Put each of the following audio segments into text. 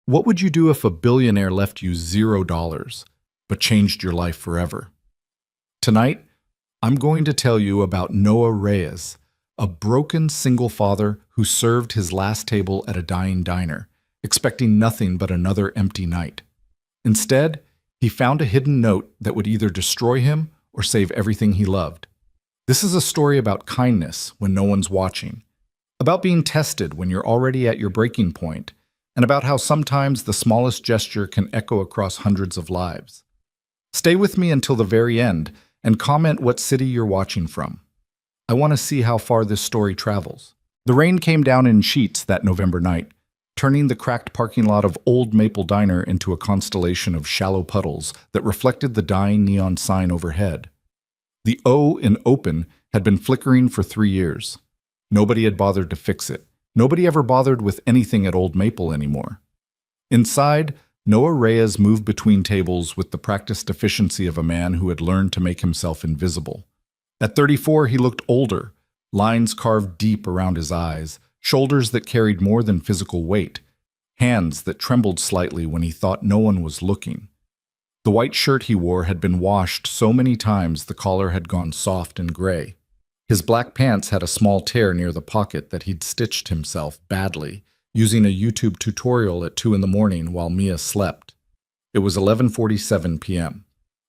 What would you do if a billionaire left you $0, but changed your life forever? Tonight, I'm going to tell you about Noah Reyes, a broken single father who served his last table at a dying diner, expecting nothing but another empty night. Instead, he found a hidden note that would either destroy him or save everything he loved. This is a story about kindness when no one's watching, about being tested when you're already at your breaking point, and about how sometimes the smallest gesture can echo across hundreds of lives. Stay with me until the very end and comment what city you're watching from. I want to see how far this story travels. The rain came down in sheets that November night, turning the cracked parking lot of Old Maple Diner into a constellation of shallow puddles that reflected the dying neon sign overhead. The O in open had been flickering for 3 years. Nobody had bothered to fix it. Nobody ever bothered with anything at Old Maple anymore. Inside, Noah Reyes moved between tables with the practiced efficiency of a man who had learned to make himself invisible. At 34, he looked older, lines carved deep around his eyes, shoulders that carried more than physical weight, hands that trembled slightly when he thought no one was looking. The white shirt he wore had been washed so many times the collar had gone soft and gray. His black pants had a small tear near the pocket that he'd stitched himself badly, using a YouTube tutorial at 2 in the morning while Mia slept. It was 11:47 p.m.,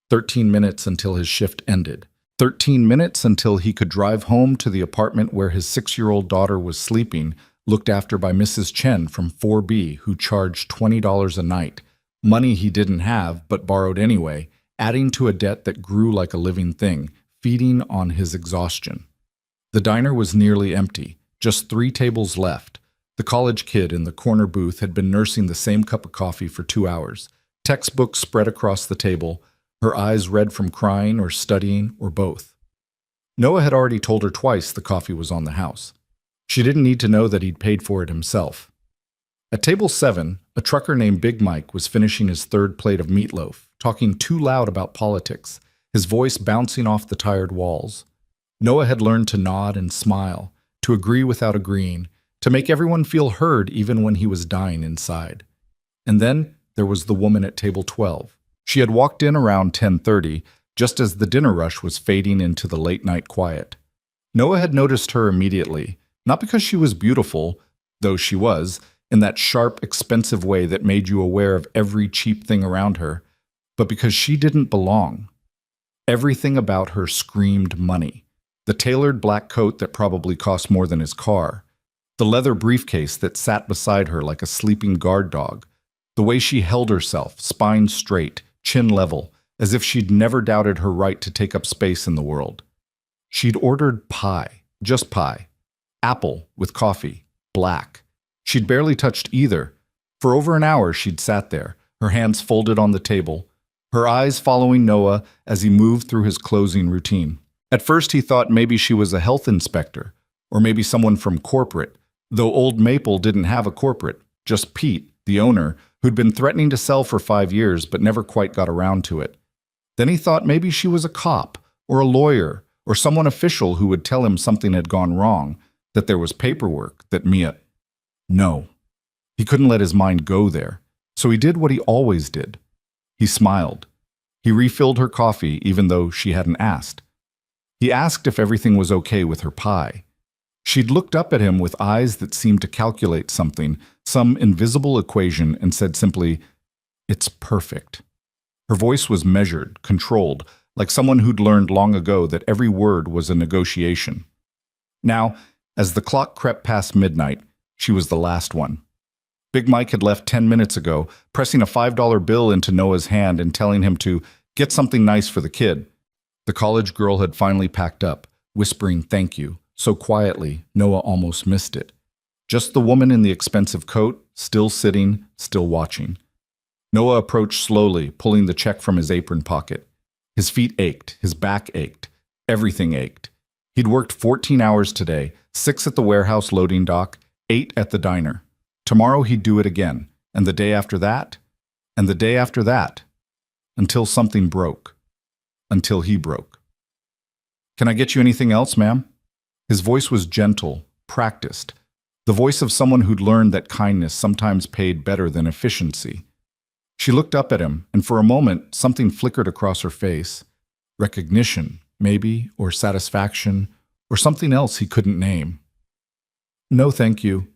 13 minutes until his shift ended. 13 minutes until he could drive home to the apartment where his 6-year-old daughter was sleeping, looked after by Mrs. Chen from 4B, who charged $20 a night, money he didn't have but borrowed anyway, adding to a debt that grew like a living thing, feeding on his exhaustion. The diner was nearly empty, just 3 tables left. The college kid in the corner booth had been nursing the same cup of coffee for 2 hours, textbooks spread across the table, her eyes red from crying or studying or both. Noah had already told her twice the coffee was on the house. She didn't need to know that he'd paid for it himself. At table 7, a trucker named Big Mike was finishing his 3rd plate of meatloaf, talking too loud about politics, his voice bouncing off the tired walls. Noah had learned to nod and smile, to agree without agreeing, to make everyone feel heard even when he was dying inside. And then there was the woman at table 12. She had walked in around 10:30, just as the dinner rush was fading into the late-night quiet. Noah had noticed her immediately, not because she was beautiful, though she was, in that sharp, expensive way that made you aware of every cheap thing around her, but because she didn't belong. Everything about her screamed money. The tailored black coat that probably cost more than his car, the leather briefcase that sat beside her like a sleeping guard dog, the way she held herself, spine straight, chin level, as if she'd never doubted her right to take up space in the world. She'd ordered pie, just pie, apple with coffee, black. She'd barely touched either. For over an hour she'd sat there, her hands folded on the table, her eyes following Noah as he moved through his closing routine. At first he thought maybe she was a health inspector, or maybe someone from corporate, though Old Maple didn't have a corporate, just Pete, the owner, who'd been threatening to sell for 5 years but never quite got around to it. Then he thought maybe she was a cop, or a lawyer, or someone official who would tell him something had gone wrong, that there was paperwork, that Mia... No. He couldn't let his mind go there, so he did what he always did. He smiled. He refilled her coffee even though she hadn't asked. He asked if everything was okay with her pie. She'd looked up at him with eyes that seemed to calculate something, some invisible equation, and said simply, "It's perfect." Her voice was measured, controlled, like someone who'd learned long ago that every word was a negotiation. Now, as the clock crept past midnight, she was the last one. Big Mike had left 10 minutes ago, pressing a $5 bill into Noah's hand and telling him to get something nice for the kid. The college girl had finally packed up, whispering thank you, so quietly Noah almost missed it. Just the woman in the expensive coat, still sitting, still watching. Noah approached slowly, pulling the check from his apron pocket. His feet ached, his back ached, everything ached. He'd worked 14 hours today, 6 at the warehouse loading dock, 8 at the diner. Tomorrow he'd do it again, and the day after that, and the day after that, until something broke. Until he broke. "Can I get you anything else, ma'am?" His voice was gentle, practiced. the voice of someone who'd learned that kindness sometimes paid better than efficiency. She looked up at him, and for a moment, something flickered across her face. Recognition, maybe, or satisfaction, or something else he couldn't name. "No, thank you."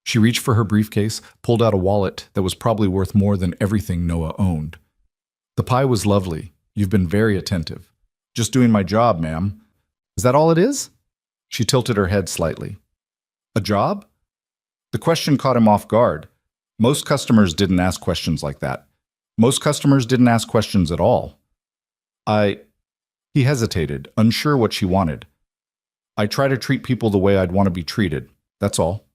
She reached for her briefcase, pulled out a wallet that was probably worth more than everything Noah owned. "The pie was lovely. You've been very attentive." "Just doing my job, ma'am." "Is that all it is?" She tilted her head slightly. "A job?" The question caught him off guard. Most customers didn't ask questions like that. Most customers didn't ask questions at all. He hesitated, unsure what she wanted. "I try to treat people the way I'd want to be treated. That's all."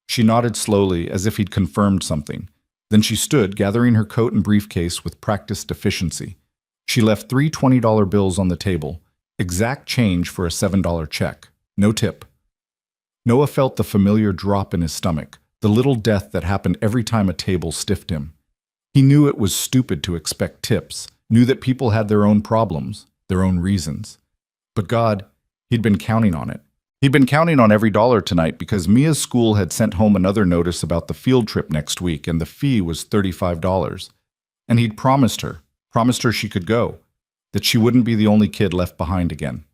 She nodded slowly, as if he'd confirmed something. Then she stood, gathering her coat and briefcase with practiced efficiency. She left 3 $20 bills on the table, exact change for a $7 check. No tip. Noah felt the familiar drop in his stomach, the little death that happened every time a table stiffed him. He knew it was stupid to expect tips, knew that people had their own problems, their own reasons. But God, he'd been counting on it. He'd been counting on every dollar tonight because Mia's school had sent home another notice about the field trip next week, and the fee was $35. And he'd promised her she could go, that she wouldn't be the only kid left behind again.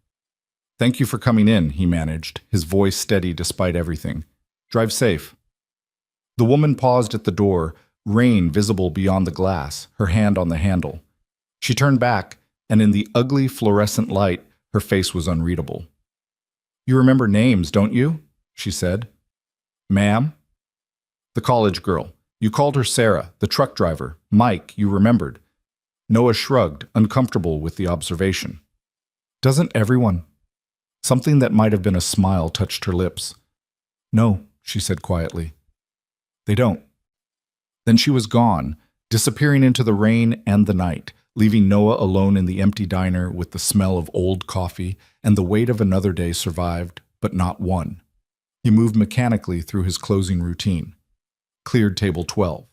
"Thank you for coming in," he managed, his voice steady despite everything. "Drive safe." The woman paused at the door, rain visible beyond the glass, her hand on the handle. She turned back, and in the ugly fluorescent light, her face was unreadable. "You remember names, don't you?" she said. "Ma'am?" "The college girl. You called her Sarah, the truck driver. Mike, you remembered." Noah shrugged, uncomfortable with the observation. "Doesn't everyone?" Something that might have been a smile touched her lips. "No," she said quietly. "They don't." Then she was gone, disappearing into the rain and the night, leaving Noah alone in the empty diner with the smell of old coffee and the weight of another day survived, but not one. He moved mechanically through his closing routine. Cleared table 12.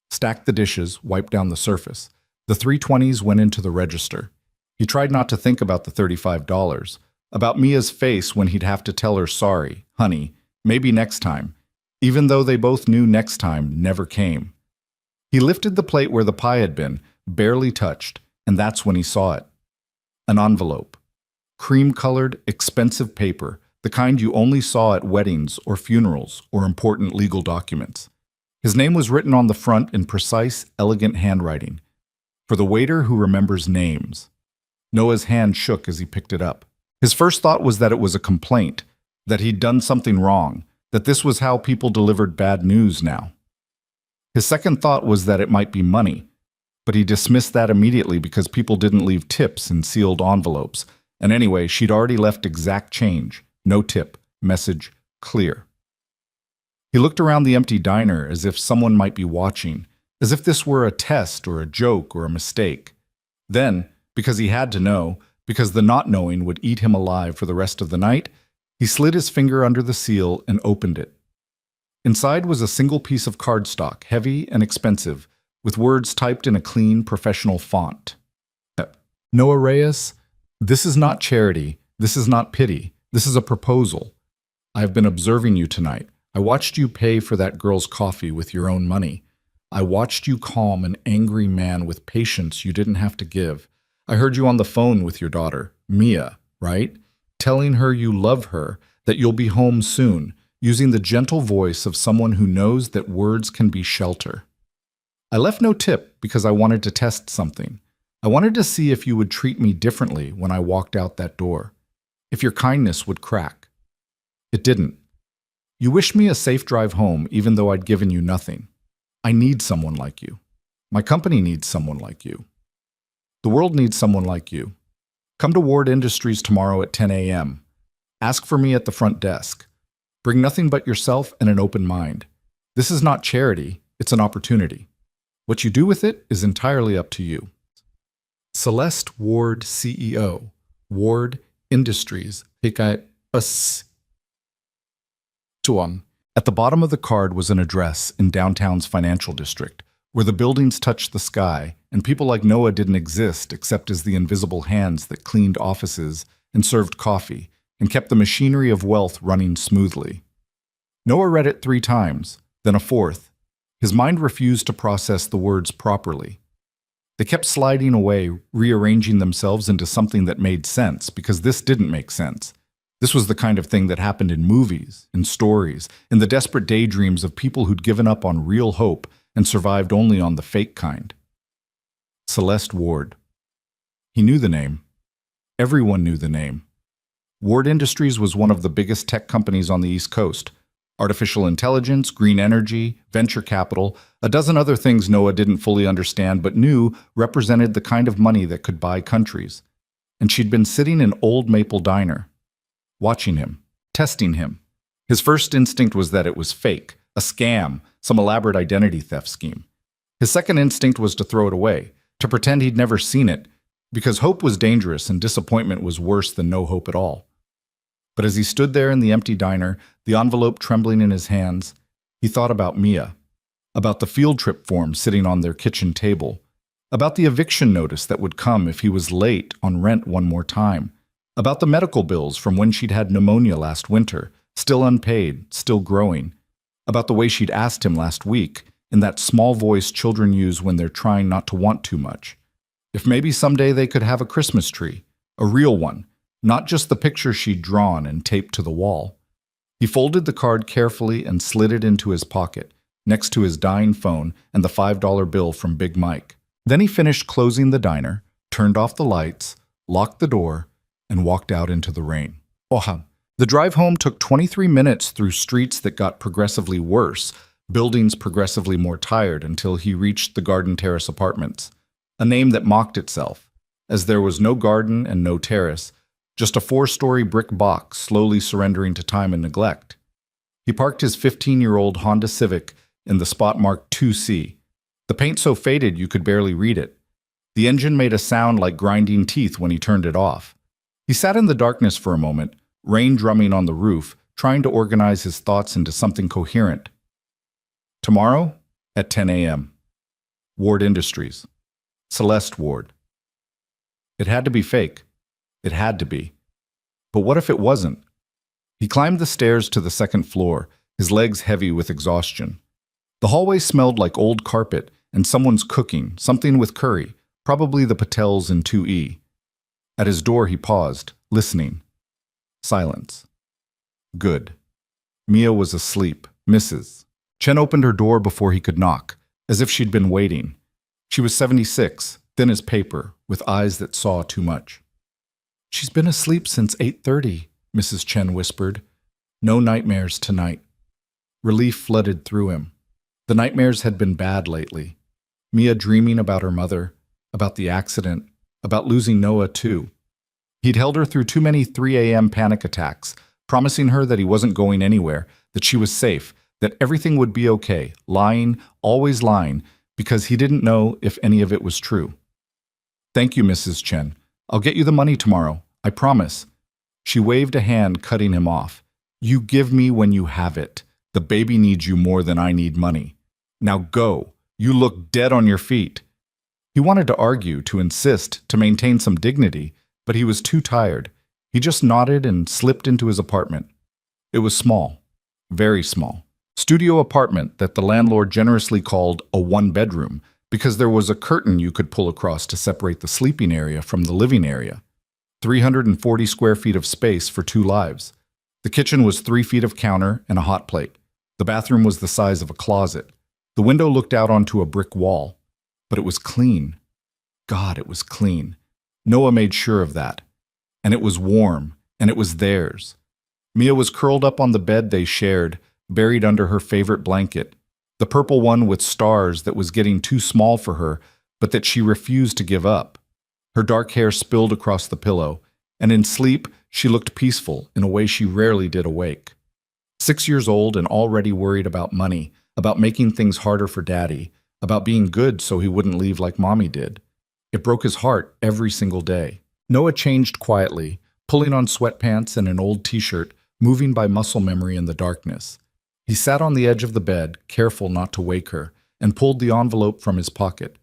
Stacked the dishes, wiped down the surface. The 320s went into the register. He tried not to think about the $35, about Mia's face when he'd have to tell her sorry, honey, maybe next time, even though they both knew next time never came. He lifted the plate where the pie had been, barely touched, and that's when he saw it. An envelope. Cream-colored, expensive paper, the kind you only saw at weddings or funerals or important legal documents. His name was written on the front in precise, elegant handwriting. For the waiter who remembers names. Noah's hand shook as he picked it up. His first thought was that it was a complaint, that he'd done something wrong, that this was how people delivered bad news now. His second thought was that it might be money, but he dismissed that immediately because people didn't leave tips in sealed envelopes, and anyway, she'd already left exact change, no tip, message clear. He looked around the empty diner as if someone might be watching, as if this were a test or a joke or a mistake. Then, because he had to know, because the not knowing would eat him alive for the rest of the night, he slid his finger under the seal and opened it. Inside was a single piece of cardstock, heavy and expensive, with words typed in a clean, professional font. "Noah Reyes, this is not charity, this is not pity, this is a proposal. I have been observing you tonight. I watched you pay for that girl's coffee with your own money. I watched you calm an angry man with patience you didn't have to give. I heard you on the phone with your daughter, Mia, right? Telling her you love her, that you'll be home soon, using the gentle voice of someone who knows that words can be shelter. I left no tip because I wanted to test something. I wanted to see if you would treat me differently when I walked out that door, if your kindness would crack. It didn't. You wished me a safe drive home even though I'd given you nothing. I need someone like you. My company needs someone like you. The world needs someone like you. Come to Ward Industries tomorrow at 10 a.m. Ask for me at the front desk. Bring nothing but yourself and an open mind. This is not charity, it's an opportunity. What you do with it is entirely up to you." Celeste Ward, CEO, Ward Industries, us. At the bottom of the card was an address in downtown's financial district, where the buildings touched the sky, and people like Noah didn't exist except as the invisible hands that cleaned offices and served coffee and kept the machinery of wealth running smoothly. Noah read it 3 times, then a fourth. His mind refused to process the words properly. They kept sliding away, rearranging themselves into something that made sense, because this didn't make sense. This was the kind of thing that happened in movies, in stories, in the desperate daydreams of people who'd given up on real hope and survived only on the fake kind. Celeste Ward. He knew the name. Everyone knew the name. Ward Industries was one of the biggest tech companies on the East Coast. Artificial intelligence, green energy, venture capital, a dozen other things Noah didn't fully understand but knew represented the kind of money that could buy countries. And she'd been sitting in Old Maple Diner, watching him, testing him. His first instinct was that it was fake, a scam, some elaborate identity theft scheme. His second instinct was to throw it away, to pretend he'd never seen it, because hope was dangerous and disappointment was worse than no hope at all. But as he stood there in the empty diner, the envelope trembling in his hands, he thought about Mia, about the field trip form sitting on their kitchen table, about the eviction notice that would come if he was late on rent one more time, about the medical bills from when she'd had pneumonia last winter, still unpaid, still growing, about the way she'd asked him last week, in that small voice children use when they're trying not to want too much, if maybe someday they could have a Christmas tree, a real one, not just the picture she'd drawn and taped to the wall. He folded the card carefully and slid it into his pocket, next to his dying phone and the $5 bill from Big Mike. Then he finished closing the diner, turned off the lights, locked the door, and walked out into the rain. The drive home took 23 minutes through streets that got progressively worse, buildings progressively more tired, until he reached the Garden Terrace Apartments, a name that mocked itself, as there was no garden and no terrace, just a 4-story brick box slowly surrendering to time and neglect. He parked his 15-year-old Honda Civic in the spot marked 2C, the paint so faded you could barely read it. The engine made a sound like grinding teeth when he turned it off. He sat in the darkness for a moment, rain drumming on the roof, trying to organize his thoughts into something coherent. Tomorrow at 10 a.m. Ward Industries. Celeste Ward. It had to be fake. It had to be. But what if it wasn't? He climbed the stairs to the second floor, his legs heavy with exhaustion. The hallway smelled like old carpet and someone's cooking, something with curry, probably the Patels in 2E. At his door he paused, listening. Silence. Good. Mia was asleep. Mrs. Chen opened her door before he could knock, as if she'd been waiting. She was 76, thin as paper, with eyes that saw too much. "She's been asleep since 8:30, Mrs. Chen whispered. "No nightmares tonight." Relief flooded through him. The nightmares had been bad lately. Mia dreaming about her mother, about the accident, about losing Noah too. He'd held her through too many 3 a.m. panic attacks, promising her that he wasn't going anywhere, that she was safe, that everything would be okay, lying, always lying, because he didn't know if any of it was true. "Thank you, Mrs. Chen. I'll get you the money tomorrow. I promise." She waved a hand, cutting him off. "You give me when you have it. The baby needs you more than I need money. Now go. You look dead on your feet." He wanted to argue, to insist, to maintain some dignity, but he was too tired. He just nodded and slipped into his apartment. It was small, very small. Studio apartment that the landlord generously called a one-bedroom, because there was a curtain you could pull across to separate the sleeping area from the living area. 340 square feet of space for 2 lives. The kitchen was 3 feet of counter and a hot plate. The bathroom was the size of a closet. The window looked out onto a brick wall. But it was clean. God, it was clean. Noah made sure of that. And it was warm, and it was theirs. Mia was curled up on the bed they shared, buried under her favorite blanket, the purple one with stars that was getting too small for her, but that she refused to give up. Her dark hair spilled across the pillow, and in sleep she looked peaceful in a way she rarely did awake. 6 years old and already worried about money, about making things harder for Daddy, about being good so he wouldn't leave like Mommy did. It broke his heart every single day. Noah changed quietly, pulling on sweatpants and an old t-shirt, moving by muscle memory in the darkness. He sat on the edge of the bed, careful not to wake her, and pulled the envelope from his pocket.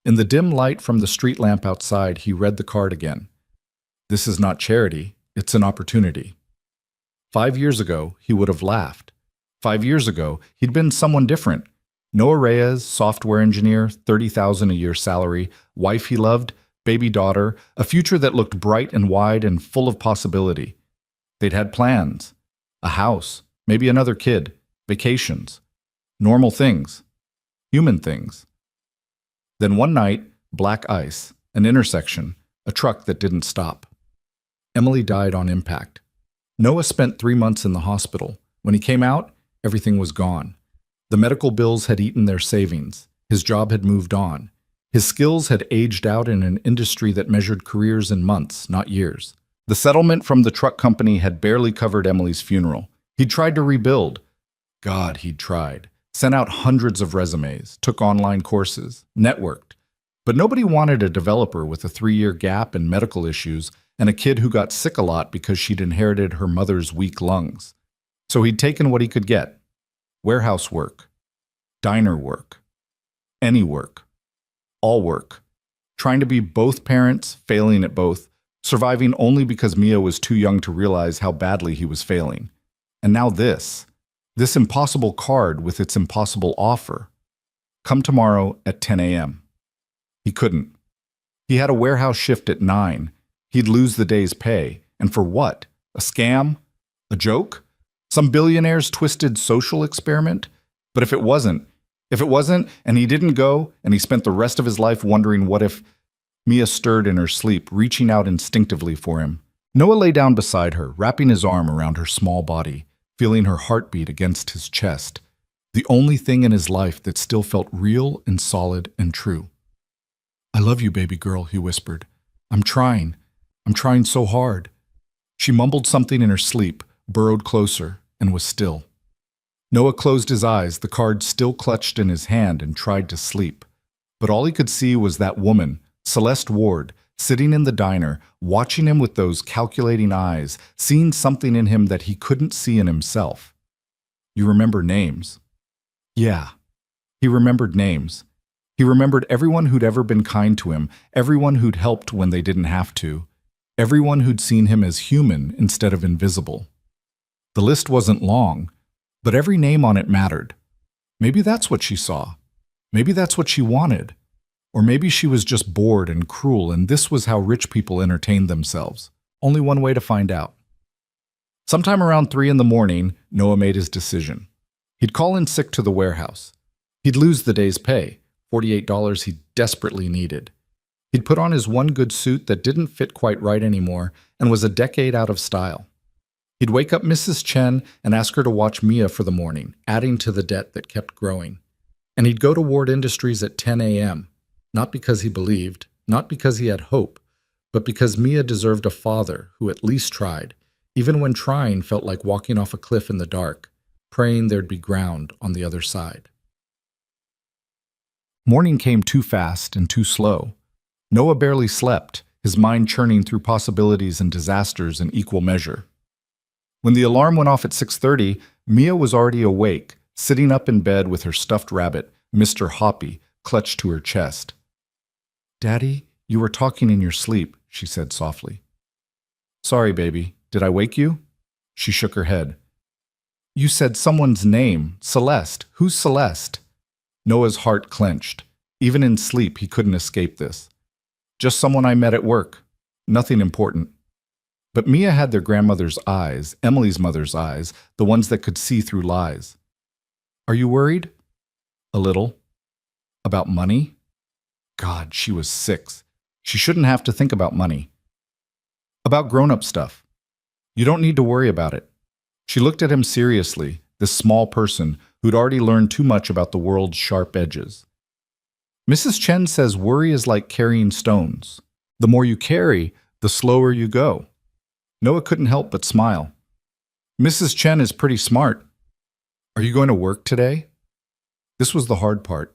In the dim light from the street lamp outside, he read the card again. This is not charity, it's an opportunity. 5 years ago, he would have laughed. 5 years ago, he'd been someone different. Noah Reyes, software engineer, 30,000 a year salary, wife he loved, baby daughter, a future that looked bright and wide and full of possibility. They'd had plans, a house, maybe another kid, vacations, normal things, human things. Then one night, black ice, an intersection, a truck that didn't stop. Emily died on impact. Noah spent 3 months in the hospital. When he came out, everything was gone. The medical bills had eaten their savings. His job had moved on. His skills had aged out in an industry that measured careers in months, not years. The settlement from the truck company had barely covered Emily's funeral. He'd tried to rebuild. God, he'd tried. Sent out hundreds of resumes, took online courses, networked. But nobody wanted a developer with a 3-year gap and medical issues and a kid who got sick a lot because she'd inherited her mother's weak lungs. So he'd taken what he could get. Warehouse work, diner work, any work, all work. Trying to be both parents, failing at both, surviving only because Mia was too young to realize how badly he was failing. And now this impossible card with its impossible offer. Come tomorrow at 10 a.m. He couldn't. He had a warehouse shift at 9. He'd lose the day's pay. And for what? A scam? A joke? Some billionaire's twisted social experiment? But if it wasn't, and he didn't go, and he spent the rest of his life wondering what if, Mia stirred in her sleep, reaching out instinctively for him. Noah lay down beside her, wrapping his arm around her small body, feeling her heartbeat against his chest, the only thing in his life that still felt real and solid and true. I love you, baby girl, he whispered. I'm trying so hard. She mumbled something in her sleep, burrowed closer, and was still. Noah closed his eyes, the card still clutched in his hand, and tried to sleep. But all he could see was that woman, Celeste Ward, sitting in the diner, watching him with those calculating eyes, seeing something in him that he couldn't see in himself. You remember names. Yeah, he remembered names. He remembered everyone who'd ever been kind to him, everyone who'd helped when they didn't have to, everyone who'd seen him as human instead of invisible. The list wasn't long, but every name on it mattered. Maybe that's what she saw. Maybe that's what she wanted. Or maybe she was just bored and cruel, and this was how rich people entertained themselves. Only one way to find out. Sometime around 3 in the morning, Noah made his decision. He'd call in sick to the warehouse. He'd lose the day's pay, $48 he desperately needed. He'd put on his one good suit that didn't fit quite right anymore and was a decade out of style. He'd wake up Mrs. Chen and ask her to watch Mia for the morning, adding to the debt that kept growing. And he'd go to Ward Industries at 10 a.m., not because he believed, not because he had hope, but because Mia deserved a father who at least tried, even when trying felt like walking off a cliff in the dark, praying there'd be ground on the other side. Morning came too fast and too slow. Noah barely slept, his mind churning through possibilities and disasters in equal measure. When the alarm went off at 6:30, Mia was already awake, sitting up in bed with her stuffed rabbit, Mr. Hoppy, clutched to her chest. Daddy, you were talking in your sleep, she said softly. Sorry, baby. Did I wake you? She shook her head. You said someone's name, Celeste. Who's Celeste? Noah's heart clenched. Even in sleep, he couldn't escape this. Just someone I met at work. Nothing important. But Mia had their grandmother's eyes, Emily's mother's eyes, the ones that could see through lies. Are you worried? A little. About money? God, she was 6. She shouldn't have to think about money. About grown-up stuff. You don't need to worry about it. She looked at him seriously, this small person who'd already learned too much about the world's sharp edges. Mrs. Chen says worry is like carrying stones. The more you carry, the slower you go. Noah couldn't help but smile. Mrs. Chen is pretty smart. Are you going to work today? This was the hard part.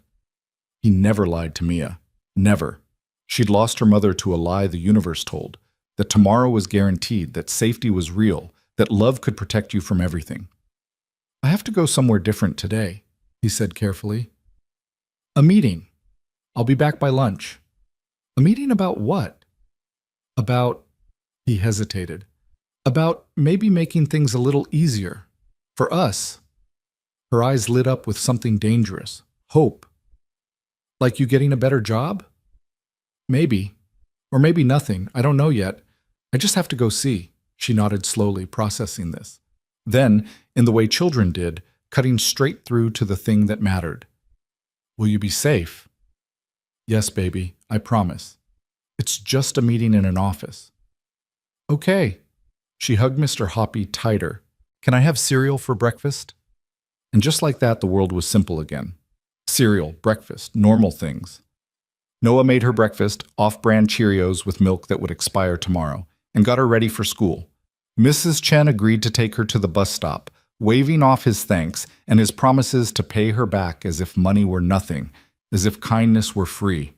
He never lied to Mia. Never. She'd lost her mother to a lie the universe told, that tomorrow was guaranteed, that safety was real, that love could protect you from everything. I have to go somewhere different today, he said carefully. A meeting. I'll be back by lunch. A meeting about what? About, he hesitated, about maybe making things a little easier. For us. Her eyes lit up with something dangerous. Hope. Like you getting a better job? Maybe. Or maybe nothing. I don't know yet. I just have to go see. She nodded slowly, processing this. Then, in the way children did, cutting straight through to the thing that mattered. Will you be safe? Yes, baby, I promise. It's just a meeting in an office. Okay. She hugged Mr. Hoppy tighter. Can I have cereal for breakfast? And just like that, the world was simple again. Cereal, breakfast, normal things. Noah made her breakfast, off-brand Cheerios with milk that would expire tomorrow, and got her ready for school. Mrs. Chen agreed to take her to the bus stop, waving off his thanks and his promises to pay her back as if money were nothing, as if kindness were free.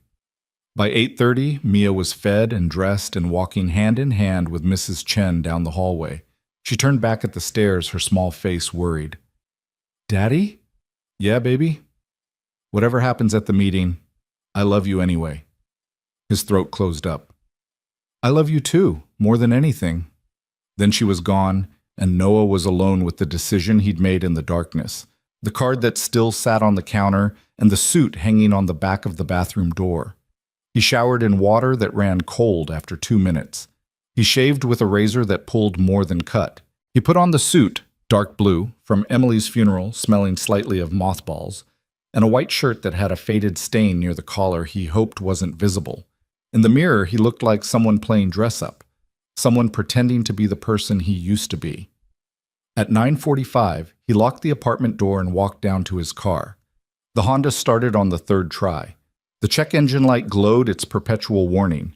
By 8:30, Mia was fed and dressed and walking hand in hand with Mrs. Chen down the hallway. She turned back at the stairs, her small face worried. Daddy? Yeah, baby? Whatever happens at the meeting, I love you anyway. His throat closed up. I love you too, more than anything. Then she was gone, and Noah was alone with the decision he'd made in the darkness, the card that still sat on the counter, and the suit hanging on the back of the bathroom door. He showered in water that ran cold after 2 minutes. He shaved with a razor that pulled more than cut. He put on the suit, dark blue, from Emily's funeral, smelling slightly of mothballs, and a white shirt that had a faded stain near the collar he hoped wasn't visible. In the mirror, he looked like someone playing dress-up, someone pretending to be the person he used to be. At 9:45, he locked the apartment door and walked down to his car. The Honda started on the third try. The check engine light glowed its perpetual warning.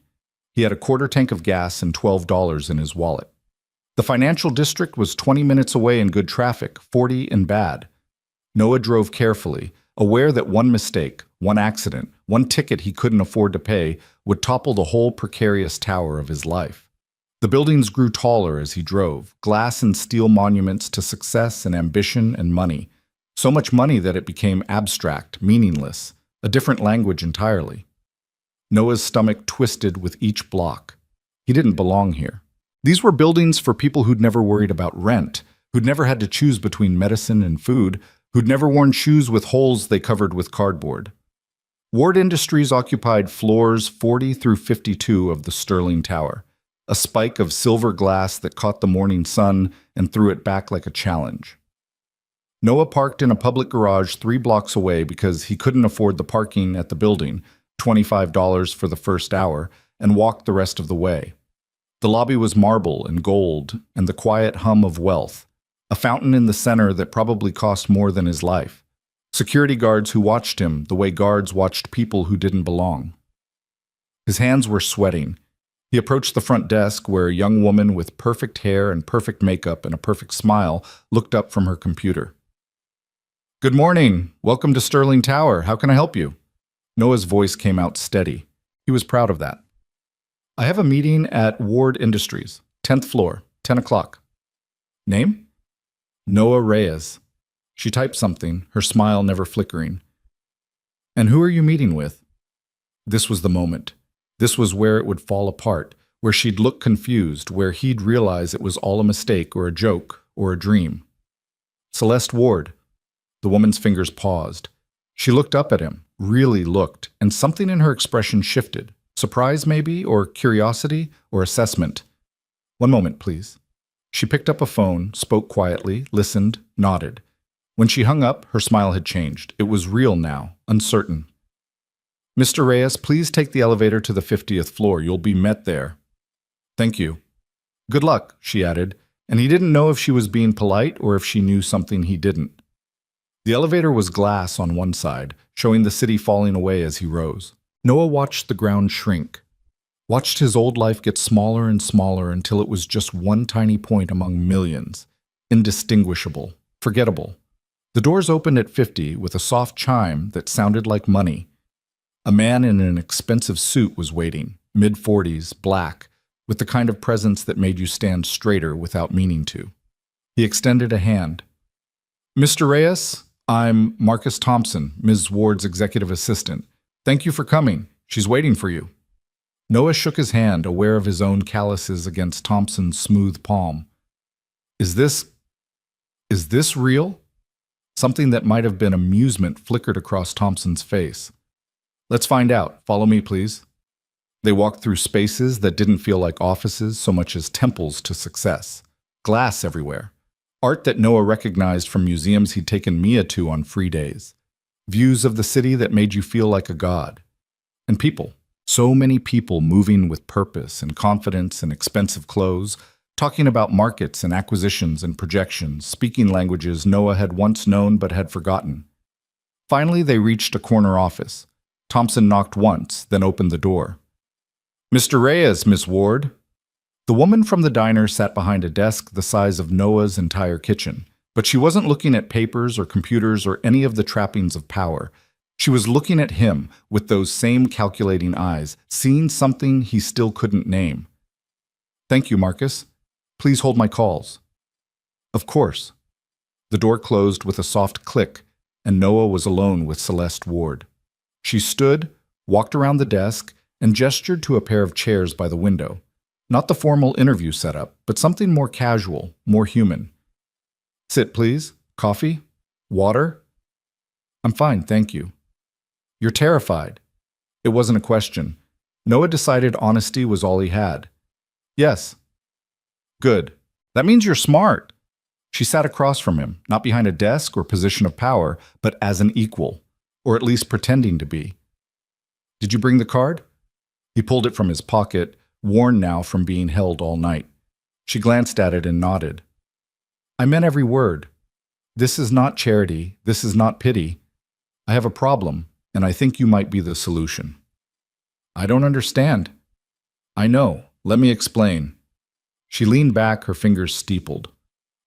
He had a quarter tank of gas and $12 in his wallet. The financial district was 20 minutes away in good traffic, 40 in bad. Noah drove carefully, aware that one mistake, one accident, one ticket he couldn't afford to pay would topple the whole precarious tower of his life. The buildings grew taller as he drove, glass and steel monuments to success and ambition and money. So much money that it became abstract, meaningless, a different language entirely. Noah's stomach twisted with each block. He didn't belong here. These were buildings for people who'd never worried about rent, who'd never had to choose between medicine and food, who'd never worn shoes with holes they covered with cardboard. Ward Industries occupied floors 40 through 52 of the Sterling Tower, a spike of silver glass that caught the morning sun and threw it back like a challenge. Noah parked in a public garage 3 blocks away because he couldn't afford the parking at the building, $25 for the first hour, and walked the rest of the way. The lobby was marble and gold and the quiet hum of wealth, a fountain in the center that probably cost more than his life. Security guards who watched him the way guards watched people who didn't belong. His hands were sweating. He approached the front desk where a young woman with perfect hair and perfect makeup and a perfect smile looked up from her computer. Good morning. Welcome to Sterling Tower. How can I help you? Noah's voice came out steady. He was proud of that. I have a meeting at Ward Industries, 10th floor, 10 o'clock. Name? Noah Reyes. She typed something, her smile never flickering. And who are you meeting with? This was the moment. This was where it would fall apart, where she'd look confused, where he'd realize it was all a mistake or a joke or a dream. Celeste Ward. The woman's fingers paused. She looked up at him, really looked, and something in her expression shifted. Surprise, maybe, or curiosity, or assessment. One moment, please. She picked up a phone, spoke quietly, listened, nodded. When she hung up, her smile had changed. It was real now, uncertain. Mr. Reyes, please take the elevator to the 50th floor. You'll be met there. Thank you. Good luck, she added, and he didn't know if she was being polite or if she knew something he didn't. The elevator was glass on one side, showing the city falling away as he rose. Noah watched the ground shrink, watched his old life get smaller and smaller until it was just one tiny point among millions, indistinguishable, forgettable. The doors opened at 50 with a soft chime that sounded like money. A man in an expensive suit was waiting, mid-40s, black, with the kind of presence that made you stand straighter without meaning to. He extended a hand. Mr. Reyes, I'm Marcus Thompson, Ms. Ward's executive assistant. Thank you for coming. She's waiting for you. Noah shook his hand, aware of his own calluses against Thompson's smooth palm. Is this real? Something that might have been amusement flickered across Thompson's face. Let's find out. Follow me, please. They walked through spaces that didn't feel like offices so much as temples to success. Glass everywhere. Art that Noah recognized from museums he'd taken Mia to on free days. Views of the city that made you feel like a god. And people. So many people moving with purpose and confidence and expensive clothes, talking about markets and acquisitions and projections, speaking languages Noah had once known but had forgotten. Finally, they reached a corner office. Thompson knocked once, then opened the door. "Mr. Reyes, Miss Ward." The woman from the diner sat behind a desk the size of Noah's entire kitchen, but she wasn't looking at papers or computers or any of the trappings of power. She was looking at him with those same calculating eyes, seeing something he still couldn't name. "Thank you, Marcus. Please hold my calls." "Of course." The door closed with a soft click, and Noah was alone with Celeste Ward. She stood, walked around the desk, and gestured to a pair of chairs by the window. Not the formal interview setup, but something more casual, more human. "Sit, please. Coffee? Water?" "I'm fine, thank you." "You're terrified." It wasn't a question. Noah decided honesty was all he had. "Yes." "Good. That means you're smart." She sat across from him, not behind a desk or position of power, but as an equal, or at least pretending to be. "Did you bring the card?" He pulled it from his pocket, worn now from being held all night. She glanced at it and nodded. "I meant every word. This is not charity. This is not pity. I have a problem, and I think you might be the solution." "I don't understand." "I know. Let me explain." She leaned back, her fingers steepled.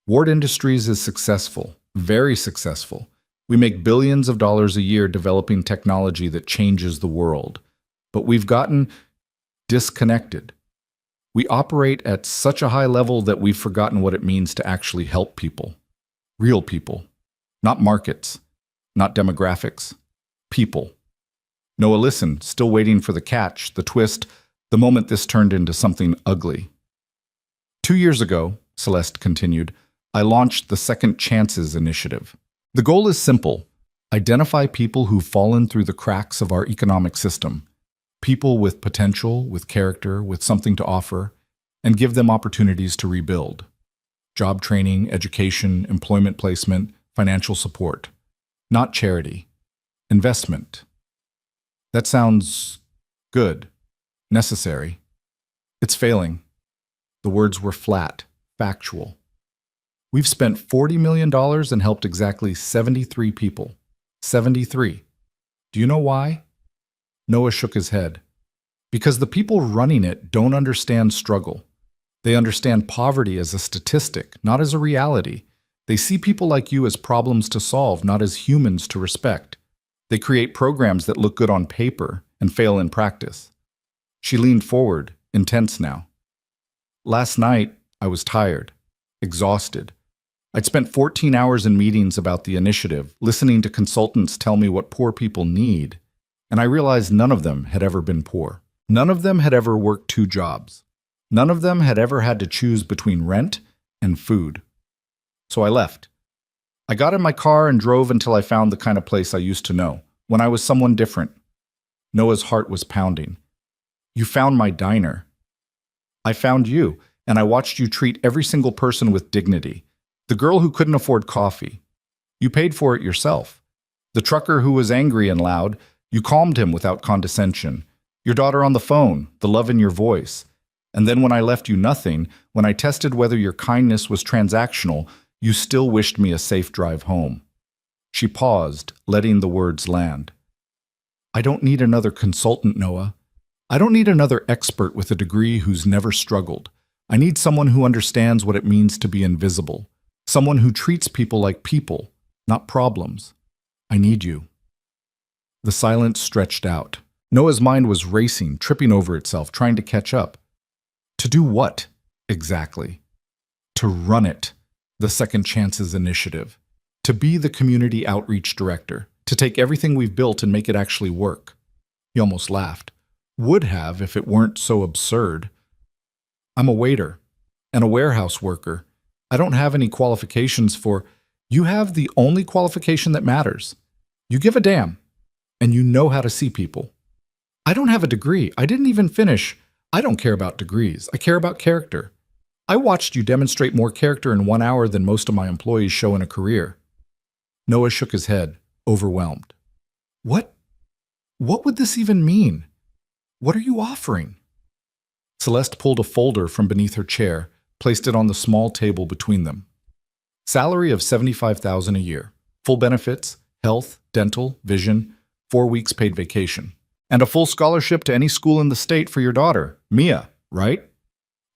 Ward Industries is successful, very successful. We make billions of dollars a year developing technology that changes the world. But we've gotten disconnected. We operate at such a high level that we've forgotten what it means to actually help people. Real people. Not markets. Not demographics. People. Noah listened, still waiting for the catch, the twist, the moment this turned into something ugly. 2 years ago, Celeste continued, I launched the Second Chances initiative. The goal is simple. Identify people who've fallen through the cracks of our economic system. People with potential, with character, with something to offer, and give them opportunities to rebuild. Job training, education, employment placement, financial support. Not charity. Investment. That sounds good, necessary. It's failing. The words were flat, factual. We've spent $40 million and helped exactly 73 people. 73. Do you know why? Noah shook his head. Because the people running it don't understand struggle. They understand poverty as a statistic, not as a reality. They see people like you as problems to solve, not as humans to respect. They create programs that look good on paper and fail in practice. She leaned forward, intense now. Last night, I was tired, exhausted. I'd spent 14 hours in meetings about the initiative, listening to consultants tell me what poor people need, and I realized none of them had ever been poor. None of them had ever worked 2 jobs. None of them had ever had to choose between rent and food. So I left. I got in my car and drove until I found the kind of place I used to know, when I was someone different. Noah's heart was pounding. You found my diner. I found you, and I watched you treat every single person with dignity. The girl who couldn't afford coffee. You paid for it yourself. The trucker who was angry and loud, you calmed him without condescension. Your daughter on the phone, the love in your voice. And then when I left you nothing, when I tested whether your kindness was transactional, you still wished me a safe drive home. She paused, letting the words land. I don't need another consultant, Noah. I don't need another expert with a degree who's never struggled. I need someone who understands what it means to be invisible. Someone who treats people like people, not problems. I need you. The silence stretched out. Noah's mind was racing, tripping over itself, trying to catch up. To do what, exactly? To run it, the Second Chances initiative. To be the community outreach director. To take everything we've built and make it actually work. He almost laughed. Would have if it weren't so absurd. I'm a waiter and a warehouse worker. I don't have any qualifications for... You have the only qualification that matters. You give a damn, and you know how to see people. I don't have a degree. I didn't even finish. I don't care about degrees. I care about character. I watched you demonstrate more character in 1 hour than most of my employees show in a career. Noah shook his head, overwhelmed. What would this even mean? What are you offering? Celeste pulled a folder from beneath her chair, placed it on the small table between them. Salary of $75,000 a year, full benefits, health, dental, vision, 4 weeks paid vacation, and a full scholarship to any school in the state for your daughter, Mia, right?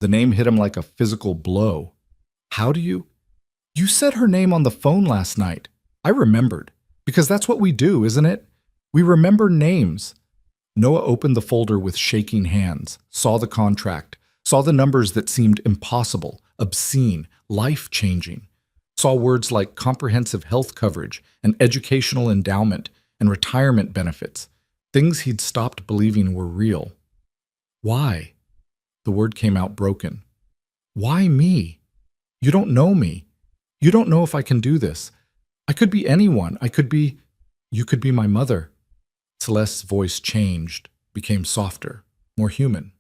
The name hit him like a physical blow. How do you? You said her name on the phone last night. I remembered, because that's what we do, isn't it? We remember names. Noah opened the folder with shaking hands, saw the contract, saw the numbers that seemed impossible, obscene, life-changing, saw words like comprehensive health coverage and educational endowment and retirement benefits, things he'd stopped believing were real. Why? The word came out broken. Why me? You don't know me. You don't know if I can do this. I could be anyone. You could be my mother. Celeste's voice changed, became softer, more human.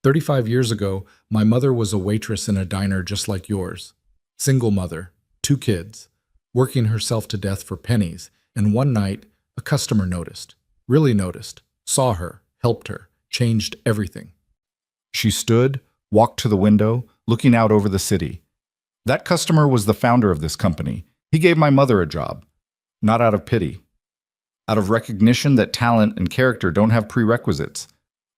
35 years ago, my mother was a waitress in a diner just like yours. Single mother, 2 kids, working herself to death for pennies, and one night, a customer noticed, really noticed, saw her, helped her, changed everything. She stood, walked to the window, looking out over the city. That customer was the founder of this company. He gave my mother a job, not out of pity. Out of recognition that talent and character don't have prerequisites.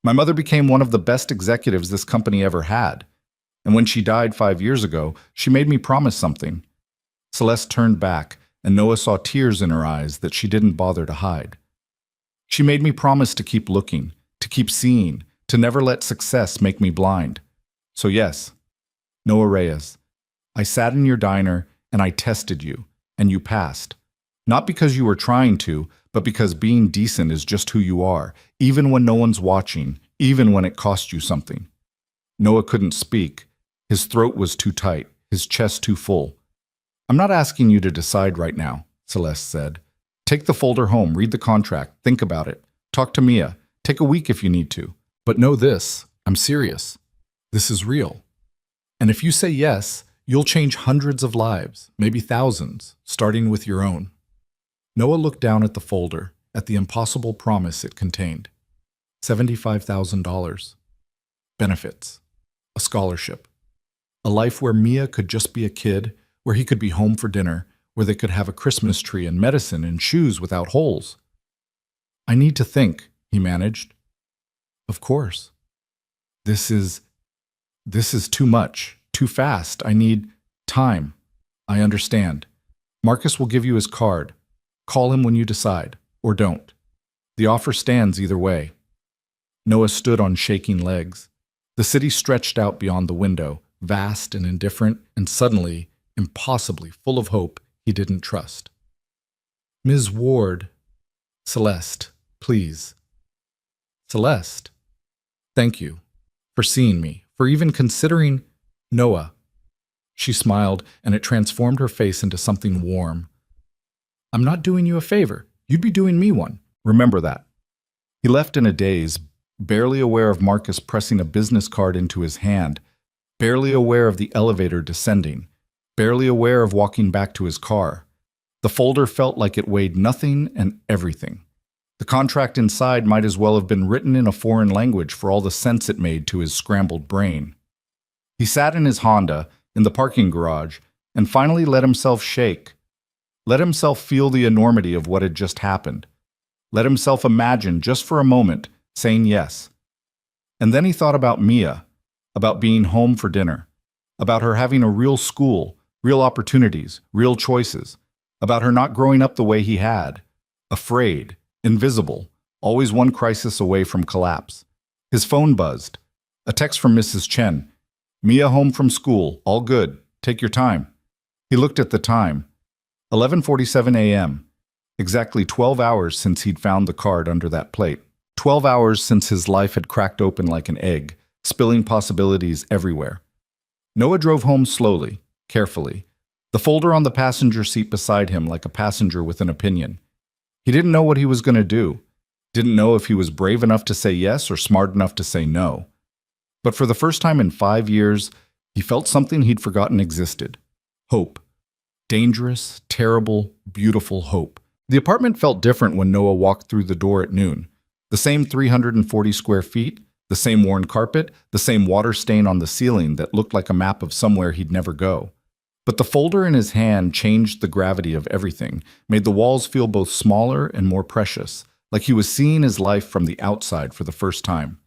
My mother became one of the best executives this company ever had. And when she died 5 years ago, she made me promise something. Celeste turned back, and Noah saw tears in her eyes that she didn't bother to hide. She made me promise to keep looking, to keep seeing, to never let success make me blind. So yes, Noah Reyes, I sat in your diner and I tested you, and you passed. Not because you were trying to, but because being decent is just who you are, even when no one's watching, even when it cost you something. Noah couldn't speak. His throat was too tight, his chest too full. I'm not asking you to decide right now, Celeste said. Take the folder home, read the contract, think about it. Talk to Mia. Take a week if you need to. But know this, I'm serious. This is real. And if you say yes, you'll change hundreds of lives, maybe thousands, starting with your own. Noah looked down at the folder, at the impossible promise it contained. $75,000. Benefits. A scholarship. A life where Mia could just be a kid, where he could be home for dinner, where they could have a Christmas tree and medicine and shoes without holes. I need to think, he managed. Of course. This is too much, too fast. I need time. I understand. Marcus will give you his card. Call him when you decide, or don't. The offer stands either way. Noah stood on shaking legs. The city stretched out beyond the window, vast and indifferent, and suddenly, impossibly full of hope he didn't trust. Ms. Ward. Celeste, please. Celeste. Thank you. For seeing me, for even considering Noah. She smiled, and it transformed her face into something warm. I'm not doing you a favor. You'd be doing me one. Remember that. He left in a daze, barely aware of Marcus pressing a business card into his hand, barely aware of the elevator descending, barely aware of walking back to his car. The folder felt like it weighed nothing and everything. The contract inside might as well have been written in a foreign language for all the sense it made to his scrambled brain. He sat in his Honda, in the parking garage, and finally let himself shake. Let himself feel the enormity of what had just happened. Let himself imagine, just for a moment, saying yes. And then he thought about Mia, about being home for dinner, about her having a real school, real opportunities, real choices, about her not growing up the way he had, afraid, invisible, always one crisis away from collapse. His phone buzzed. A text from Mrs. Chen. Mia home from school, all good, take your time. He looked at the time. 11:47 a.m. Exactly 12 hours since he'd found the card under that plate. 12 hours since his life had cracked open like an egg, spilling possibilities everywhere. Noah drove home slowly, carefully, The folder on the passenger seat beside him like a passenger with an opinion. He didn't know what he was going to do. Didn't know if he was brave enough to say yes or smart enough to say no. But for the first time in 5 years, he felt something he'd forgotten existed. Hope. Dangerous, terrible, beautiful hope. The apartment felt different when Noah walked through the door at noon. The same 340 square feet, the same worn carpet, the same water stain on the ceiling that looked like a map of somewhere he'd never go. But the folder in his hand changed the gravity of everything, made the walls feel both smaller and more precious, like he was seeing his life from the outside for the first time.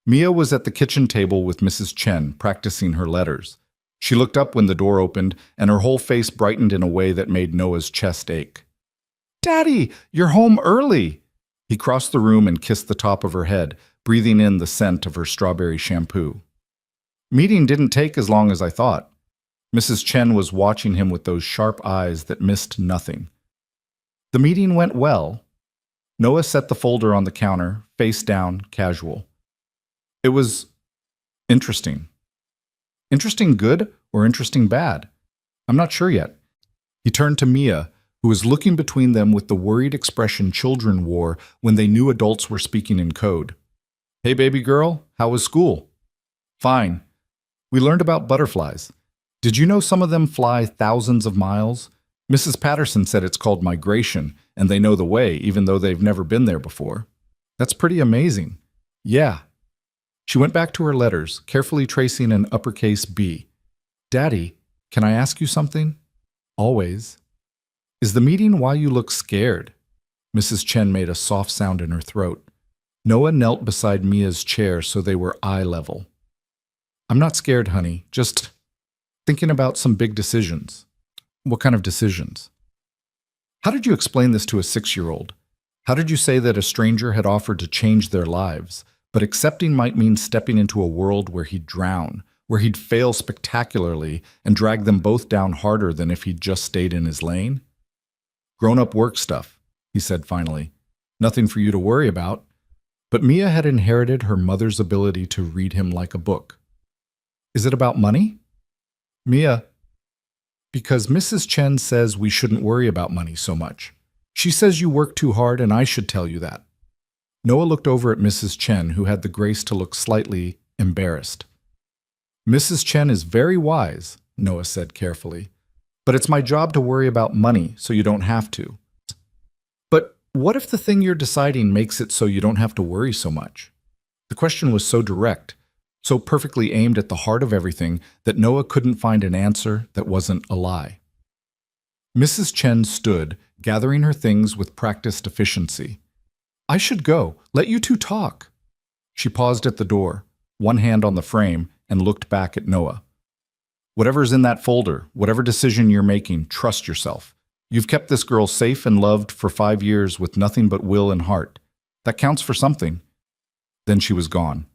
Mia was at the kitchen table with Mrs. Chen, practicing her letters. She looked up when the door opened, and her whole face brightened in a way that made Noah's chest ache. "Daddy, you're home early!" He crossed the room and kissed the top of her head, breathing in the scent of her strawberry shampoo. Meeting didn't take as long as I thought. Mrs. Chen was watching him with those sharp eyes that missed nothing. The meeting went well. Noah set the folder on the counter, face down, casual. It was interesting. Interesting good or interesting bad? I'm not sure yet. He turned to Mia, who was looking between them with the worried expression children wore when they knew adults were speaking in code. "Hey, baby girl, how was school?" "Fine. We learned about butterflies. Did you know some of them fly thousands of miles? Mrs. Patterson said it's called migration, and they know the way, even though they've never been there before. That's pretty amazing." "Yeah." She went back to her letters, carefully tracing an uppercase B. "Daddy, can I ask you something?" "Always." "Is the meeting why you look scared?" Mrs. Chen made a soft sound in her throat. Noah knelt beside Mia's chair so they were eye level. "I'm not scared, honey, just thinking about some big decisions." "What kind of decisions?" "How did you explain this to a 6-year-old? How did you say that a stranger had offered to change their lives, but accepting might mean stepping into a world where he'd drown, where he'd fail spectacularly and drag them both down harder than if he'd just stayed in his lane?" "Grown-up work stuff," he said finally. "Nothing for you to worry about." But Mia had inherited her mother's ability to read him like a book. "Is it about money?" "Mia, because Mrs. Chen says we shouldn't worry about money so much. She says you work too hard and I should tell you that." Noah looked over at Mrs. Chen, who had the grace to look slightly embarrassed. "Mrs. Chen is very wise," Noah said carefully, "but it's my job to worry about money so you don't have to." "But what if the thing you're deciding makes it so you don't have to worry so much?" The question was so direct, so perfectly aimed at the heart of everything that Noah couldn't find an answer that wasn't a lie. Mrs. Chen stood, gathering her things with practiced efficiency. "I should go. Let you two talk." She paused at the door, one hand on the frame, and looked back at Noah. "Whatever's in that folder, whatever decision you're making, trust yourself. You've kept this girl safe and loved for 5 years with nothing but will and heart. That counts for something." Then she was gone,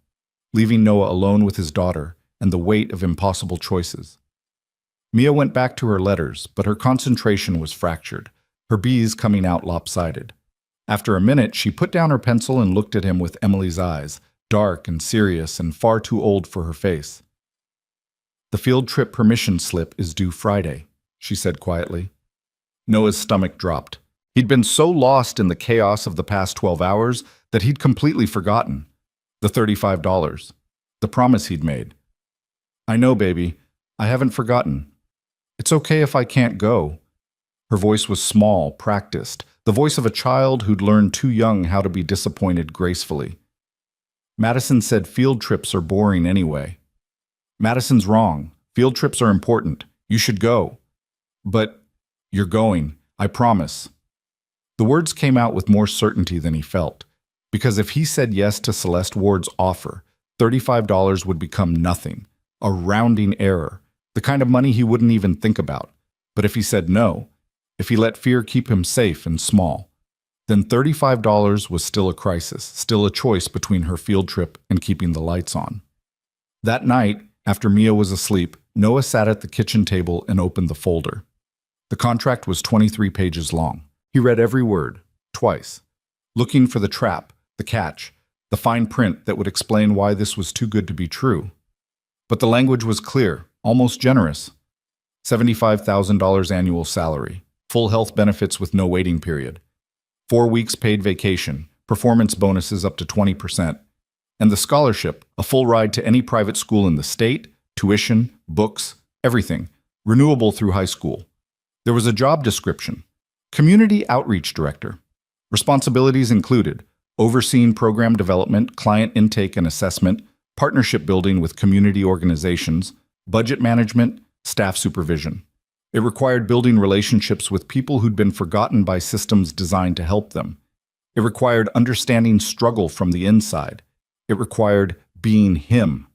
leaving Noah alone with his daughter and the weight of impossible choices. Mia went back to her letters, but her concentration was fractured, her B's coming out lopsided. After a minute, she put down her pencil and looked at him with Emily's eyes, dark and serious and far too old for her face. "The field trip permission slip is due Friday," she said quietly. Noah's stomach dropped. He'd been so lost in the chaos of the past 12 hours that he'd completely forgotten. The $35. The promise he'd made. "I know, baby. I haven't forgotten. It's okay if I can't go." Her voice was small, practiced, the voice of a child who'd learned too young how to be disappointed gracefully. "Madison said field trips are boring anyway." "Madison's wrong. Field trips are important. You should go." "But you're going. I promise." The words came out with more certainty than he felt, because if he said yes to Celeste Ward's offer, $35 would become nothing, a rounding error, the kind of money he wouldn't even think about. But if he said no, if he let fear keep him safe and small, then $35 was still a crisis, still a choice between her field trip and keeping the lights on. That night, after Mia was asleep, Noah sat at the kitchen table and opened the folder. The contract was 23 pages long. He read every word, twice, looking for the trap, the catch, the fine print that would explain why this was too good to be true. But the language was clear, almost generous. $75,000 annual salary, full health benefits with no waiting period, 4 weeks paid vacation, performance bonuses up to 20%, and the scholarship, a full ride to any private school in the state, tuition, books, everything, renewable through high school. There was a job description, Community Outreach Director. Responsibilities included overseeing program development, client intake and assessment, partnership building with community organizations, budget management, staff supervision. It required building relationships with people who'd been forgotten by systems designed to help them. It required understanding struggle from the inside. It required being him.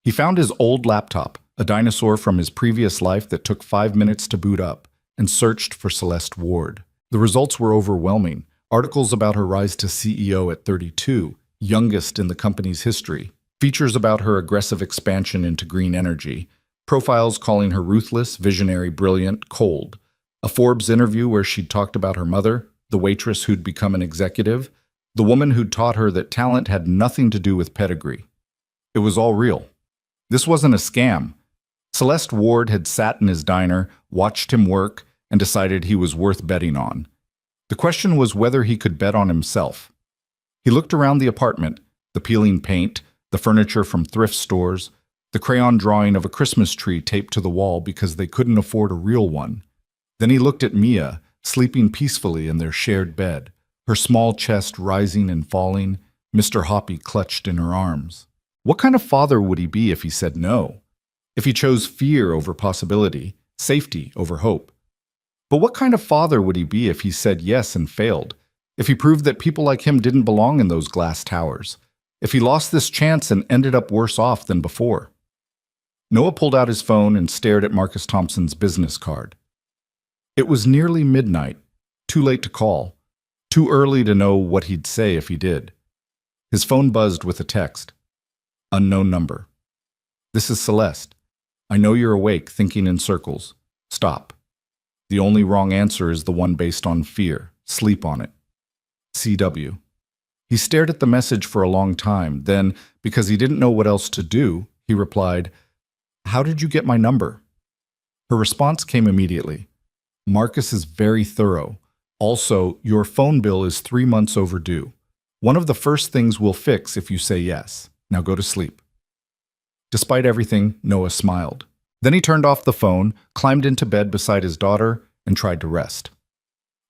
He found his old laptop, a dinosaur from his previous life that took 5 minutes to boot up, and searched for Celeste Ward. The results were overwhelming. Articles about her rise to CEO at 32, youngest in the company's history. Features about her aggressive expansion into green energy. Profiles calling her ruthless, visionary, brilliant, cold. A Forbes interview where she'd talked about her mother, the waitress who'd become an executive, the woman who'd taught her that talent had nothing to do with pedigree. It was all real. This wasn't a scam. Celeste Ward had sat in his diner, watched him work, and decided he was worth betting on. The question was whether he could bet on himself. He looked around the apartment, the peeling paint, the furniture from thrift stores, the crayon drawing of a Christmas tree taped to the wall because they couldn't afford a real one. Then he looked at Mia, sleeping peacefully in their shared bed, her small chest rising and falling, Mr. Hoppy clutched in her arms. What kind of father would he be if he said no? If he chose fear over possibility, safety over hope? But what kind of father would he be if he said yes and failed? If he proved that people like him didn't belong in those glass towers? If he lost this chance and ended up worse off than before? Noah pulled out his phone and stared at Marcus Thompson's business card. It was nearly midnight, too late to call, too early to know what he'd say if he did. His phone buzzed with a text. Unknown number. This is Celeste. I know you're awake, thinking in circles. Stop. The only wrong answer is the one based on fear. Sleep on it. CW. He stared at the message for a long time. Then, because he didn't know what else to do, he replied, How did you get my number? Her response came immediately. Marcus is very thorough. Also, your phone bill is 3 months overdue. One of the first things we'll fix if you say yes. Now go to sleep. Despite everything, Noah smiled. Then he turned off the phone, climbed into bed beside his daughter, and tried to rest.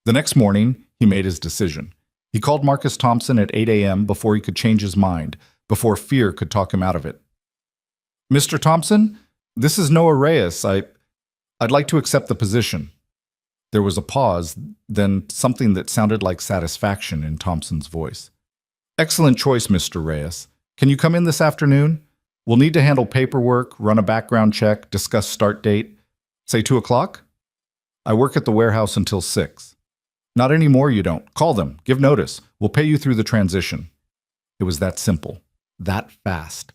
The next morning, he made his decision. He called Marcus Thompson at 8 a.m. before he could change his mind, before fear could talk him out of it. Mr. Thompson, this is Noah Reyes. I'd like to accept the position. There was a pause, then something that sounded like satisfaction in Thompson's voice. Excellent choice, Mr. Reyes. Can you come in this afternoon? We'll need to handle paperwork, run a background check, discuss start date. Say 2 o'clock? I work at the warehouse until 6. Not anymore, you don't. Call them. Give notice. We'll pay you through the transition. It was that simple. That fast.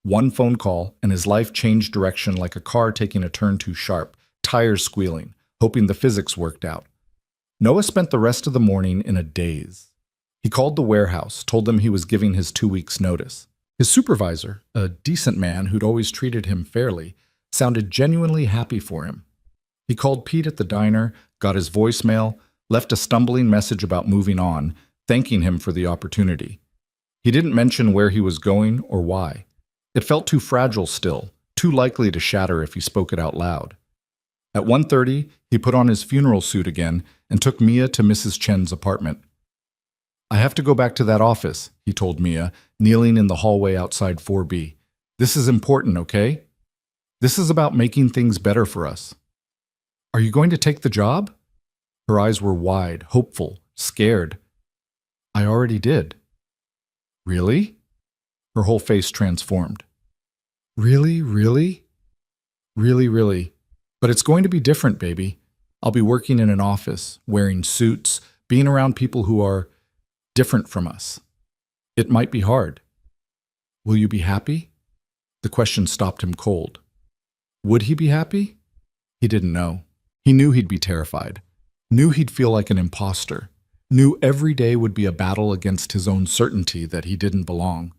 One phone call, and his life changed direction like a car taking a turn too sharp, tires squealing, hoping the physics worked out. Noah spent the rest of the morning in a daze. He called the warehouse, told them he was giving his 2 weeks' notice. His supervisor, a decent man who'd always treated him fairly, sounded genuinely happy for him. He called Pete at the diner, got his voicemail, left a stumbling message about moving on, thanking him for the opportunity. He didn't mention where he was going or why. It felt too fragile still, too likely to shatter if he spoke it out loud. At 1:30, he put on his funeral suit again and took Mia to Mrs. Chen's apartment. I have to go back to that office, he told Mia, kneeling in the hallway outside 4B. This is important, okay? This is about making things better for us. Are you going to take the job? Her eyes were wide, hopeful, scared. I already did. Really? Her whole face transformed. Really, really? Really, really. But it's going to be different, baby. I'll be working in an office, wearing suits, being around people who are different from us. It might be hard. Will you be happy? The question stopped him cold. Would he be happy? He didn't know. He knew he'd be terrified. Knew he'd feel like an imposter. Knew every day would be a battle against his own certainty that he didn't belong.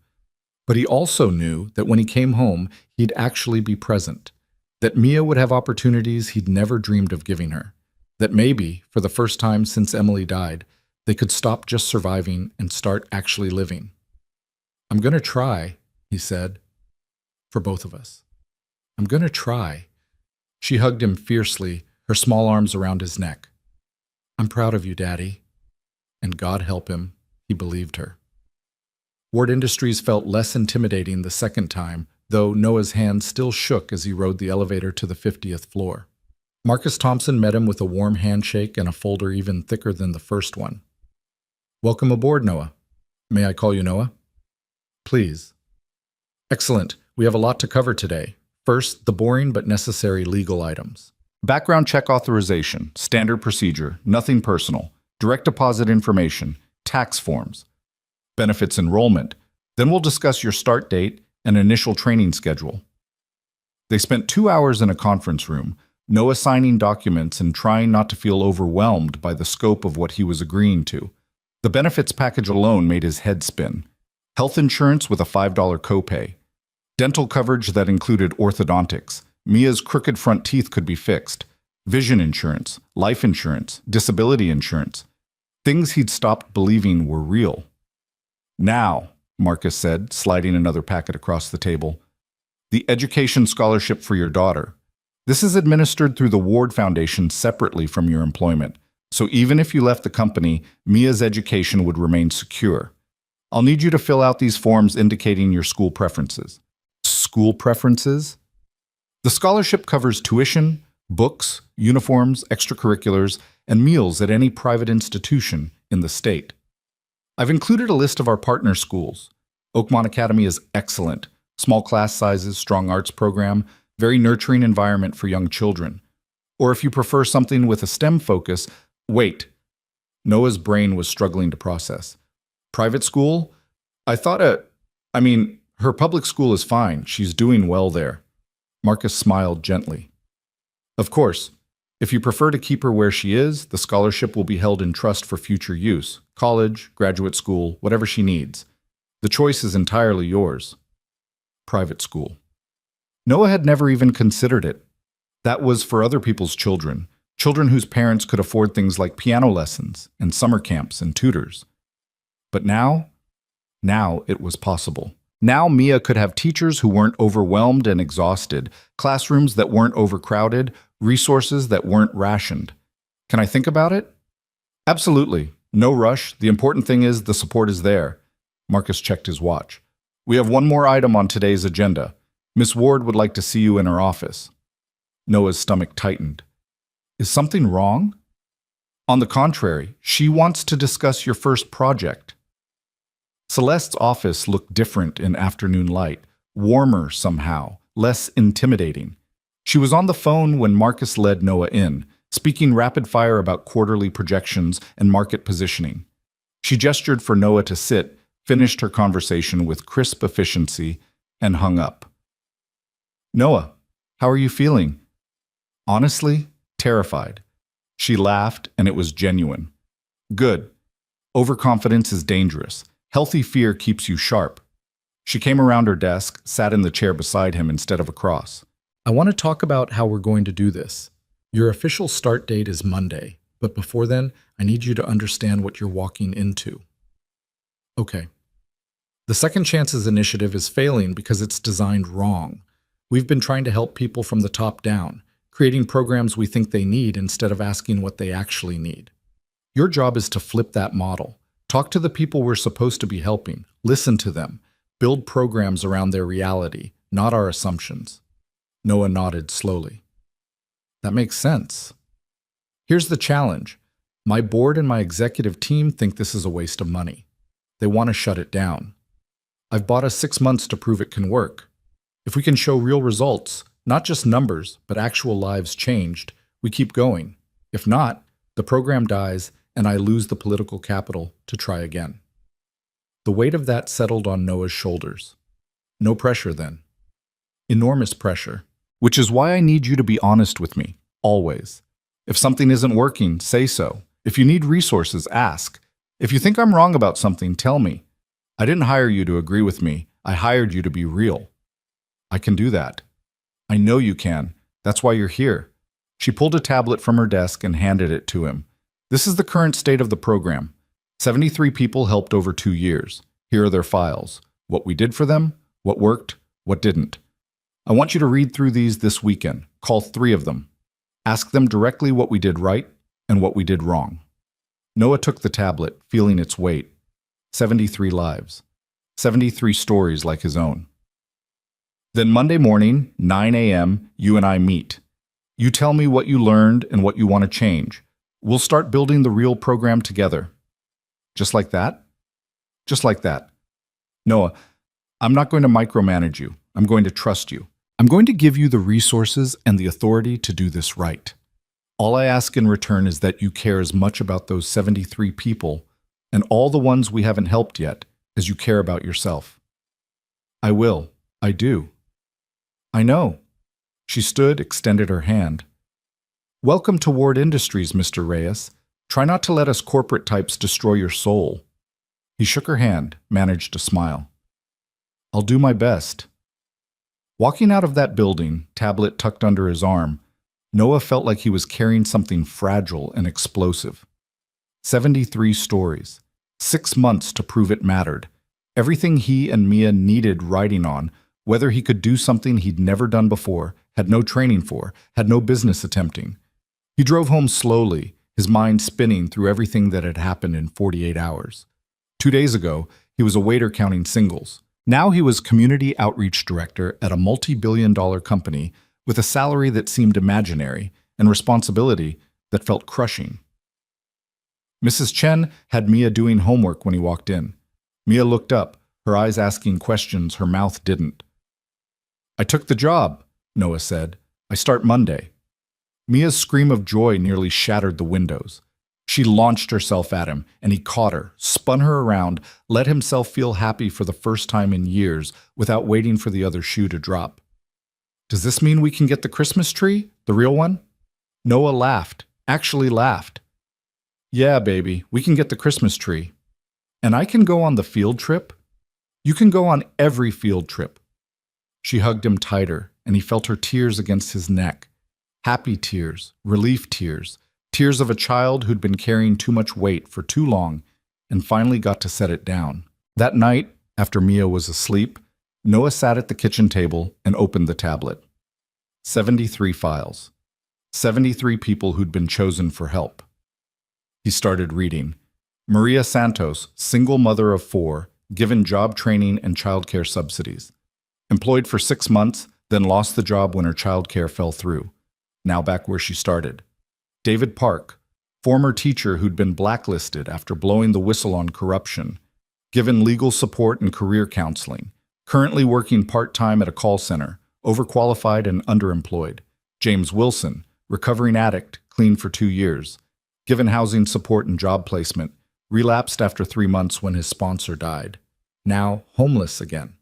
But he also knew that when he came home, he'd actually be present. That Mia would have opportunities he'd never dreamed of giving her. That maybe, for the first time since Emily died, they could stop just surviving and start actually living. "I'm going to try," he said, "for both of us. I'm going to try." She hugged him fiercely, her small arms around his neck. "I'm proud of you, Daddy." And God help him, he believed her. Ward Industries felt less intimidating the second time, though Noah's hand still shook as he rode the elevator to the 50th floor. Marcus Thompson met him with a warm handshake and a folder even thicker than the first one. "Welcome aboard, Noah. May I call you Noah?" "Please." "Excellent. We have a lot to cover today. First, the boring but necessary legal items. Background check authorization, standard procedure, nothing personal, direct deposit information, tax forms, benefits enrollment. Then we'll discuss your start date and initial training schedule." They spent 2 hours in a conference room, Noah signing documents and trying not to feel overwhelmed by the scope of what he was agreeing to. The benefits package alone made his head spin. Health insurance with a $5 copay. Dental coverage that included orthodontics. Mia's crooked front teeth could be fixed. Vision insurance, life insurance, disability insurance. Things he'd stopped believing were real. "Now," Marcus said, sliding another packet across the table, "the education scholarship for your daughter. This is administered through the Ward Foundation separately from your employment. So even if you left the company, Mia's education would remain secure. I'll need you to fill out these forms indicating your school preferences." School preferences? The scholarship covers tuition, books, uniforms, extracurriculars, and meals at any private institution in the state. I've included a list of our partner schools. Oakmont Academy is excellent. Small class sizes, strong arts program, very nurturing environment for young children. Or if you prefer something with a STEM focus, wait. Noah's brain was struggling to process. Private school? Her public school is fine. She's doing well there. Marcus smiled gently. Of course, if you prefer to keep her where she is, the scholarship will be held in trust for future use. College, graduate school, whatever she needs. The choice is entirely yours. Private school. Noah had never even considered it. That was for other people's children, children whose parents could afford things like piano lessons and summer camps and tutors. But now it was possible. Now Mia could have teachers who weren't overwhelmed and exhausted, classrooms that weren't overcrowded, resources that weren't rationed. Can I think about it? Absolutely. No rush. The important thing is the support is there. Marcus checked his watch. We have one more item on today's agenda. Miss Ward would like to see you in her office. Noah's stomach tightened. Is something wrong? On the contrary, she wants to discuss your first project. Celeste's office looked different in afternoon light, warmer somehow, less intimidating. She was on the phone when Marcus led Noah in, speaking rapid fire about quarterly projections and market positioning. She gestured for Noah to sit, finished her conversation with crisp efficiency, and hung up. "Noah, how are you feeling?" "Honestly, terrified." She laughed, and it was genuine. "Good. Overconfidence is dangerous. Healthy fear keeps you sharp." She came around her desk, sat in the chair beside him instead of across. "I want to talk about how we're going to do this. Your official start date is Monday, but before then, I need you to understand what you're walking into." Okay. The Second Chances Initiative is failing because it's designed wrong. We've been trying to help people from the top down, creating programs we think they need instead of asking what they actually need. Your job is to flip that model. Talk to the people we're supposed to be helping, listen to them, build programs around their reality, not our assumptions. Noah nodded slowly. That makes sense. Here's the challenge. My board and my executive team think this is a waste of money. They want to shut it down. I've bought us 6 months to prove it can work. If we can show real results, not just numbers, but actual lives changed, we keep going. If not, the program dies and I lose the political capital to try again. The weight of that settled on Noah's shoulders. No pressure then. Enormous pressure. Which is why I need you to be honest with me, always. If something isn't working, say so. If you need resources, ask. If you think I'm wrong about something, tell me. I didn't hire you to agree with me. I hired you to be real. I can do that. I know you can. That's why you're here. She pulled a tablet from her desk and handed it to him. This is the current state of the program. 73 people helped over 2 years. Here are their files. What we did for them, what worked, what didn't. I want you to read through these this weekend. Call 3 of them. Ask them directly what we did right and what we did wrong. Noah took the tablet, feeling its weight. 73 lives. 73 stories like his own. Then Monday morning, 9 a.m., you and I meet. You tell me what you learned and what you want to change. We'll start building the real program together. Just like that? Just like that. Noah, I'm not going to micromanage you. I'm going to trust you. I'm going to give you the resources and the authority to do this right. All I ask in return is that you care as much about those 73 people and all the ones we haven't helped yet as you care about yourself. I will. I do. I know. She stood, extended her hand. Welcome to Ward Industries, Mr. Reyes. Try not to let us corporate types destroy your soul. He shook her hand, managed a smile. I'll do my best. Walking out of that building, tablet tucked under his arm, Noah felt like he was carrying something fragile and explosive. 73 stories. 6 months to prove it mattered. Everything he and Mia needed writing on, whether he could do something he'd never done before, had no training for, had no business attempting. He drove home slowly, his mind spinning through everything that had happened in 48 hours. 2 days ago, he was a waiter counting singles. Now he was community outreach director at a multi-billion-dollar company with a salary that seemed imaginary and responsibility that felt crushing. Mrs. Chen had Mia doing homework when he walked in. Mia looked up, her eyes asking questions her mouth didn't. I took the job, Noah said. I start Monday. Mia's scream of joy nearly shattered the windows. She launched herself at him, and he caught her, spun her around, let himself feel happy for the first time in years without waiting for the other shoe to drop. Does this mean we can get the Christmas tree? The real one? Noah laughed, actually laughed. Yeah, baby, we can get the Christmas tree. And I can go on the field trip? You can go on every field trip. She hugged him tighter, and he felt her tears against his neck. Happy tears, relief tears, tears of a child who'd been carrying too much weight for too long and finally got to set it down. That night, after Mia was asleep, Noah sat at the kitchen table and opened the tablet. 73 files. 73 people who'd been chosen for help. He started reading. Maria Santos, single mother of 4, given job training and childcare subsidies. Employed for 6 months, then lost the job when her childcare fell through. Now back where she started. David Park, former teacher who'd been blacklisted after blowing the whistle on corruption, given legal support and career counseling, currently working part-time at a call center, overqualified and underemployed. James Wilson, recovering addict, clean for 2 years, given housing support and job placement, relapsed after 3 months when his sponsor died. Now homeless again.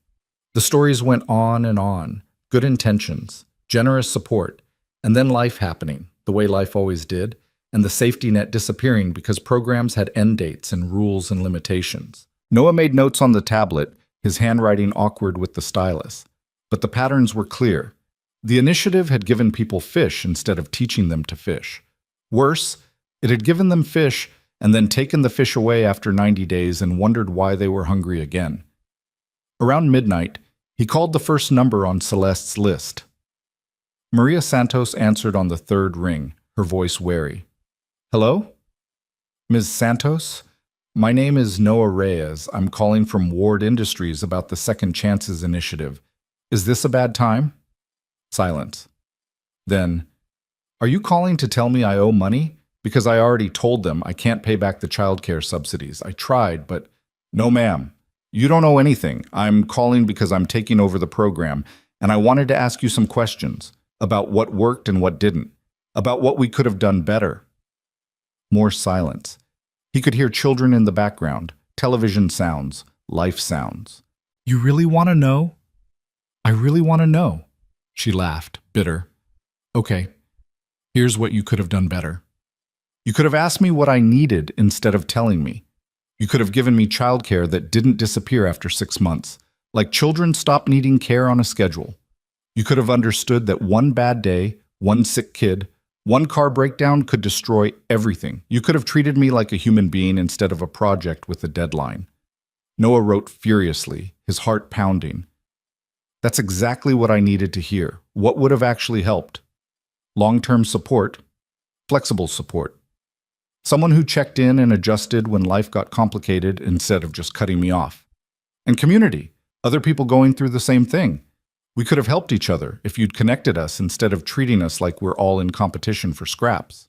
The stories went on, good intentions, generous support, and then life happening, the way life always did, and the safety net disappearing because programs had end dates and rules and limitations. Noah made notes on the tablet, his handwriting awkward with the stylus. But the patterns were clear. The initiative had given people fish instead of teaching them to fish. Worse, it had given them fish and then taken the fish away after 90 days and wondered why they were hungry again. Around midnight, he called the first number on Celeste's list. Maria Santos answered on the 3rd ring, her voice wary. Hello? Ms. Santos? My name is Noah Reyes. I'm calling from Ward Industries about the Second Chances initiative. Is this a bad time? Silence. Then, are you calling to tell me I owe money? Because I already told them I can't pay back the childcare subsidies. I tried, but no ma'am. You don't owe anything. I'm calling because I'm taking over the program, and I wanted to ask you some questions about what worked and what didn't, about what we could have done better. More silence. He could hear children in the background, television sounds, life sounds. You really want to know? I really want to know. She laughed, bitter. Okay, here's what you could have done better. You could have asked me what I needed instead of telling me. You could have given me childcare that didn't disappear after 6 months, like children stop needing care on a schedule. You could have understood that one bad day, one sick kid, one car breakdown could destroy everything. You could have treated me like a human being instead of a project with a deadline. Noah wrote furiously, his heart pounding. That's exactly what I needed to hear. What would have actually helped? Long-term support, flexible support. Someone who checked in and adjusted when life got complicated instead of just cutting me off. And community, other people going through the same thing. We could have helped each other if you'd connected us instead of treating us like we're all in competition for scraps.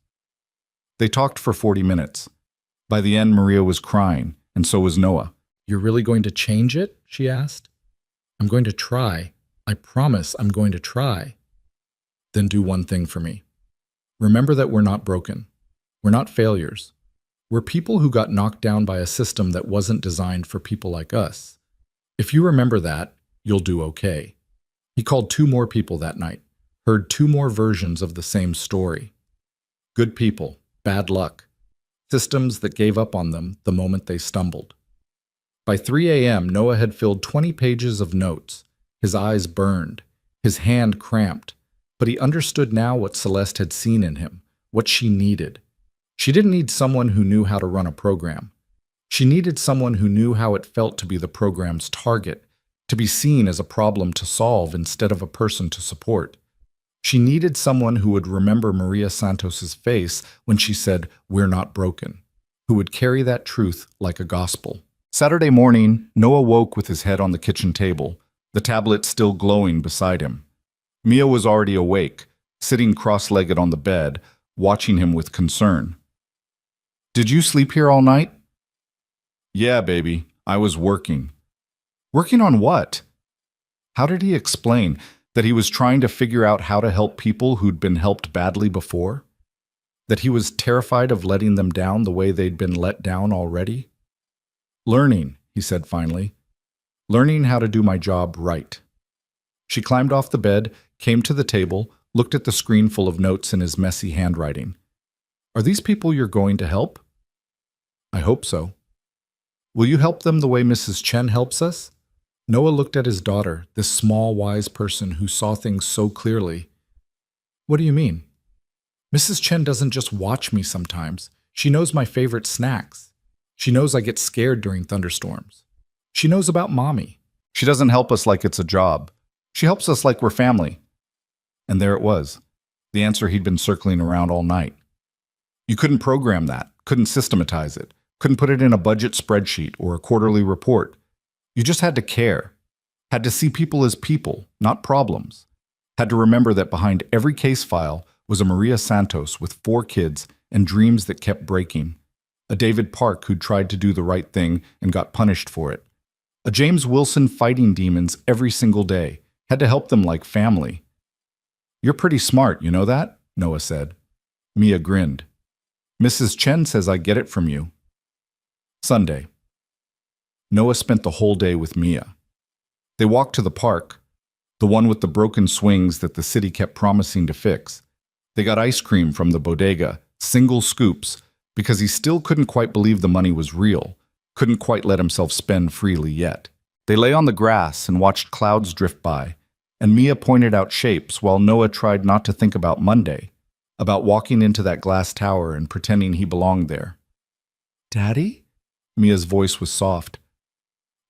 They talked for 40 minutes. By the end, Maria was crying, and so was Noah. You're really going to change it? She asked. I'm going to try. I promise I'm going to try. Then do one thing for me. Remember that we're not broken. We're not failures. We're people who got knocked down by a system that wasn't designed for people like us. If you remember that, you'll do okay. He called 2 more people that night, heard 2 more versions of the same story. Good people, bad luck. Systems that gave up on them the moment they stumbled. By 3 a.m., Noah had filled 20 pages of notes. His eyes burned, his hand cramped, but he understood now what Celeste had seen in him, what she needed. She didn't need someone who knew how to run a program. She needed someone who knew how it felt to be the program's target, to be seen as a problem to solve instead of a person to support. She needed someone who would remember Maria Santos's face when she said, "We're not broken," who would carry that truth like a gospel. Saturday morning, Noah woke with his head on the kitchen table, the tablet still glowing beside him. Mia was already awake, sitting cross-legged on the bed, watching him with concern. "Did you sleep here all night?" "Yeah, baby. I was working." "Working on what?" How did he explain that he was trying to figure out how to help people who'd been helped badly before? That he was terrified of letting them down the way they'd been let down already? "Learning," he said finally. "Learning how to do my job right." She climbed off the bed, came to the table, looked at the screen full of notes in his messy handwriting. "Are these people you're going to help?" "I hope so." "Will you help them the way Mrs. Chen helps us?" Noah looked at his daughter, this small, wise person who saw things so clearly. "What do you mean?" "Mrs. Chen doesn't just watch me sometimes. She knows my favorite snacks. She knows I get scared during thunderstorms. She knows about Mommy." "She doesn't help us like it's a job. She helps us like we're family." And there it was, the answer he'd been circling around all night. You couldn't program that, couldn't systematize it, couldn't put it in a budget spreadsheet or a quarterly report. You just had to care, had to see people as people, not problems, had to remember that behind every case file was a Maria Santos with 4 kids and dreams that kept breaking, a David Park who'd tried to do the right thing and got punished for it, a James Wilson fighting demons every single day, had to help them like family. "You're pretty smart, you know that?" Noah said. Mia grinned. "Mrs. Chen says I get it from you." Sunday. Noah spent the whole day with Mia. They walked to the park, the one with the broken swings that the city kept promising to fix. They got ice cream from the bodega, single scoops, because he still couldn't quite believe the money was real, couldn't quite let himself spend freely yet. They lay on the grass and watched clouds drift by, and Mia pointed out shapes while Noah tried not to think about Monday, about walking into that glass tower and pretending he belonged there. "Daddy?" Mia's voice was soft.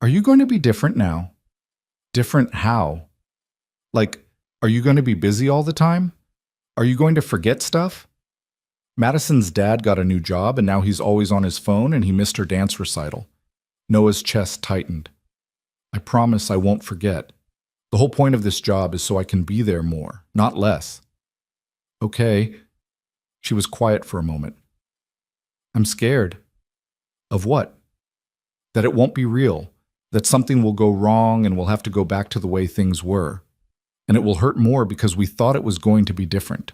"Are you going to be different now?" "Different how?" "Like, are you going to be busy all the time? Are you going to forget stuff?" Madison's dad got a new job and now he's always on his phone and he missed her dance recital. Noah's chest tightened. "I promise I won't forget. The whole point of this job is so I can be there more, not less." "Okay." She was quiet for a moment. "I'm scared." "Of what?" "That it won't be real, that something will go wrong and we'll have to go back to the way things were. And it will hurt more because we thought it was going to be different."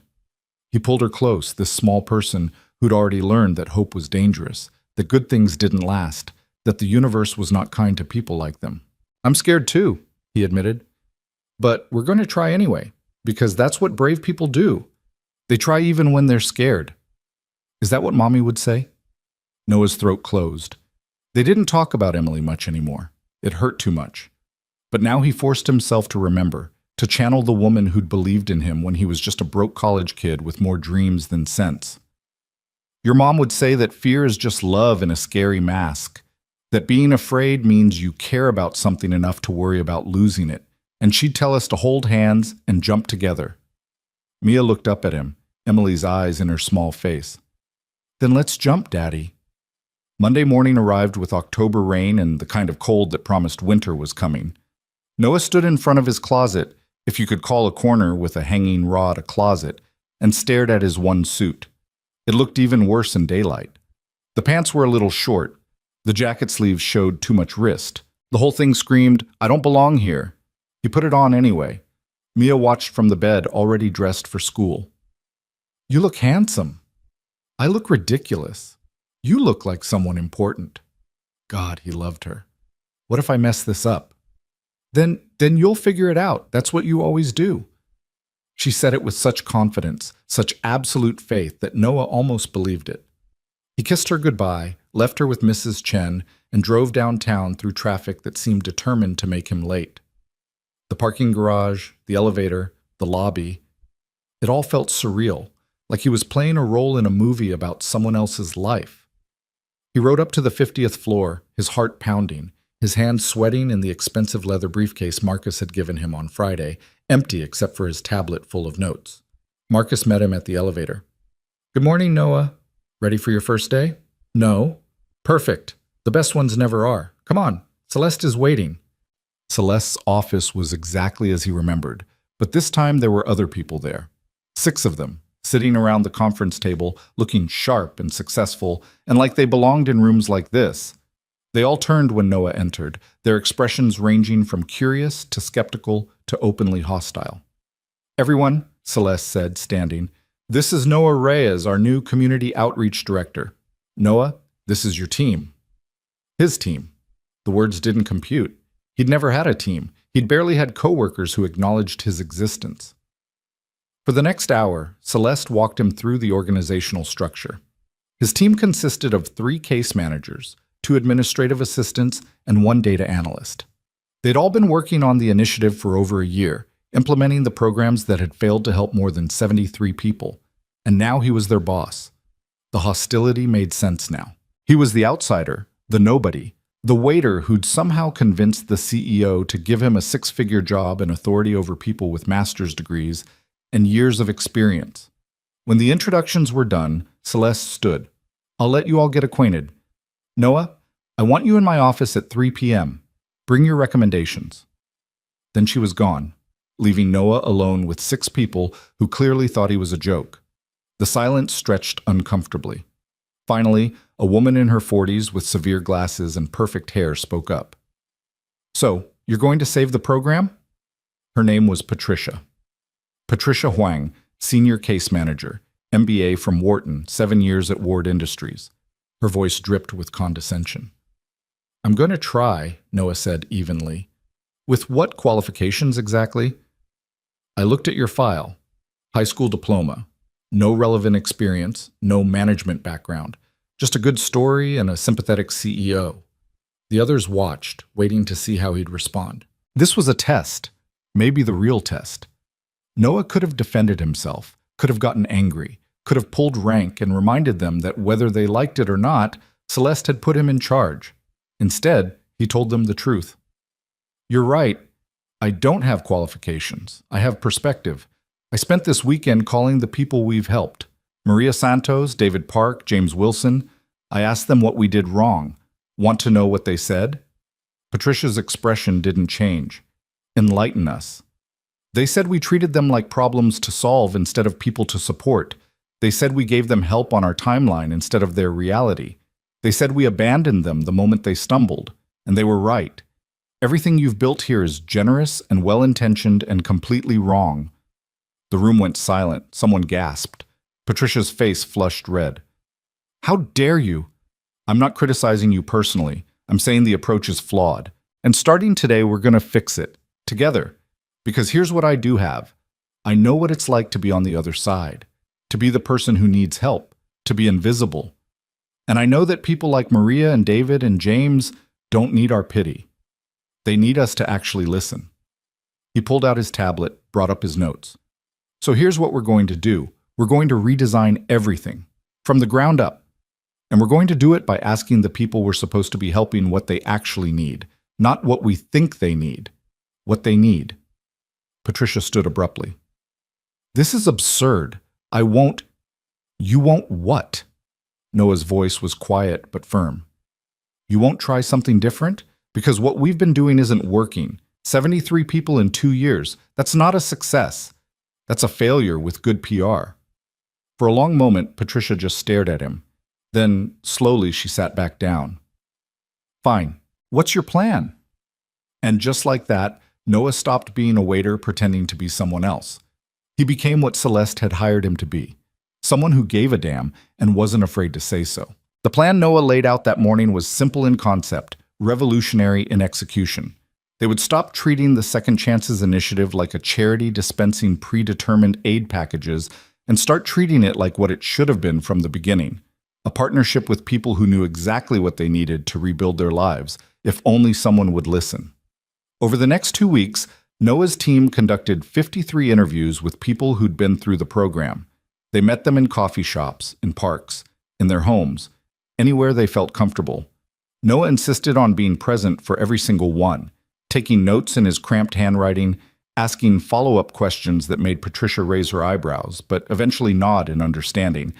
He pulled her close, this small person who'd already learned that hope was dangerous, that good things didn't last, that the universe was not kind to people like them. "I'm scared too," he admitted. "But we're going to try anyway, because that's what brave people do. They try even when they're scared." "Is that what Mommy would say?" Noah's throat closed. They didn't talk about Emily much anymore. It hurt too much. But now he forced himself to remember, to channel the woman who'd believed in him when he was just a broke college kid with more dreams than sense. Your mom would say that fear is just love in a scary mask, that being afraid means you care about something enough to worry about losing it, and she'd tell us to hold hands and jump together. Mia looked up at him, Emily's eyes in her small face. Then let's jump, Daddy. Monday morning arrived with October rain and the kind of cold that promised winter was coming. Noah stood in front of his closet, if you could call a corner with a hanging rod a closet, and stared at his one suit. It looked even worse in daylight. The pants were a little short. The jacket sleeves showed too much wrist. The whole thing screamed, "I don't belong here." He put it on anyway. Mia watched from the bed, already dressed for school. "You look handsome." "I look ridiculous." "You look like someone important." God, he loved her. "What if I mess this up?" Then you'll figure it out. That's what you always do." She said it with such confidence, such absolute faith that Noah almost believed it. He kissed her goodbye, left her with Mrs. Chen, and drove downtown through traffic that seemed determined to make him late. The parking garage, the elevator, the lobby, it all felt surreal, like he was playing a role in a movie about someone else's life. He rode up to the 50th floor, his heart pounding, his hands sweating in the expensive leather briefcase Marcus had given him on Friday, empty except for his tablet full of notes. Marcus met him at the elevator. "Good morning, Noah. Ready for your first day?" "No." "Perfect. The best ones never are. Come on, Celeste is waiting." Celeste's office was exactly as he remembered, but this time there were other people there. 6 of them, sitting around the conference table, looking sharp and successful, and like they belonged in rooms like this. They all turned when Noah entered, their expressions ranging from curious to skeptical to openly hostile. "Everyone," Celeste said, standing, "this is Noah Reyes, our new Community Outreach Director. Noah, this is your team." His team. The words didn't compute. He'd never had a team. He'd barely had coworkers who acknowledged his existence. For the next hour, Celeste walked him through the organizational structure. His team consisted of 3 case managers, 2 administrative assistants, and 1 data analyst. They'd all been working on the initiative for over a year, implementing the programs that had failed to help more than 73 people, and now he was their boss. The hostility made sense now. He was the outsider, the nobody, the waiter who'd somehow convinced the CEO to give him a 6-figure job and authority over people with master's degrees and years of experience. When the introductions were done, Celeste stood. "I'll let you all get acquainted. Noah, I want you in my office at 3 p.m. Bring your recommendations." Then she was gone, leaving Noah alone with 6 people who clearly thought he was a joke. The silence stretched uncomfortably. Finally, a woman in her 40s with severe glasses and perfect hair spoke up. "So, you're going to save the program?" Her name was Patricia. Patricia Huang, Senior Case Manager, MBA from Wharton, 7 years at Ward Industries. Her voice dripped with condescension. "I'm going to try," Noah said evenly. "With what qualifications exactly?" "I looked at your file. High school diploma. No relevant experience, no management background. Just a good story and a sympathetic CEO." The others watched, waiting to see how he'd respond. This was a test, maybe the real test. Noah could have defended himself, could have gotten angry, could have pulled rank and reminded them that whether they liked it or not, Celeste had put him in charge. Instead, he told them the truth. "You're right. I don't have qualifications. I have perspective. I spent this weekend calling the people we've helped. Maria Santos, David Park, James Wilson. I asked them what we did wrong. Want to know what they said?" Patricia's expression didn't change. "Enlighten us." "They said we treated them like problems to solve instead of people to support. They said we gave them help on our timeline instead of their reality. They said we abandoned them the moment they stumbled, and they were right. Everything you've built here is generous and well-intentioned and completely wrong." The room went silent. Someone gasped. Patricia's face flushed red. "How dare you? I'm not criticizing you personally. I'm saying the approach is flawed. And starting today, we're going to fix it. Together. Because here's what I do have. I know what it's like to be on the other side. To be the person who needs help. To be invisible. And I know that people like Maria and David and James don't need our pity. They need us to actually listen." He pulled out his tablet, brought up his notes. So here's what we're going to do. We're going to redesign everything, from the ground up. And we're going to do it by asking the people we're supposed to be helping what they actually need, not what we think they need, what they need. Patricia stood abruptly. This is absurd. I won't. You won't what? Noah's voice was quiet but firm. You won't try something different? Because what we've been doing isn't working. 73 people in 2 years. That's not a success. That's a failure with good PR. For a long moment, Patricia just stared at him. Then, slowly, she sat back down. Fine. What's your plan? And just like that, Noah stopped being a waiter pretending to be someone else. He became what Celeste had hired him to be. Someone who gave a damn and wasn't afraid to say so. The plan Noah laid out that morning was simple in concept, revolutionary in execution. They would stop treating the Second Chances Initiative like a charity dispensing predetermined aid packages and start treating it like what it should have been from the beginning. A partnership with people who knew exactly what they needed to rebuild their lives, if only someone would listen. Over the next 2 weeks, Noah's team conducted 53 interviews with people who'd been through the program. They met them in coffee shops, in parks, in their homes, anywhere they felt comfortable. Noah insisted on being present for every single one, taking notes in his cramped handwriting, asking follow-up questions that made Patricia raise her eyebrows, but eventually nod in understanding.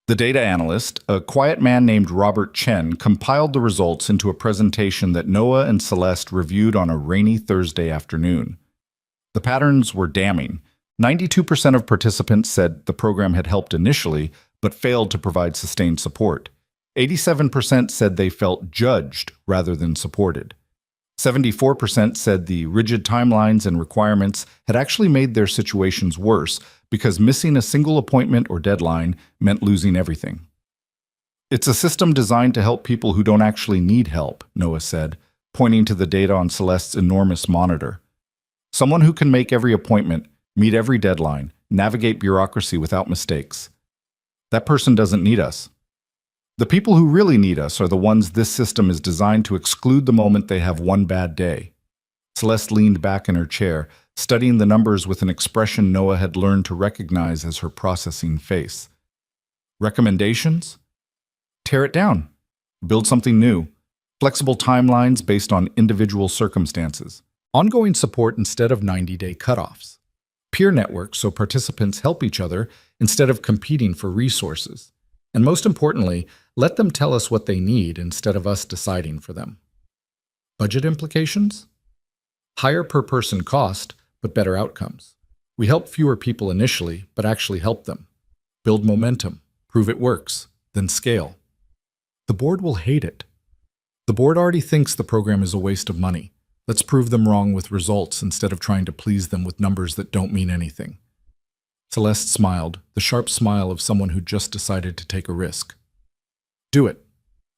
The data analyst, a quiet man named Robert Chen, compiled the results into a presentation that Noah and Celeste reviewed on a rainy Thursday afternoon. The patterns were damning. 92% of participants said the program had helped initially, but failed to provide sustained support. 87% said they felt judged rather than supported. 74% said the rigid timelines and requirements had actually made their situations worse because missing a single appointment or deadline meant losing everything. It's a system designed to help people who don't actually need help, Noah said, pointing to the data on Celeste's enormous monitor. Someone who can make every appointment, meet every deadline, navigate bureaucracy without mistakes. That person doesn't need us. The people who really need us are the ones this system is designed to exclude the moment they have one bad day. Celeste leaned back in her chair, studying the numbers with an expression Noah had learned to recognize as her processing face. Recommendations? Tear it down. Build something new. Flexible timelines based on individual circumstances. Ongoing support instead of 90-day cutoffs. Peer networks so participants help each other instead of competing for resources. And most importantly, let them tell us what they need instead of us deciding for them. Budget implications? Higher per person cost, but better outcomes. We help fewer people initially, but actually help them. Build momentum, prove it works, then scale. The board will hate it. The board already thinks the program is a waste of money. Let's prove them wrong with results instead of trying to please them with numbers that don't mean anything. Celeste smiled, the sharp smile of someone who just decided to take a risk. Do it.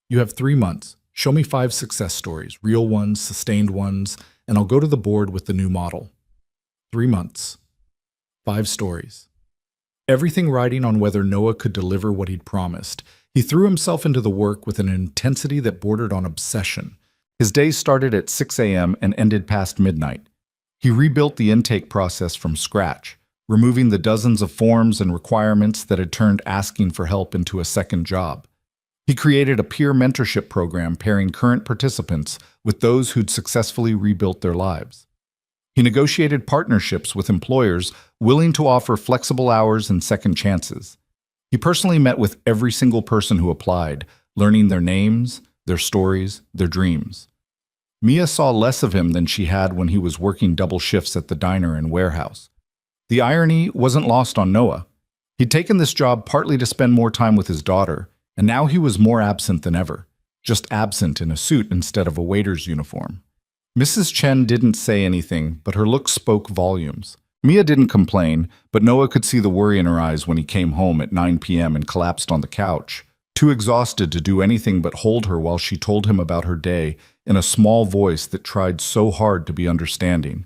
You have 3 months. Show me 5 success stories, real ones, sustained ones, and I'll go to the board with the new model. 3 months. 5 stories. Everything riding on whether Noah could deliver what he'd promised. He threw himself into the work with an intensity that bordered on obsession. His days started at 6 a.m. and ended past midnight. He rebuilt the intake process from scratch, removing the dozens of forms and requirements that had turned asking for help into a second job. He created a peer mentorship program pairing current participants with those who'd successfully rebuilt their lives. He negotiated partnerships with employers willing to offer flexible hours and second chances. He personally met with every single person who applied, learning their names, their stories, their dreams. Mia saw less of him than she had when he was working double shifts at the diner and warehouse. The irony wasn't lost on Noah. He'd taken this job partly to spend more time with his daughter, and now he was more absent than ever, just absent in a suit instead of a waiter's uniform. Mrs. Chen didn't say anything, but her look spoke volumes. Mia didn't complain, but Noah could see the worry in her eyes when he came home at 9 p.m. and collapsed on the couch, too exhausted to do anything but hold her while she told him about her day in a small voice that tried so hard to be understanding.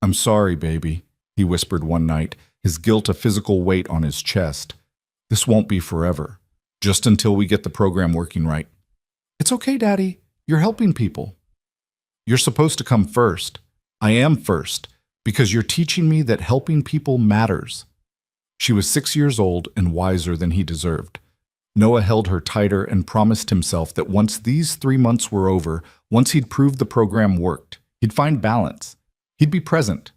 "I'm sorry, baby," he whispered one night, his guilt a physical weight on his chest. "This won't be forever, just until we get the program working right." "It's okay, Daddy. You're helping people." "You're supposed to come first. I am first, because you're teaching me that helping people matters. She was 6 years old and wiser than he deserved. Noah held her tighter and promised himself that once these 3 months were over, once he'd proved the program worked, he'd find balance. He'd be present.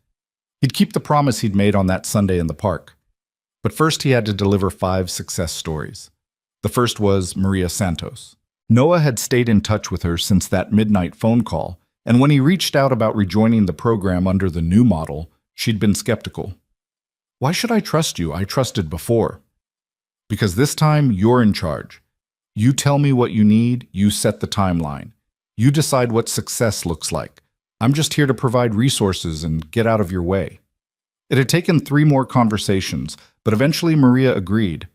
He'd keep the promise he'd made on that Sunday in the park. But first he had to deliver 5 success stories. The first was Maria Santos. Noah had stayed in touch with her since that midnight phone call, and when he reached out about rejoining the program under the new model, she'd been skeptical. Why should I trust you? I trusted before. Because this time you're in charge. You tell me what you need, you set the timeline. You decide what success looks like. I'm just here to provide resources and get out of your way. It had taken 3 more conversations, but eventually Maria agreed.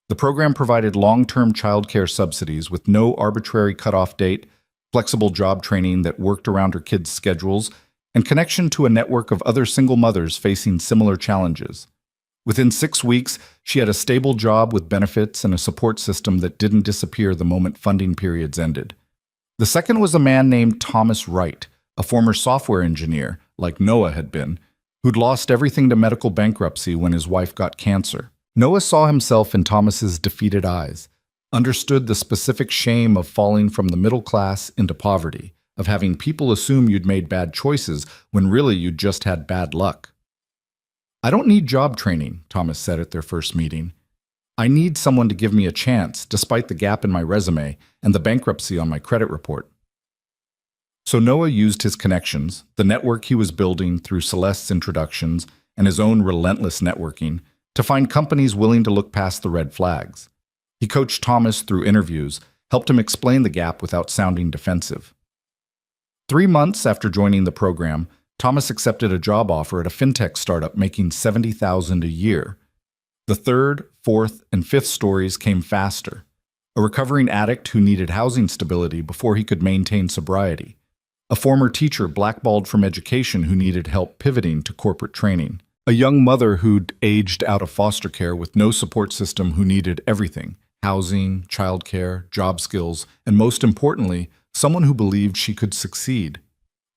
The program provided long-term childcare subsidies with no arbitrary cutoff date, flexible job training that worked around her kids' schedules, and connection to a network of other single mothers facing similar challenges. Within 6 weeks, she had a stable job with benefits and a support system that didn't disappear the moment funding periods ended. The second was a man named Thomas Wright, a former software engineer, like Noah had been, who'd lost everything to medical bankruptcy when his wife got cancer. Noah saw himself in Thomas's defeated eyes, understood the specific shame of falling from the middle class into poverty, of having people assume you'd made bad choices when really you'd just had bad luck. I don't need job training, Thomas said at their first meeting. I need someone to give me a chance, despite the gap in my resume and the bankruptcy on my credit report. So Noah used his connections, the network he was building through Celeste's introductions and his own relentless networking, to find companies willing to look past the red flags. He coached Thomas through interviews, helped him explain the gap without sounding defensive. 3 months after joining the program, Thomas accepted a job offer at a fintech startup making $70,000 a year. The third, fourth, and fifth stories came faster. A recovering addict who needed housing stability before he could maintain sobriety. A former teacher blackballed from education who needed help pivoting to corporate training. A young mother who'd aged out of foster care with no support system who needed everything: housing, childcare, job skills, and most importantly, someone who believed she could succeed.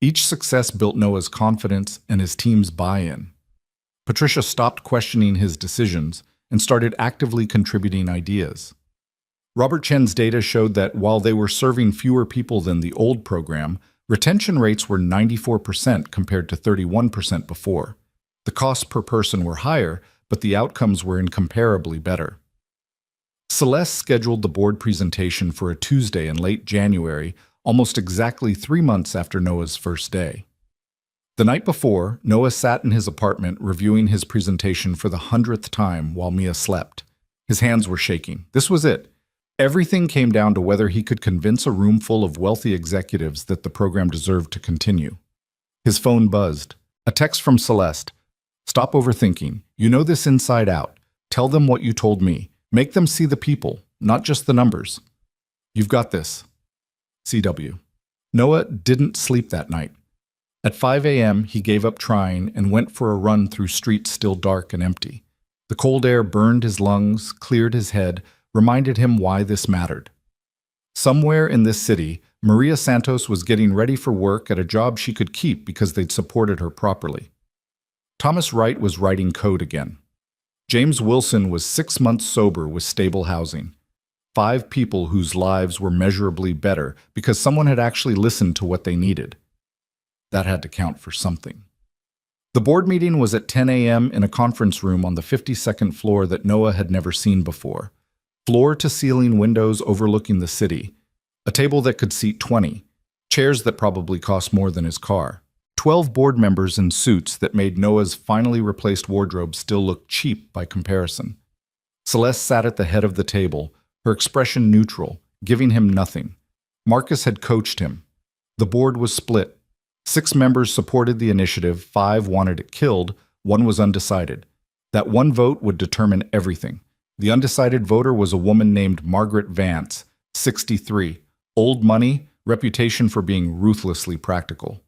Each success built Noah's confidence and his team's buy-in. Patricia stopped questioning his decisions and started actively contributing ideas. Robert Chen's data showed that while they were serving fewer people than the old program, retention rates were 94% compared to 31% before. The costs per person were higher, but the outcomes were incomparably better. Celeste scheduled the board presentation for a Tuesday in late January, almost exactly 3 months after Noah's first day. The night before, Noah sat in his apartment reviewing his presentation for the 100th time while Mia slept. His hands were shaking. This was it. Everything came down to whether he could convince a room full of wealthy executives that the program deserved to continue. His phone buzzed. A text from Celeste. Stop overthinking. You know this inside out. Tell them what you told me. Make them see the people, not just the numbers. You've got this. CW. Noah didn't sleep that night. At 5 a.m., he gave up trying and went for a run through streets still dark and empty. The cold air burned his lungs, cleared his head, reminded him why this mattered. Somewhere in this city, Maria Santos was getting ready for work at a job she could keep because they'd supported her properly. Thomas Wright was writing code again. James Wilson was 6 months sober with stable housing. 5 people whose lives were measurably better because someone had actually listened to what they needed. That had to count for something. The board meeting was at 10 a.m. in a conference room on the 52nd floor that Noah had never seen before. Floor-to-ceiling windows overlooking the city. A table that could seat 20. Chairs that probably cost more than his car. 12 board members in suits that made Noah's finally replaced wardrobe still look cheap by comparison. Celeste sat at the head of the table, her expression neutral, giving him nothing. Marcus had coached him. The board was split. 6 members supported the initiative, 5 wanted it killed, 1 was undecided. That one vote would determine everything. The undecided voter was a woman named Margaret Vance, 63, old money, reputation for being ruthlessly practical.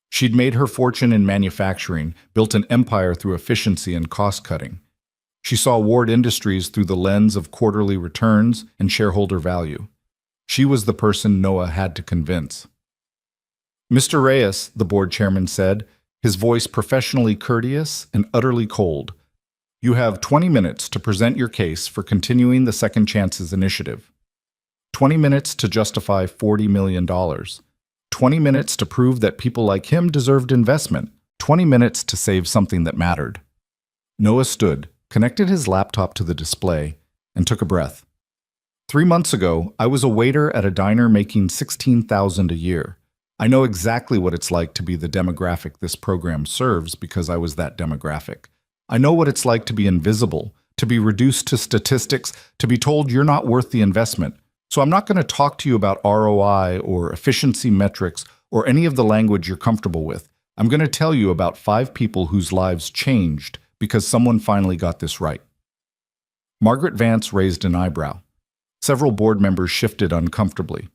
She'd made her fortune in manufacturing, built an empire through efficiency and cost-cutting. She saw Ward Industries through the lens of quarterly returns and shareholder value. She was the person Noah had to convince. Mr. Reyes, the board chairman said, his voice professionally courteous and utterly cold. You have 20 minutes to present your case for continuing the Second Chances initiative. 20 minutes to justify $40 million. 20 minutes to prove that people like him deserved investment. 20 minutes to save something that mattered. Noah stood, connected his laptop to the display, and took a breath. 3 months ago, I was a waiter at a diner making $16,000 a year. I know exactly what it's like to be the demographic this program serves because I was that demographic. I know what it's like to be invisible, to be reduced to statistics, to be told you're not worth the investment. So I'm not going to talk to you about ROI or efficiency metrics or any of the language you're comfortable with. I'm going to tell you about 5 people whose lives changed because someone finally got this right. Margaret Vance raised an eyebrow. Several board members shifted uncomfortably.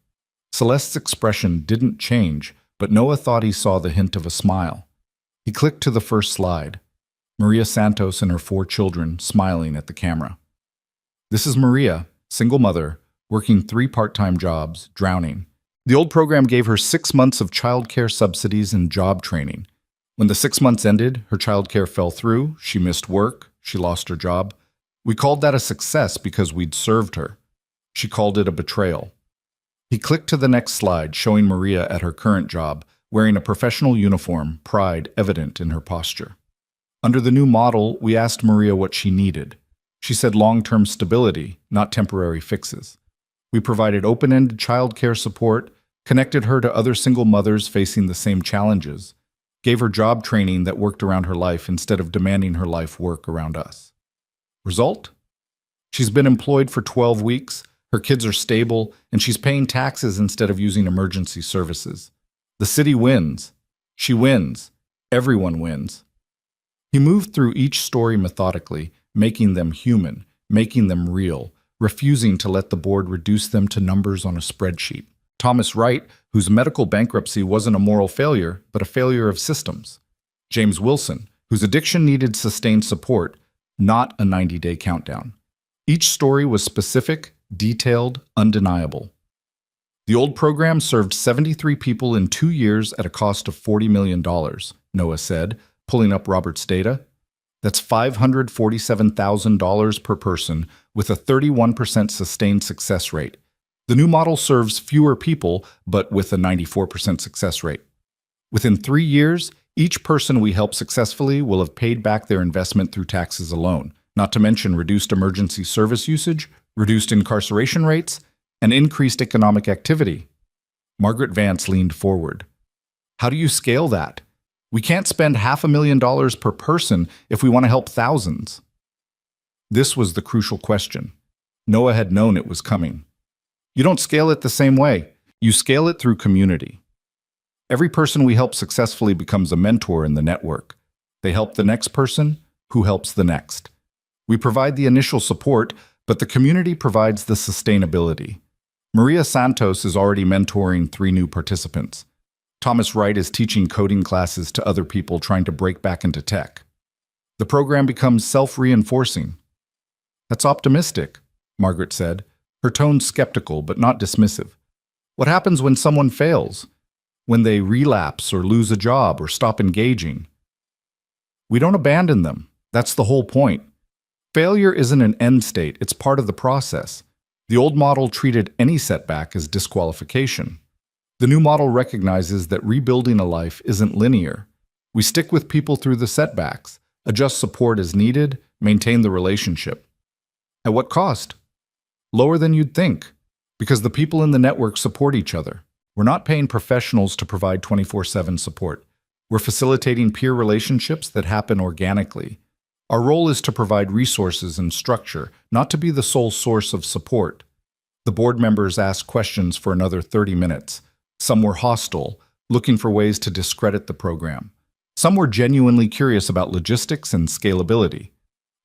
Celeste's expression didn't change, but Noah thought he saw the hint of a smile. He clicked to the first slide. Maria Santos and her 4 children smiling at the camera. This is Maria, single mother, working 3 part-time jobs, drowning. The old program gave her 6 months of childcare subsidies and job training. When the 6 months ended, her childcare fell through, she missed work, she lost her job. We called that a success because we'd served her. She called it a betrayal. He clicked to the next slide, showing Maria at her current job, wearing a professional uniform, pride evident in her posture. Under the new model, we asked Maria what she needed. She said long-term stability, not temporary fixes. We provided open-ended childcare support, connected her to other single mothers facing the same challenges, gave her job training that worked around her life instead of demanding her life work around us. Result? She's been employed for 12 weeks, her kids are stable, and she's paying taxes instead of using emergency services. The city wins. She wins. Everyone wins. He moved through each story methodically, making them human, making them real, refusing to let the board reduce them to numbers on a spreadsheet. Thomas Wright, whose medical bankruptcy wasn't a moral failure, but a failure of systems. James Wilson, whose addiction needed sustained support, not a 90-day countdown. Each story was specific, detailed, undeniable. The old program served 73 people in 2 years at a cost of $40 million, Noah said, pulling up Robert's data. That's $547,000 per person with a 31% sustained success rate. The new model serves fewer people, but with a 94% success rate. Within 3 years, each person we help successfully will have paid back their investment through taxes alone, not to mention reduced emergency service usage, reduced incarceration rates, and increased economic activity. Margaret Vance leaned forward. How do you scale that? We can't spend $500,000 per person if we want to help thousands. This was the crucial question. Noah had known it was coming. You don't scale it the same way. You scale it through community. Every person we help successfully becomes a mentor in the network. They help the next person, who helps the next. We provide the initial support, but the community provides the sustainability. Maria Santos is already mentoring 3 new participants. Thomas Wright is teaching coding classes to other people trying to break back into tech. The program becomes self-reinforcing. That's optimistic, Margaret said, her tone skeptical but not dismissive. What happens when someone fails? When they relapse or lose a job or stop engaging? We don't abandon them. That's the whole point. Failure isn't an end state, it's part of the process. The old model treated any setback as disqualification. The new model recognizes that rebuilding a life isn't linear. We stick with people through the setbacks, adjust support as needed, maintain the relationship. At what cost? Lower than you'd think, because the people in the network support each other. We're not paying professionals to provide 24/7 support. We're facilitating peer relationships that happen organically. Our role is to provide resources and structure, not to be the sole source of support. The board members asked questions for another 30 minutes. Some were hostile, looking for ways to discredit the program. Some were genuinely curious about logistics and scalability.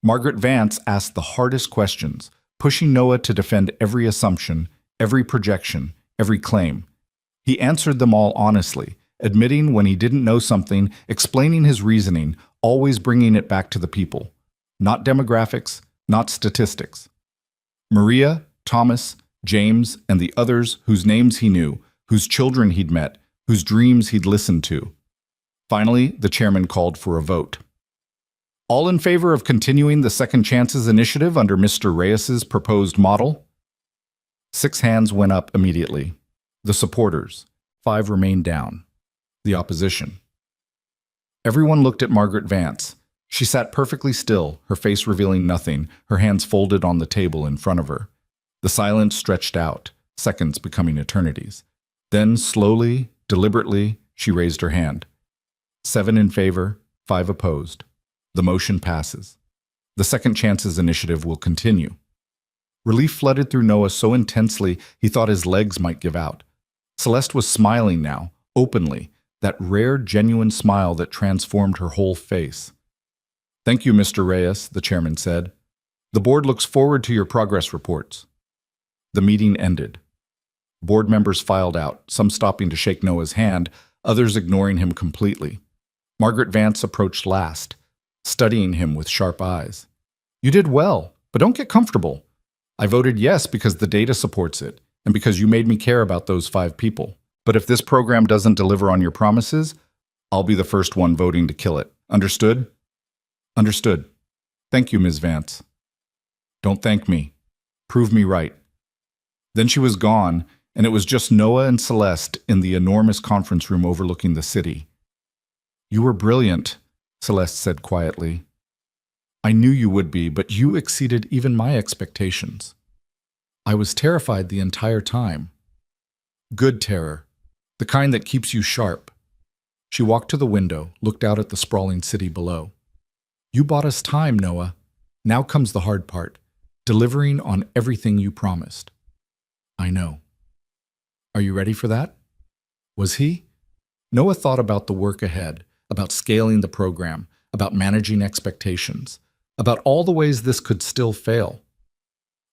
Margaret Vance asked the hardest questions, pushing Noah to defend every assumption, every projection, every claim. He answered them all honestly, admitting when he didn't know something, explaining his reasoning, always bringing it back to the people. Not demographics, not statistics. Maria, Thomas, James, and the others whose names he knew, whose children he'd met, whose dreams he'd listened to. Finally, the chairman called for a vote. All in favor of continuing the Second Chances initiative under Mr. Reyes's proposed model? 6 hands went up immediately. The supporters. 5 remained down. The opposition. Everyone looked at Margaret Vance. She sat perfectly still, her face revealing nothing, her hands folded on the table in front of her. The silence stretched out, seconds becoming eternities. Then, slowly, deliberately, she raised her hand. 7 in favor, 5 opposed. The motion passes. The Second Chances initiative will continue. Relief flooded through Noah so intensely he thought his legs might give out. Celeste was smiling now, openly, that rare, genuine smile that transformed her whole face. "Thank you, Mr. Reyes," the chairman said. "The board looks forward to your progress reports." The meeting ended. Board members filed out, some stopping to shake Noah's hand, others ignoring him completely. Margaret Vance approached last, studying him with sharp eyes. "You did well, but don't get comfortable. I voted yes because the data supports it, and because you made me care about those 5 people. But if this program doesn't deliver on your promises, I'll be the first one voting to kill it. Understood?" "Understood. Thank you, Ms. Vance." "Don't thank me. Prove me right." Then she was gone, and it was just Noah and Celeste in the enormous conference room overlooking the city. "You were brilliant," Celeste said quietly. "I knew you would be, but you exceeded even my expectations. I was terrified the entire time. Good terror, the kind that keeps you sharp." She walked to the window, looked out at the sprawling city below. "You bought us time, Noah. Now comes the hard part, delivering on everything you promised." "I know." "Are you ready for that?" Was he? Noah thought about the work ahead, about scaling the program, about managing expectations, about all the ways this could still fail.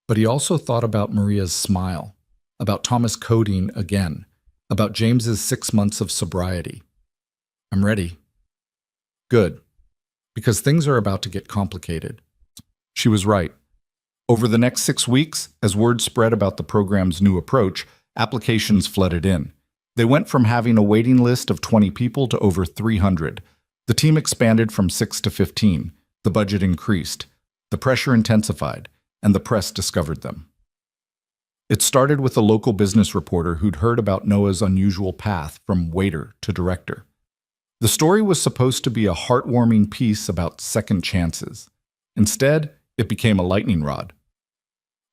But he also thought about Maria's smile, about Thomas coding again, about James's 6 months of sobriety. "I'm ready." "Good. Because things are about to get complicated." She was right. Over the next 6 weeks, as word spread about the program's new approach, applications flooded in. They went from having a waiting list of 20 people to over 300. The team expanded from 6 to 15. The budget increased. The pressure intensified, and the press discovered them. It started with a local business reporter who'd heard about Noah's unusual path from waiter to director. The story was supposed to be a heartwarming piece about second chances. Instead, it became a lightning rod.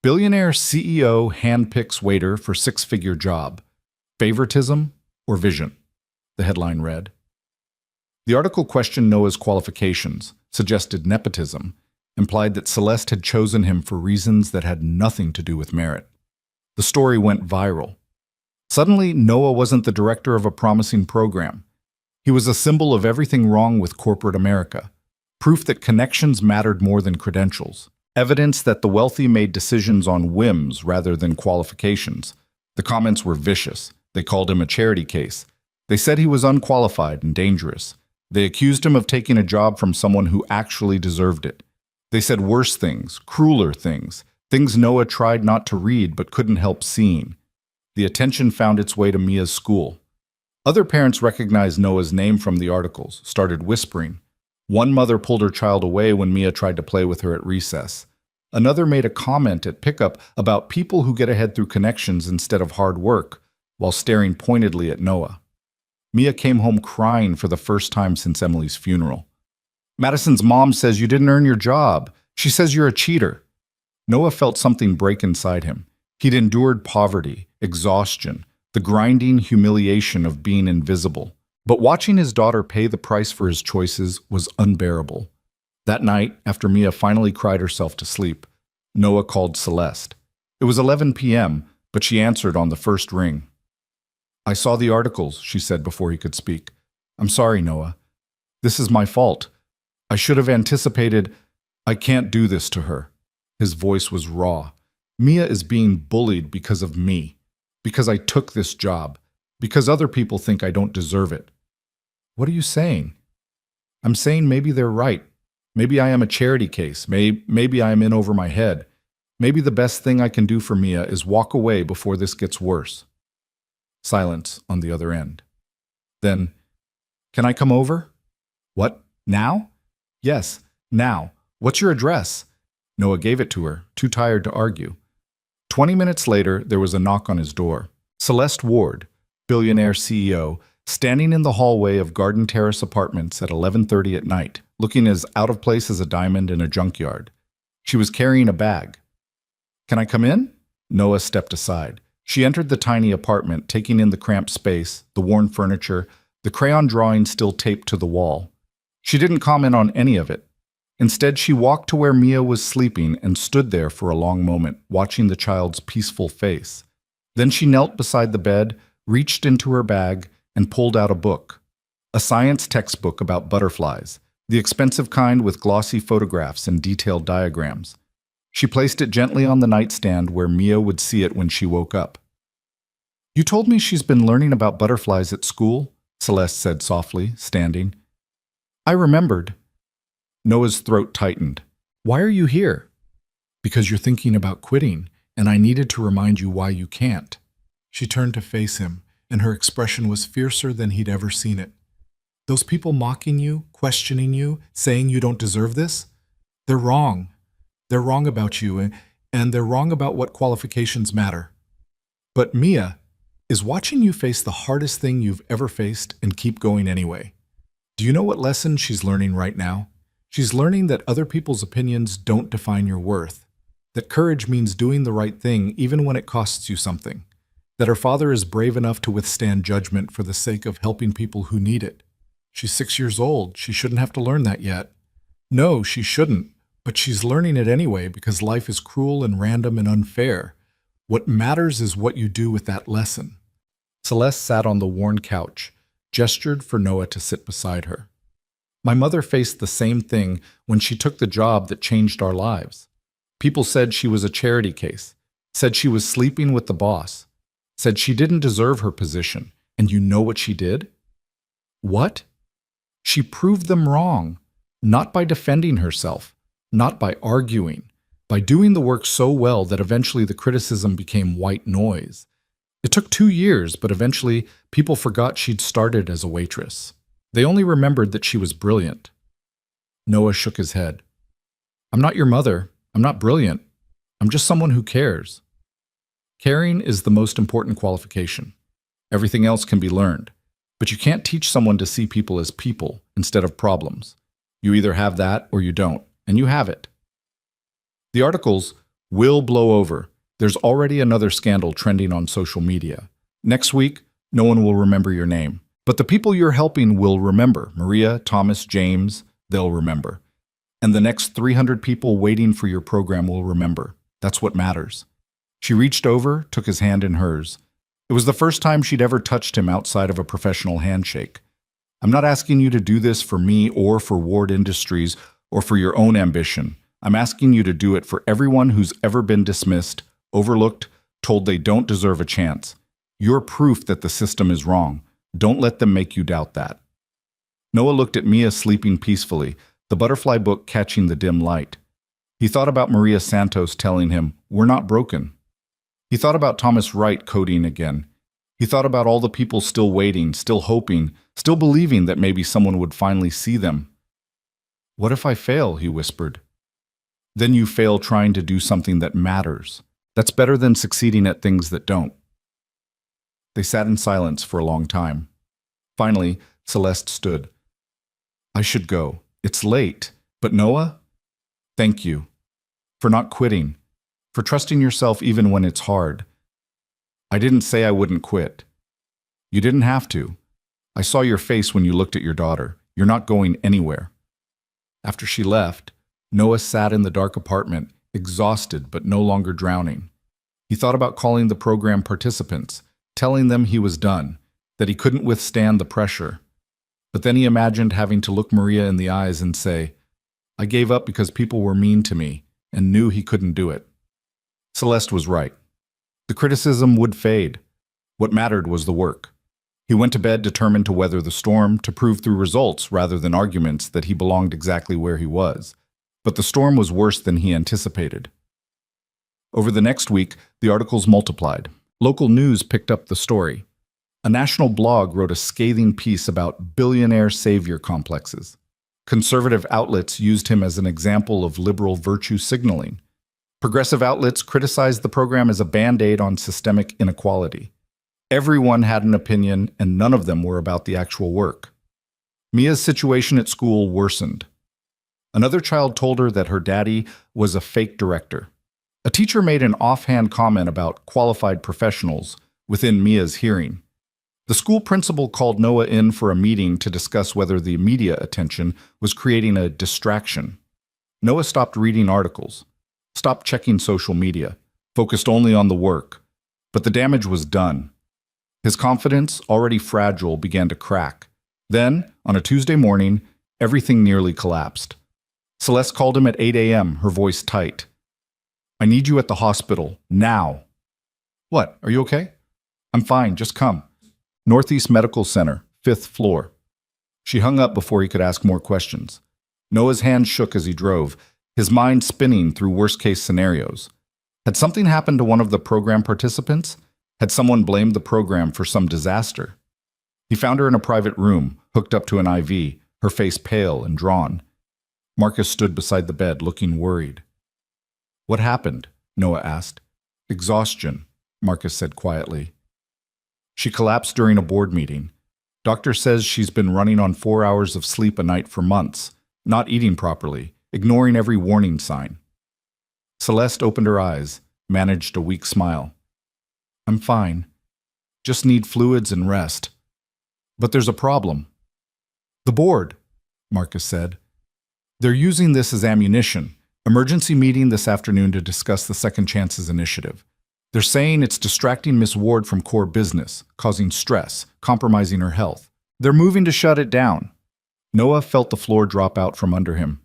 "Billionaire CEO handpicks waiter for 6-figure job. Favoritism or vision?" the headline read. The article questioned Noah's qualifications, suggested nepotism, implied that Celeste had chosen him for reasons that had nothing to do with merit. The story went viral. Suddenly, Noah wasn't the director of a promising program. He was a symbol of everything wrong with corporate America, proof that connections mattered more than credentials, evidence that the wealthy made decisions on whims rather than qualifications. The comments were vicious. They called him a charity case. They said he was unqualified and dangerous. They accused him of taking a job from someone who actually deserved it. They said worse things, crueler things, things Noah tried not to read but couldn't help seeing. The attention found its way to Mia's school. Other parents recognized Noah's name from the articles, started whispering. One mother pulled her child away when Mia tried to play with her at recess. Another made a comment at pickup about people who get ahead through connections instead of hard work, while staring pointedly at Noah. Mia came home crying for the first time since Emily's funeral. "Madison's mom says you didn't earn your job. She says you're a cheater." Noah felt something break inside him. He'd endured poverty, exhaustion, the grinding humiliation of being invisible. But watching his daughter pay the price for his choices was unbearable. That night, after Mia finally cried herself to sleep, Noah called Celeste. It was 11 p.m., but she answered on the first ring. "I saw the articles," she said before he could speak. "I'm sorry, Noah. This is my fault. I should have anticipated. I can't do this to her." His voice was raw. "Mia is being bullied because of me, because I took this job, because other people think I don't deserve it." "What are you saying?" "I'm saying maybe they're right. Maybe I am a charity case. Maybe I am in over my head. Maybe the best thing I can do for Mia is walk away before this gets worse." Silence on the other end. Then, Can I come over? What? Now? Yes, now. What's your address? Noah gave it to her, too tired to argue. 20 minutes later, there was a knock on his door. Celeste Ward, Billionaire CEO, standing in the hallway of Garden Terrace Apartments at 11:30 at night, looking as out of place as a diamond in a junkyard. She was carrying a bag. Can I come in? Noah stepped aside. She entered the tiny apartment, taking in the cramped space, the worn furniture, the crayon drawing still taped to the wall. She didn't comment on any of it. Instead, she walked to where Mia was sleeping and stood there for a long moment, watching the child's peaceful face. Then she knelt beside the bed, reached into her bag, and pulled out a book. A science textbook about butterflies, the expensive kind with glossy photographs and detailed diagrams. She placed it gently on the nightstand where Mia would see it when she woke up. You told me she's been learning about butterflies at school, Celeste said softly, standing. I remembered. Noah's throat tightened. Why are you here? Because you're thinking about quitting, and I needed to remind you why you can't. She turned to face him, and her expression was fiercer than he'd ever seen it. Those people mocking you, questioning you, saying you don't deserve this? They're wrong. They're wrong about you, and they're wrong about what qualifications matter. But Mia is watching you face the hardest thing you've ever faced and keep going anyway. Do you know what lesson she's learning right now? She's learning that other people's opinions don't define your worth, that courage means doing the right thing even when it costs you something, that her father is brave enough to withstand judgment for the sake of helping people who need it. She's 6 years old. She shouldn't have to learn that yet. No, she shouldn't, but she's learning it anyway because life is cruel and random and unfair. What matters is what you do with that lesson. Celeste sat on the worn couch, gestured for Noah to sit beside her. My mother faced the same thing when she took the job that changed our lives. People said she was a charity case, said she was sleeping with the boss, said she didn't deserve her position, and you know what she did? What? She proved them wrong, not by defending herself, not by arguing, by doing the work so well that eventually the criticism became white noise. It took 2 years, but eventually people forgot she'd started as a waitress. They only remembered that she was brilliant. Noah shook his head. I'm not your mother. I'm not brilliant. I'm just someone who cares. Caring is the most important qualification. Everything else can be learned. But you can't teach someone to see people as people instead of problems. You either have that or you don't, and you have it. The articles will blow over. There's already another scandal trending on social media. Next week, no one will remember your name. But the people you're helping will remember. Maria, Thomas, James, they'll remember. And the next 300 people waiting for your program will remember. That's what matters. She reached over, took his hand in hers. It was the first time she'd ever touched him outside of a professional handshake. I'm not asking you to do this for me or for Ward Industries or for your own ambition. I'm asking you to do it for everyone who's ever been dismissed, overlooked, told they don't deserve a chance. You're proof that the system is wrong. Don't let them make you doubt that. Noah looked at Mia sleeping peacefully, the butterfly book catching the dim light. He thought about Maria Santos telling him, "We're not broken." He thought about Thomas Wright coding again. He thought about all the people still waiting, still hoping, still believing that maybe someone would finally see them. What if I fail? He whispered. Then you fail trying to do something that matters. That's better than succeeding at things that don't. They sat in silence for a long time. Finally, Celeste stood. I should go. It's late. But Noah, thank you. For not quitting. For trusting yourself even when it's hard. I didn't say I wouldn't quit. You didn't have to. I saw your face when you looked at your daughter. You're not going anywhere. After she left, Noah sat in the dark apartment, exhausted but no longer drowning. He thought about calling the program participants, telling them he was done, that he couldn't withstand the pressure. But then he imagined having to look Maria in the eyes and say, I gave up because people were mean to me and knew he couldn't do it. Celeste was right. The criticism would fade. What mattered was the work. He went to bed determined to weather the storm, to prove through results rather than arguments that he belonged exactly where he was. But the storm was worse than he anticipated. Over the next week, the articles multiplied. Local news picked up the story. A national blog wrote a scathing piece about billionaire savior complexes. Conservative outlets used him as an example of liberal virtue signaling. Progressive outlets criticized the program as a band-aid on systemic inequality. Everyone had an opinion, and none of them were about the actual work. Mia's situation at school worsened. Another child told her that her daddy was a fake director. A teacher made an offhand comment about qualified professionals within Mia's hearing. The school principal called Noah in for a meeting to discuss whether the media attention was creating a distraction. Noah stopped reading articles, stopped checking social media, focused only on the work. But the damage was done. His confidence, already fragile, began to crack. Then, on a Tuesday morning, everything nearly collapsed. Celeste called him at 8 a.m., her voice tight. "I need you at the hospital, now." "What, are you okay?" "I'm fine, just come." Northeast Medical Center, 5th floor. She hung up before he could ask more questions. Noah's hand shook as he drove, his mind spinning through worst-case scenarios. Had something happened to one of the program participants? Had someone blamed the program for some disaster? He found her in a private room, hooked up to an IV, her face pale and drawn. Marcus stood beside the bed, looking worried. "What happened?" Noah asked. "Exhaustion," Marcus said quietly. "She collapsed during a board meeting. Doctor says she's been running on 4 hours of sleep a night for months, not eating properly, ignoring every warning sign." Celeste opened her eyes, managed a weak smile. "I'm fine. Just need fluids and rest. But there's a problem." "The board," Marcus said. "They're using this as ammunition. Emergency meeting this afternoon to discuss the Second Chances initiative. They're saying it's distracting Miss Ward from core business, causing stress, compromising her health. They're moving to shut it down." Noah felt the floor drop out from under him.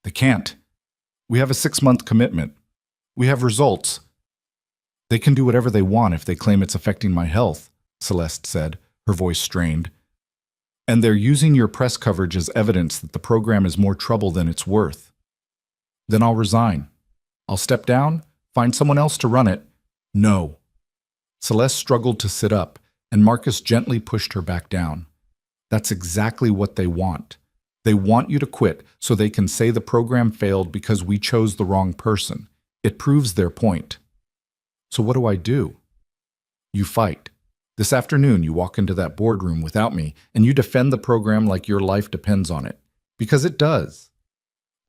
"They can't. We have a 6-month commitment. We have results." "They can do whatever they want if they claim it's affecting my health," Celeste said, her voice strained. "And they're using your press coverage as evidence that the program is more trouble than it's worth." "Then I'll resign. I'll step down, find someone else to run it." "No." Celeste struggled to sit up, and Marcus gently pushed her back down. "That's exactly what they want. They want you to quit so they can say the program failed because we chose the wrong person. It proves their point." "So what do I do?" "You fight. This afternoon you walk into that boardroom without me, and you defend the program like your life depends on it. Because it does.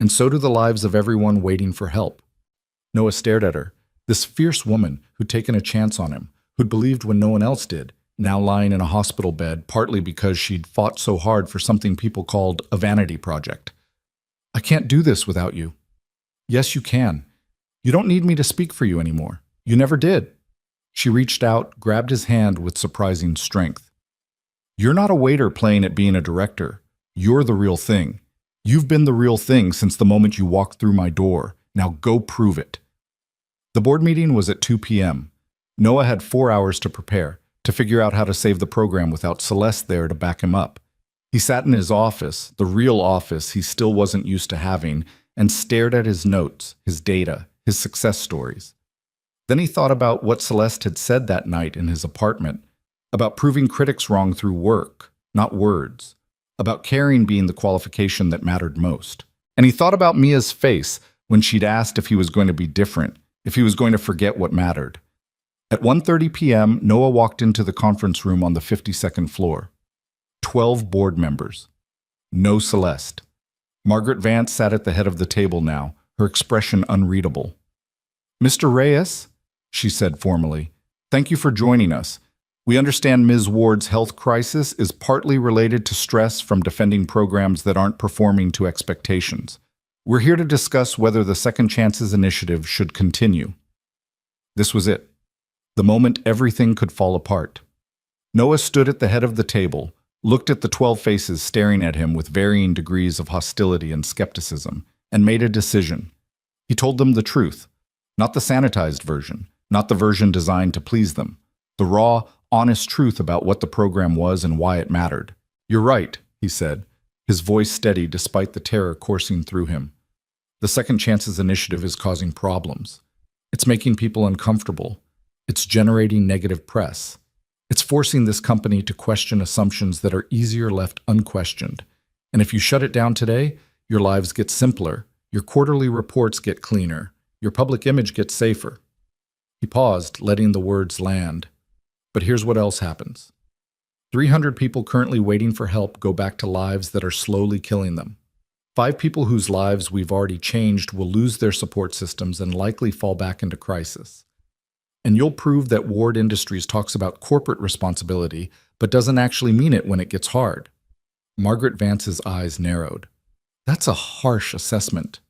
And so do the lives of everyone waiting for help." Noah stared at her. This fierce woman who'd taken a chance on him, who'd believed when no one else did, now lying in a hospital bed partly because she'd fought so hard for something people called a vanity project. "I can't do this without you." "Yes, you can. You don't need me to speak for you anymore. You never did." She reached out, grabbed his hand with surprising strength. "You're not a waiter playing at being a director. You're the real thing. You've been the real thing since the moment you walked through my door. Now go prove it." The board meeting was at 2 p.m. Noah had 4 hours to prepare, to figure out how to save the program without Celeste there to back him up. He sat in his office, the real office he still wasn't used to having, and stared at his notes, his data, his success stories. Then he thought about what Celeste had said that night in his apartment, about proving critics wrong through work, not words, about caring being the qualification that mattered most. And he thought about Mia's face when she'd asked if he was going to be different, if he was going to forget what mattered. At 1:30 p.m., Noah walked into the conference room on the 52nd floor. 12 board members. No Celeste. Margaret Vance sat at the head of the table now, her expression unreadable. "Mr. Reyes," she said formally, "thank you for joining us. We understand Ms. Ward's health crisis is partly related to stress from defending programs that aren't performing to expectations. We're here to discuss whether the Second Chances initiative should continue." This was it. The moment everything could fall apart. Noah stood at the head of the table, looked at the 12 faces staring at him with varying degrees of hostility and skepticism, and made a decision. He told them the truth, not the sanitized version, not the version designed to please them, the raw, honest truth about what the program was and why it mattered. "You're right," he said, his voice steady despite the terror coursing through him. "The Second Chances initiative is causing problems. It's making people uncomfortable. It's generating negative press. It's forcing this company to question assumptions that are easier left unquestioned. And if you shut it down today, your lives get simpler, your quarterly reports get cleaner, your public image gets safer. He paused, letting the words land. But here's what else happens. 300 people currently waiting for help go back to lives that are slowly killing them. 5 people whose lives we've already changed will lose their support systems and likely fall back into crisis. And you'll prove that Ward Industries talks about corporate responsibility, but doesn't actually mean it when it gets hard. Margaret Vance's eyes narrowed. That's a harsh assessment.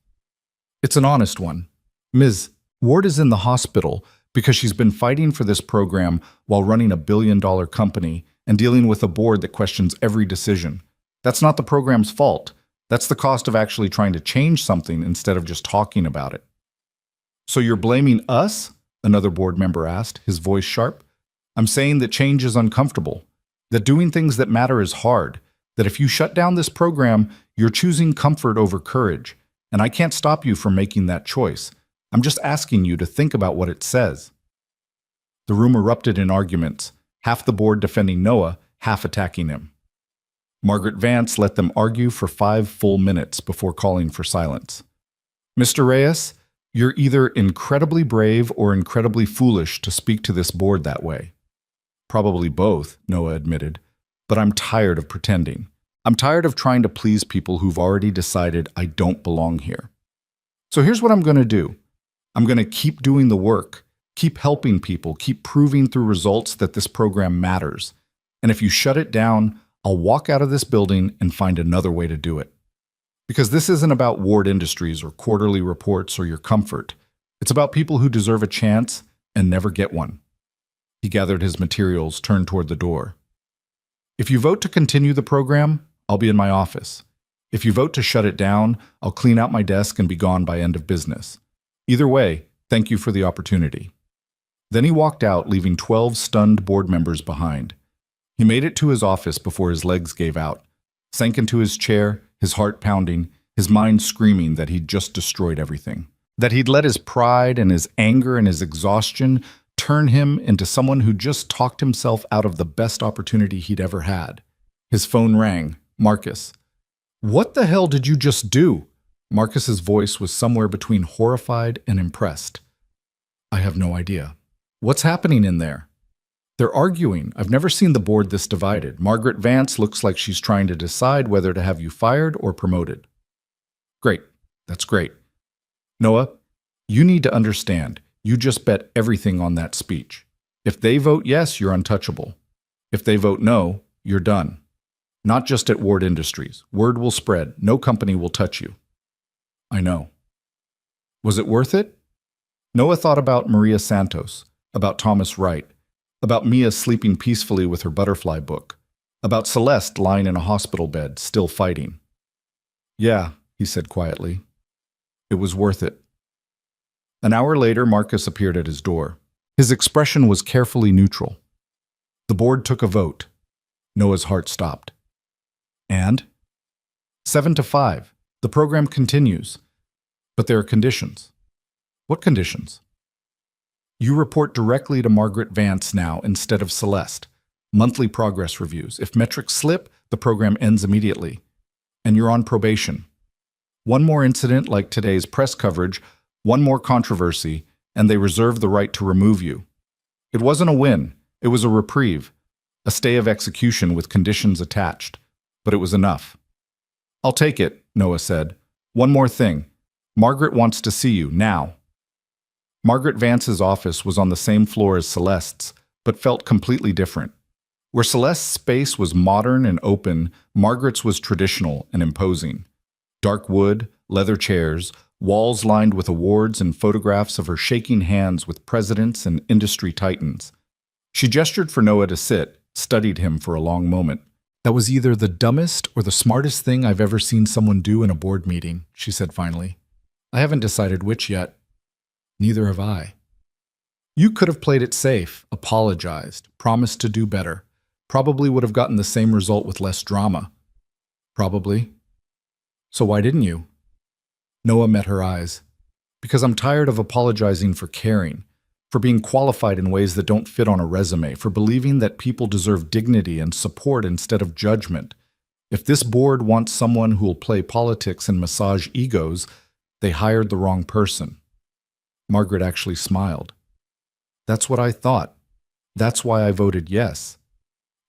It's an honest one. Ms. Ward is in the hospital because she's been fighting for this program while running a billion-dollar company and dealing with a board that questions every decision. That's not the program's fault. That's the cost of actually trying to change something instead of just talking about it. So you're blaming us? Another board member asked, his voice sharp. I'm saying that change is uncomfortable, that doing things that matter is hard, that if you shut down this program, you're choosing comfort over courage, and I can't stop you from making that choice. I'm just asking you to think about what it says. The room erupted in arguments, half the board defending Noah, half attacking him. Margaret Vance let them argue for 5 full minutes before calling for silence. Mr. Reyes, you're either incredibly brave or incredibly foolish to speak to this board that way. Probably both, Noah admitted, but I'm tired of pretending. I'm tired of trying to please people who've already decided I don't belong here. So here's what I'm going to do. I'm going to keep doing the work, keep helping people, keep proving through results that this program matters. And if you shut it down, I'll walk out of this building and find another way to do it. Because this isn't about Ward Industries or quarterly reports or your comfort. It's about people who deserve a chance and never get one. He gathered his materials, turned toward the door. If you vote to continue the program, I'll be in my office. If you vote to shut it down, I'll clean out my desk and be gone by end of business. Either way, thank you for the opportunity. Then he walked out, leaving 12 stunned board members behind. He made it to his office before his legs gave out, sank into his chair, his heart pounding, his mind screaming that he'd just destroyed everything. That he'd let his pride and his anger and his exhaustion turn him into someone who just talked himself out of the best opportunity he'd ever had. His phone rang. Marcus. What the hell did you just do? Marcus's voice was somewhere between horrified and impressed. I have no idea. What's happening in there? They're arguing. I've never seen the board this divided. Margaret Vance looks like she's trying to decide whether to have you fired or promoted. Great. That's great. Noah, you need to understand. You just bet everything on that speech. If they vote yes, you're untouchable. If they vote no, you're done. Not just at Ward Industries. Word will spread. No company will touch you. I know. Was it worth it? Noah thought about Maria Santos, about Thomas Wright, about Mia sleeping peacefully with her butterfly book, about Celeste lying in a hospital bed, still fighting. Yeah, he said quietly. It was worth it. An hour later, Marcus appeared at his door. His expression was carefully neutral. The board took a vote. Noah's heart stopped. And? 7-5. The program continues. But there are conditions. What conditions? You report directly to Margaret Vance now instead of Celeste. Monthly progress reviews. If metrics slip, the program ends immediately. And you're on probation. One more incident like today's press coverage, one more controversy, and they reserve the right to remove you. It wasn't a win. It was a reprieve. A stay of execution with conditions attached. But it was enough. I'll take it, Noah said. One more thing. Margaret wants to see you, now. Margaret Vance's office was on the same floor as Celeste's, but felt completely different. Where Celeste's space was modern and open, Margaret's was traditional and imposing. Dark wood, leather chairs, walls lined with awards and photographs of her shaking hands with presidents and industry titans. She gestured for Noah to sit, studied him for a long moment. That was either the dumbest or the smartest thing I've ever seen someone do in a board meeting, she said finally. I haven't decided which yet. Neither have I. You could have played it safe, apologized, promised to do better. Probably would have gotten the same result with less drama. Probably. So why didn't you? Noah met her eyes. Because I'm tired of apologizing for caring. for being qualified in ways that don't fit on a resume, for believing that people deserve dignity and support instead of judgment. If this board wants someone who will play politics and massage egos, they hired the wrong person. Margaret actually smiled. That's what I thought. That's why I voted yes.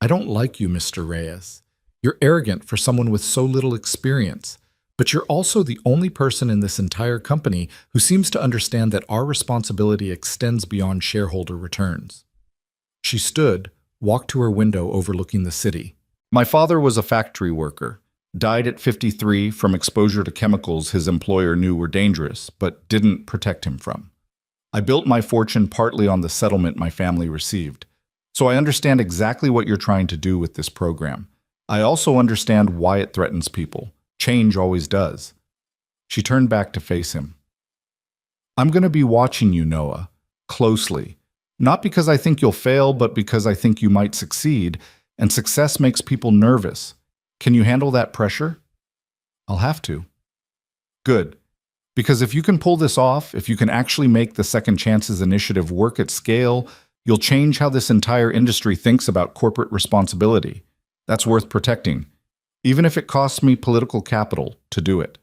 I don't like you, Mr. Reyes. You're arrogant for someone with so little experience. But you're also the only person in this entire company who seems to understand that our responsibility extends beyond shareholder returns. She stood, walked to her window overlooking the city. My father was a factory worker, died at 53 from exposure to chemicals his employer knew were dangerous, but didn't protect him from. I built my fortune partly on the settlement my family received. So I understand exactly what you're trying to do with this program. I also understand why it threatens people. Change always does. She turned back to face him. I'm going to be watching you, Noah, closely. Not because I think you'll fail, but because I think you might succeed, and success makes people nervous. Can you handle that pressure? I'll have to. Good. Because if you can pull this off, if you can actually make the Second Chances initiative work at scale, you'll change how this entire industry thinks about corporate responsibility. That's worth protecting, even if it costs me political capital to do it.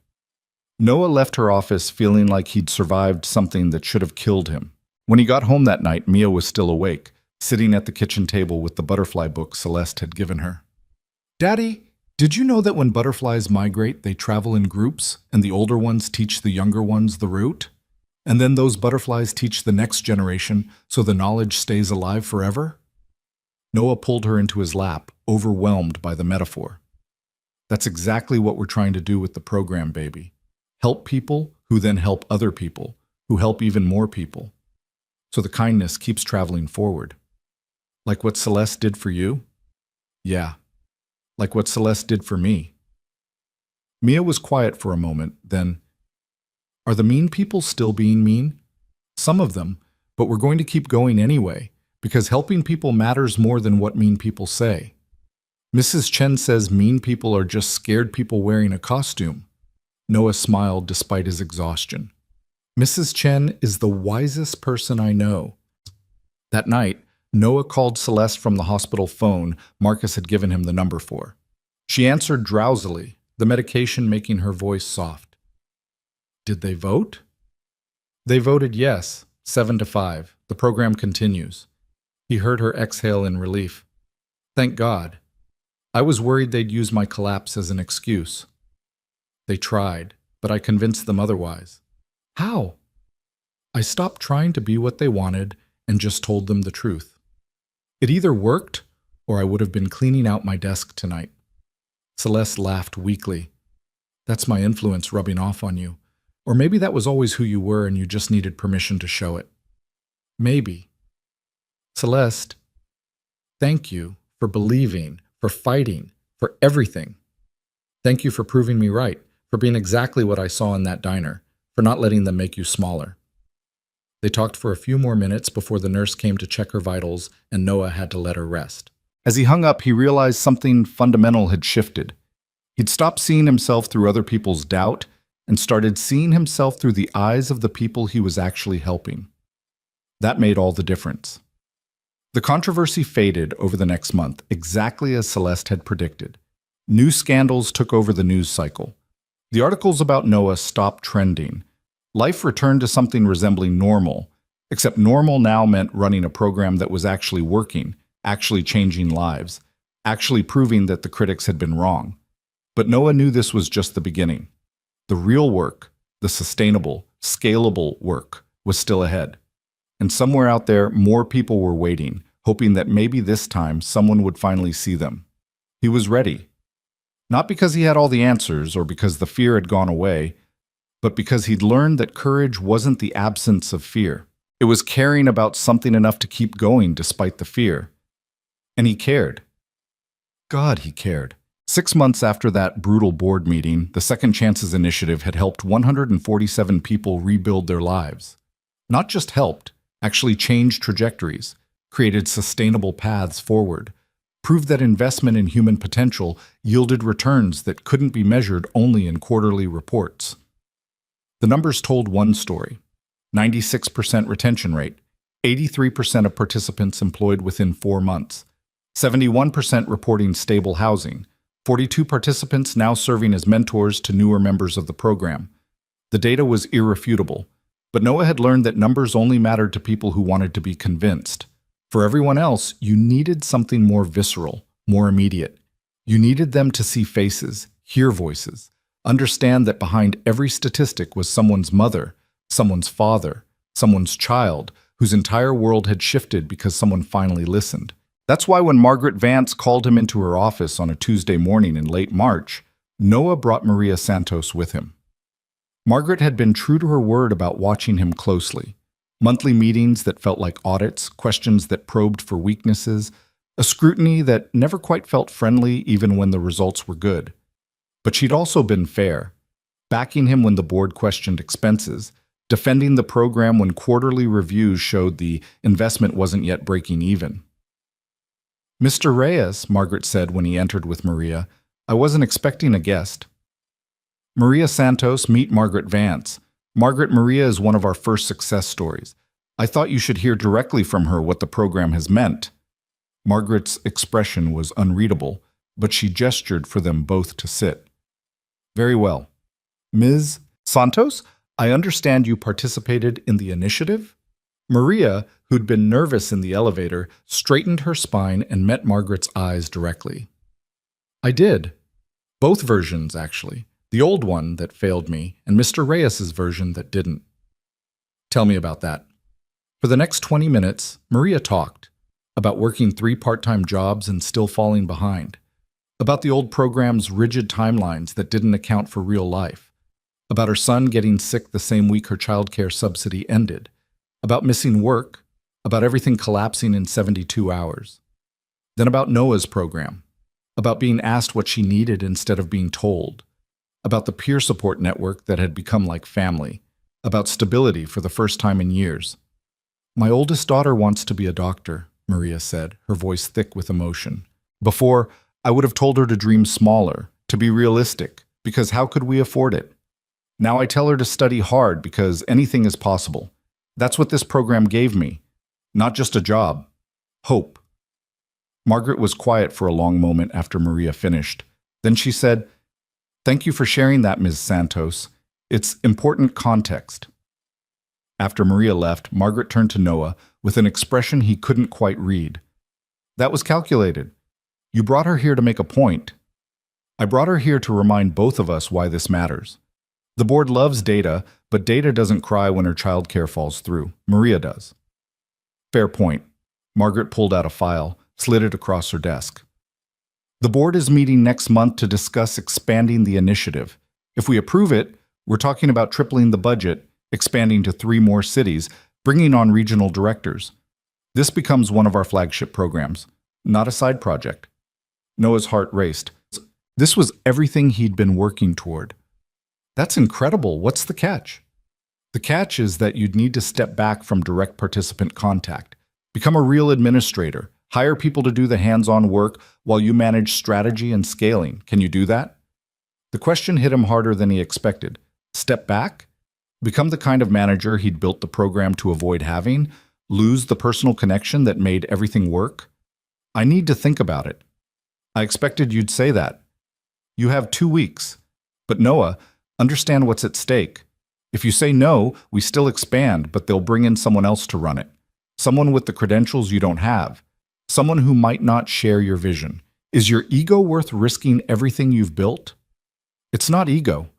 Noah left her office feeling like he'd survived something that should have killed him. When he got home that night, Mia was still awake, sitting at the kitchen table with the butterfly book Celeste had given her. Daddy, did you know that when butterflies migrate, they travel in groups, and the older ones teach the younger ones the route? And then those butterflies teach the next generation, so the knowledge stays alive forever? Noah pulled her into his lap, overwhelmed by the metaphor. That's exactly what we're trying to do with the program, baby. Help people who then help other people, who help even more people. So the kindness keeps traveling forward. Like what Celeste did for you? Yeah. Like what Celeste did for me. Mia was quiet for a moment, then, are the mean people still being mean? Some of them, but we're going to keep going anyway, because helping people matters more than what mean people say. Mrs. Chen says mean people are just scared people wearing a costume. Noah smiled despite his exhaustion. Mrs. Chen is the wisest person I know. That night, Noah called Celeste from the hospital phone Marcus had given him the number for. She answered drowsily, the medication making her voice soft. Did they vote? They voted yes, 7-5. The program continues. He heard her exhale in relief. Thank God. I was worried they'd use my collapse as an excuse. They tried, but I convinced them otherwise. How? I stopped trying to be what they wanted and just told them the truth. It either worked, or I would have been cleaning out my desk tonight. Celeste laughed weakly. That's my influence rubbing off on you. Or maybe that was always who you were and you just needed permission to show it. Maybe. Celeste, thank you for believing, for fighting, for everything. Thank you for proving me right, for being exactly what I saw in that diner, for not letting them make you smaller. They talked for a few more minutes before the nurse came to check her vitals, and Noah had to let her rest. As he hung up, he realized something fundamental had shifted. He'd stopped seeing himself through other people's doubt and started seeing himself through the eyes of the people he was actually helping. That made all the difference. The controversy faded over the next month, exactly as Celeste had predicted. New scandals took over the news cycle. The articles about Noah stopped trending. Life returned to something resembling normal, except normal now meant running a program that was actually working, actually changing lives, actually proving that the critics had been wrong. But Noah knew this was just the beginning. The real work, the sustainable, scalable work, was still ahead. And somewhere out there, more people were waiting, hoping that maybe this time someone would finally see them. He was ready. Not because he had all the answers or because the fear had gone away, but because he'd learned that courage wasn't the absence of fear. It was caring about something enough to keep going despite the fear. And he cared. God, he cared. 6 months after that brutal board meeting, the Second Chances Initiative had helped 147 people rebuild their lives. Not just helped, actually changed trajectories, created sustainable paths forward, proved that investment in human potential yielded returns that couldn't be measured only in quarterly reports. The numbers told one story: 96% retention rate, 83% of participants employed within 4 months, 71% reporting stable housing, 42 participants now serving as mentors to newer members of the program. The data was irrefutable, but Noah had learned that numbers only mattered to people who wanted to be convinced. For everyone else, you needed something more visceral, more immediate. You needed them to see faces, hear voices, understand that behind every statistic was someone's mother, someone's father, someone's child, whose entire world had shifted because someone finally listened. That's why when Margaret Vance called him into her office on a Tuesday morning in late March, Noah brought Maria Santos with him. Margaret had been true to her word about watching him closely. Monthly meetings that felt like audits, questions that probed for weaknesses, a scrutiny that never quite felt friendly even when the results were good. But she'd also been fair, backing him when the board questioned expenses, defending the program when quarterly reviews showed the investment wasn't yet breaking even. "Mr. Reyes," Margaret said when he entered with Maria, "I wasn't expecting a guest." "Maria Santos, meet Margaret Vance. Margaret, Maria is one of our first success stories. I thought you should hear directly from her what the program has meant." Margaret's expression was unreadable, but she gestured for them both to sit. "Very well. Ms. Santos, I understand you participated in the initiative?" Maria, who'd been nervous in the elevator, straightened her spine and met Margaret's eyes directly. "I did. Both versions, actually. The old one that failed me, and Mr. Reyes's version that didn't." "Tell me about that." For the next 20 minutes, Maria talked about working 3 part-time jobs and still falling behind, about the old program's rigid timelines that didn't account for real life, about her son getting sick the same week her childcare subsidy ended, about missing work, about everything collapsing in 72 hours. Then about Noah's program, about being asked what she needed instead of being told, about the peer support network that had become like family, about stability for the first time in years. "My oldest daughter wants to be a doctor," Maria said, her voice thick with emotion. "Before, I would have told her to dream smaller, to be realistic, because how could we afford it? Now I tell her to study hard because anything is possible. That's what this program gave me. Not just a job. Hope." Margaret was quiet for a long moment after Maria finished. Then she said, "Thank you for sharing that, Ms. Santos. It's important context." After Maria left, Margaret turned to Noah with an expression he couldn't quite read. "That was calculated. You brought her here to make a point." "I brought her here to remind both of us why this matters. The board loves data, but data doesn't cry when her childcare falls through. Maria does." "Fair point." Margaret pulled out a file, slid it across her desk. "The board is meeting next month to discuss expanding the initiative. If we approve it, we're talking about tripling the budget, expanding to 3 more cities, bringing on regional directors. This becomes one of our flagship programs, not a side project." Noah's heart raced. This was everything he'd been working toward. "That's incredible. What's the catch?" "The catch is that you'd need to step back from direct participant contact, become a real administrator, hire people to do the hands-on work while you manage strategy and scaling. Can you do that?" The question hit him harder than he expected. Step back? Become the kind of manager he'd built the program to avoid having? Lose the personal connection that made everything work? "I need to think about it." "I expected you'd say that." "You have 2 weeks. But Noah, understand what's at stake. If you say no, we still expand, but they'll bring in someone else to run it. Someone with the credentials you don't have. Someone who might not share your vision. Is your ego worth risking everything you've built?" "It's not ego.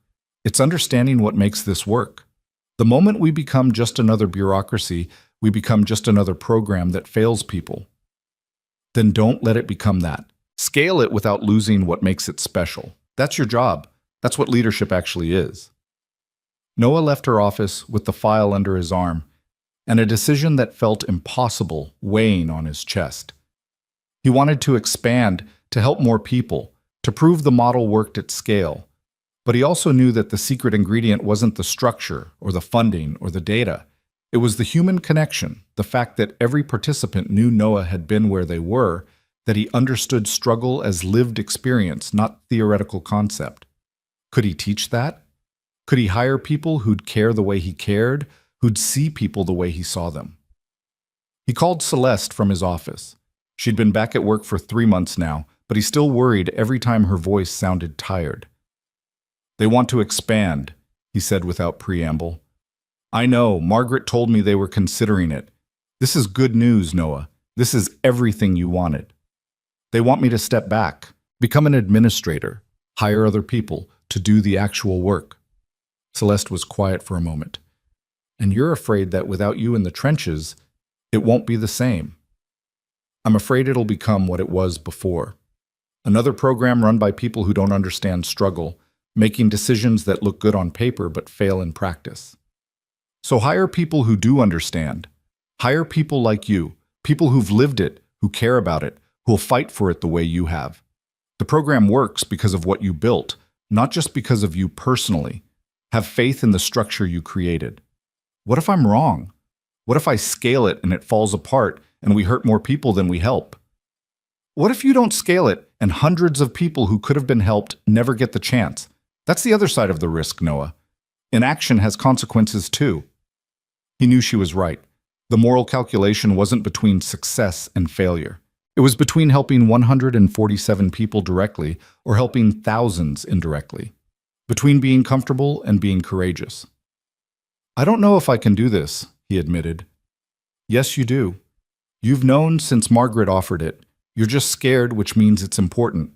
It's understanding what makes this work. The moment we become just another bureaucracy, we become just another program that fails people." "Then don't let it become that. Scale it without losing what makes it special. That's your job. That's what leadership actually is." Noah left her office with the file under his arm, and a decision that felt impossible weighing on his chest. He wanted to expand, to help more people, to prove the model worked at scale. But he also knew that the secret ingredient wasn't the structure or the funding or the data. It was the human connection, the fact that every participant knew Noah had been where they were, that he understood struggle as lived experience, not theoretical concept. Could he teach that? Could he hire people who'd care the way he cared, who'd see people the way he saw them? He called Celeste from his office. She'd been back at work for 3 months now, but he still worried every time her voice sounded tired. "They want to expand," he said without preamble. "I know, Margaret told me they were considering it. This is good news, Noah. This is everything you wanted. They want me to step back, become an administrator, hire other people to do the actual work." Celeste was quiet for a moment. "And you're afraid that without you in the trenches, it won't be the same." "I'm afraid it'll become what it was before. Another program run by people who don't understand struggle, making decisions that look good on paper but fail in practice. So hire people who do understand. Hire people like you, people who've lived it, who care about it, who'll fight for it the way you have. The program works because of what you built, not just because of you personally. Have faith in the structure you created. What if I'm wrong? What if I scale it and it falls apart and we hurt more people than we help? What if you don't scale it and hundreds of people who could have been helped never get the chance? That's the other side of the risk, Noah. Inaction has consequences too." He knew she was right. The moral calculation wasn't between success and failure. It was between helping 147 people directly or helping thousands indirectly. Between being comfortable and being courageous. "I don't know if I can do this," he admitted. "Yes, you do. You've known since Margaret offered it. You're just scared, which means it's important.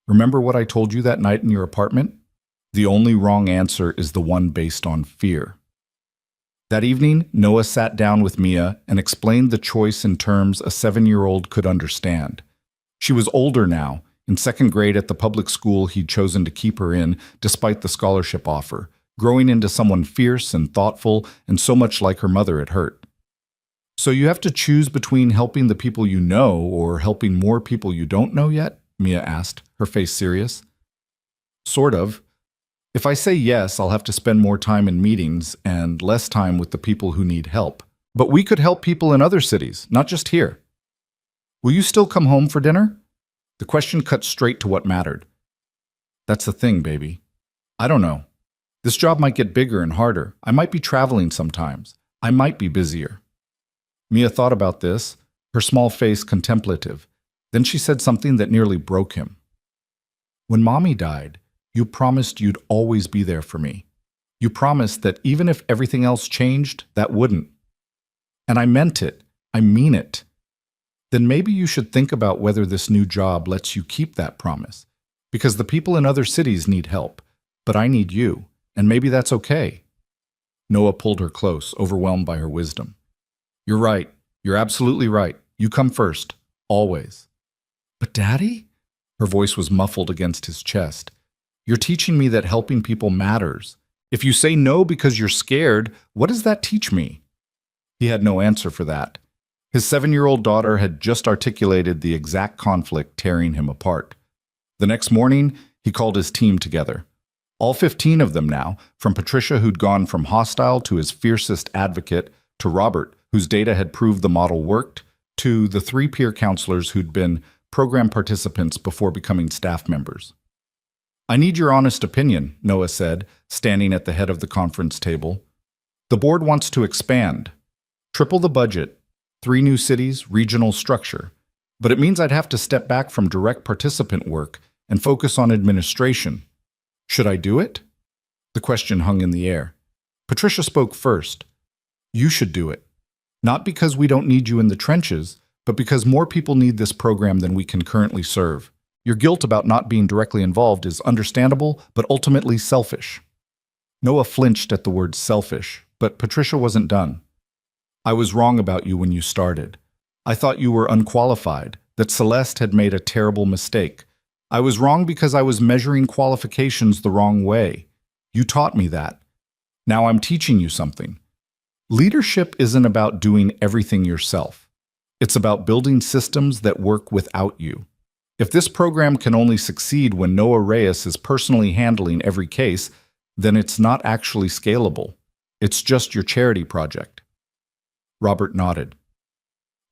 Remember what I told you that night in your apartment? The only wrong answer is the one based on fear." That evening, Noah sat down with Mia and explained the choice in terms a 7-year-old could understand. She was older now, in 2nd grade at the public school he'd chosen to keep her in despite the scholarship offer, growing into someone fierce and thoughtful and so much like her mother at hurt. "So you have to choose between helping the people you know or helping more people you don't know yet?" Mia asked, her face serious. "Sort of. If I say yes, I'll have to spend more time in meetings and less time with the people who need help. But we could help people in other cities, not just here. Will you still come home for dinner?" The question cut straight to what mattered. "That's the thing, baby. I don't know. This job might get bigger and harder. I might be traveling sometimes. I might be busier." Mia thought about this, her small face contemplative. Then she said something that nearly broke him. "When Mommy died, you promised you'd always be there for me. You promised that even if everything else changed, that wouldn't. And I meant it. I mean it. Then maybe you should think about whether this new job lets you keep that promise. Because the people in other cities need help, but I need you, and maybe that's okay." Noah pulled her close, overwhelmed by her wisdom. "You're right. You're absolutely right. You come first. Always." "But Daddy?" Her voice was muffled against his chest. "You're teaching me that helping people matters. If you say no because you're scared, what does that teach me?" He had no answer for that. His 7-year-old daughter had just articulated the exact conflict tearing him apart. The next morning, he called his team together. All 15 of them now, from Patricia, who'd gone from hostile to his fiercest advocate, to Robert, whose data had proved the model worked, to the 3 peer counselors who'd been program participants before becoming staff members. "I need your honest opinion," Noah said, standing at the head of the conference table. "The board wants to expand. Triple the budget, 3 new cities, regional structure. But it means I'd have to step back from direct participant work and focus on administration. Should I do it?" The question hung in the air. Patricia spoke first. "You should do it. Not because we don't need you in the trenches, but because more people need this program than we can currently serve. Your guilt about not being directly involved is understandable, but ultimately selfish." Noah flinched at the word selfish, but Patricia wasn't done. "I was wrong about you when you started. I thought you were unqualified, that Celeste had made a terrible mistake. I was wrong because I was measuring qualifications the wrong way. You taught me that. Now I'm teaching you something. Leadership isn't about doing everything yourself. It's about building systems that work without you. If this program can only succeed when Noah Reyes is personally handling every case, then it's not actually scalable. It's just your charity project." Robert nodded.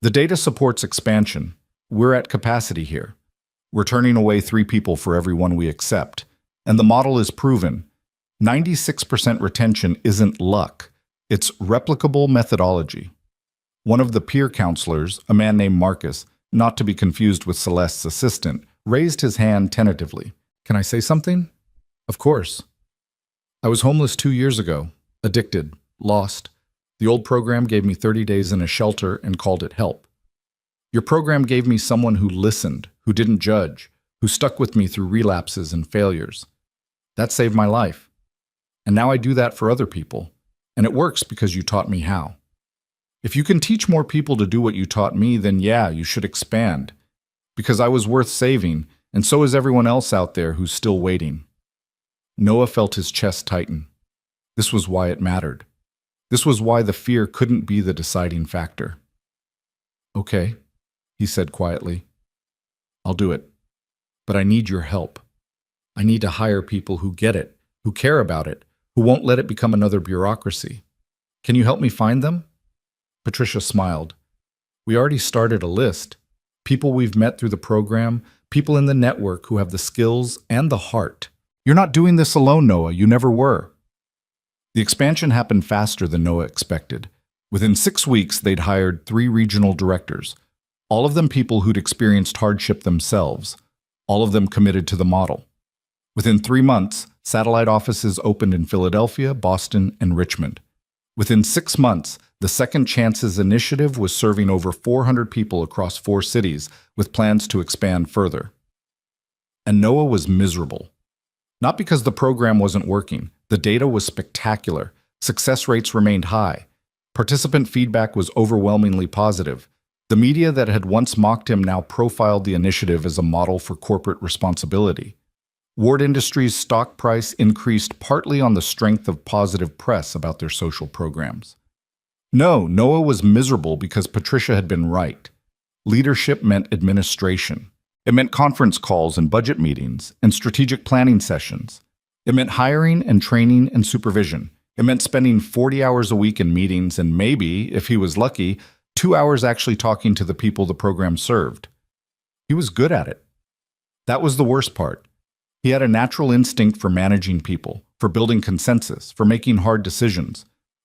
"The data supports expansion. We're at capacity here. We're turning away 3 people for every one we accept. And the model is proven. 96% retention isn't luck. It's replicable methodology." One of the peer counselors, a man named Marcus, not to be confused with Celeste's assistant, raised his hand tentatively. Can I say something? Of course. I was homeless 2 years ago, addicted, lost. The old program gave me 30 days in a shelter and called it help. Your program gave me someone who listened, who didn't judge, who stuck with me through relapses and failures. That saved my life. And now I do that for other people. And it works because you taught me how. If you can teach more people to do what you taught me, then yeah, you should expand. Because I was worth saving, and so is everyone else out there who's still waiting. Noah felt his chest tighten. This was why it mattered. This was why the fear couldn't be the deciding factor. Okay, he said quietly. I'll do it. But I need your help. I need to hire people who get it, who care about it, who won't let it become another bureaucracy. Can you help me find them? Patricia smiled. We already started a list. People we've met through the program, people in the network who have the skills and the heart. You're not doing this alone, Noah. You never were. The expansion happened faster than Noah expected. Within 6 weeks, they'd hired 3 regional directors, all of them people who'd experienced hardship themselves, all of them committed to the model. Within 3 months, satellite offices opened in Philadelphia, Boston, and Richmond. Within 6 months, the Second Chances Initiative was serving over 400 people across 4 cities, with plans to expand further. And Noah was miserable. Not because the program wasn't working. The data was spectacular. Success rates remained high. Participant feedback was overwhelmingly positive. The media that had once mocked him now profiled the initiative as a model for corporate responsibility. Ward Industries' stock price increased partly on the strength of positive press about their social programs. No, Noah was miserable because Patricia had been right. Leadership meant administration. It meant conference calls and budget meetings and strategic planning sessions. It meant hiring and training and supervision. It meant spending 40 hours a week in meetings and maybe, if he was lucky, 2 hours actually talking to the people the program served. He was good at it. That was the worst part. He had a natural instinct for managing people, for building consensus, for making hard decisions.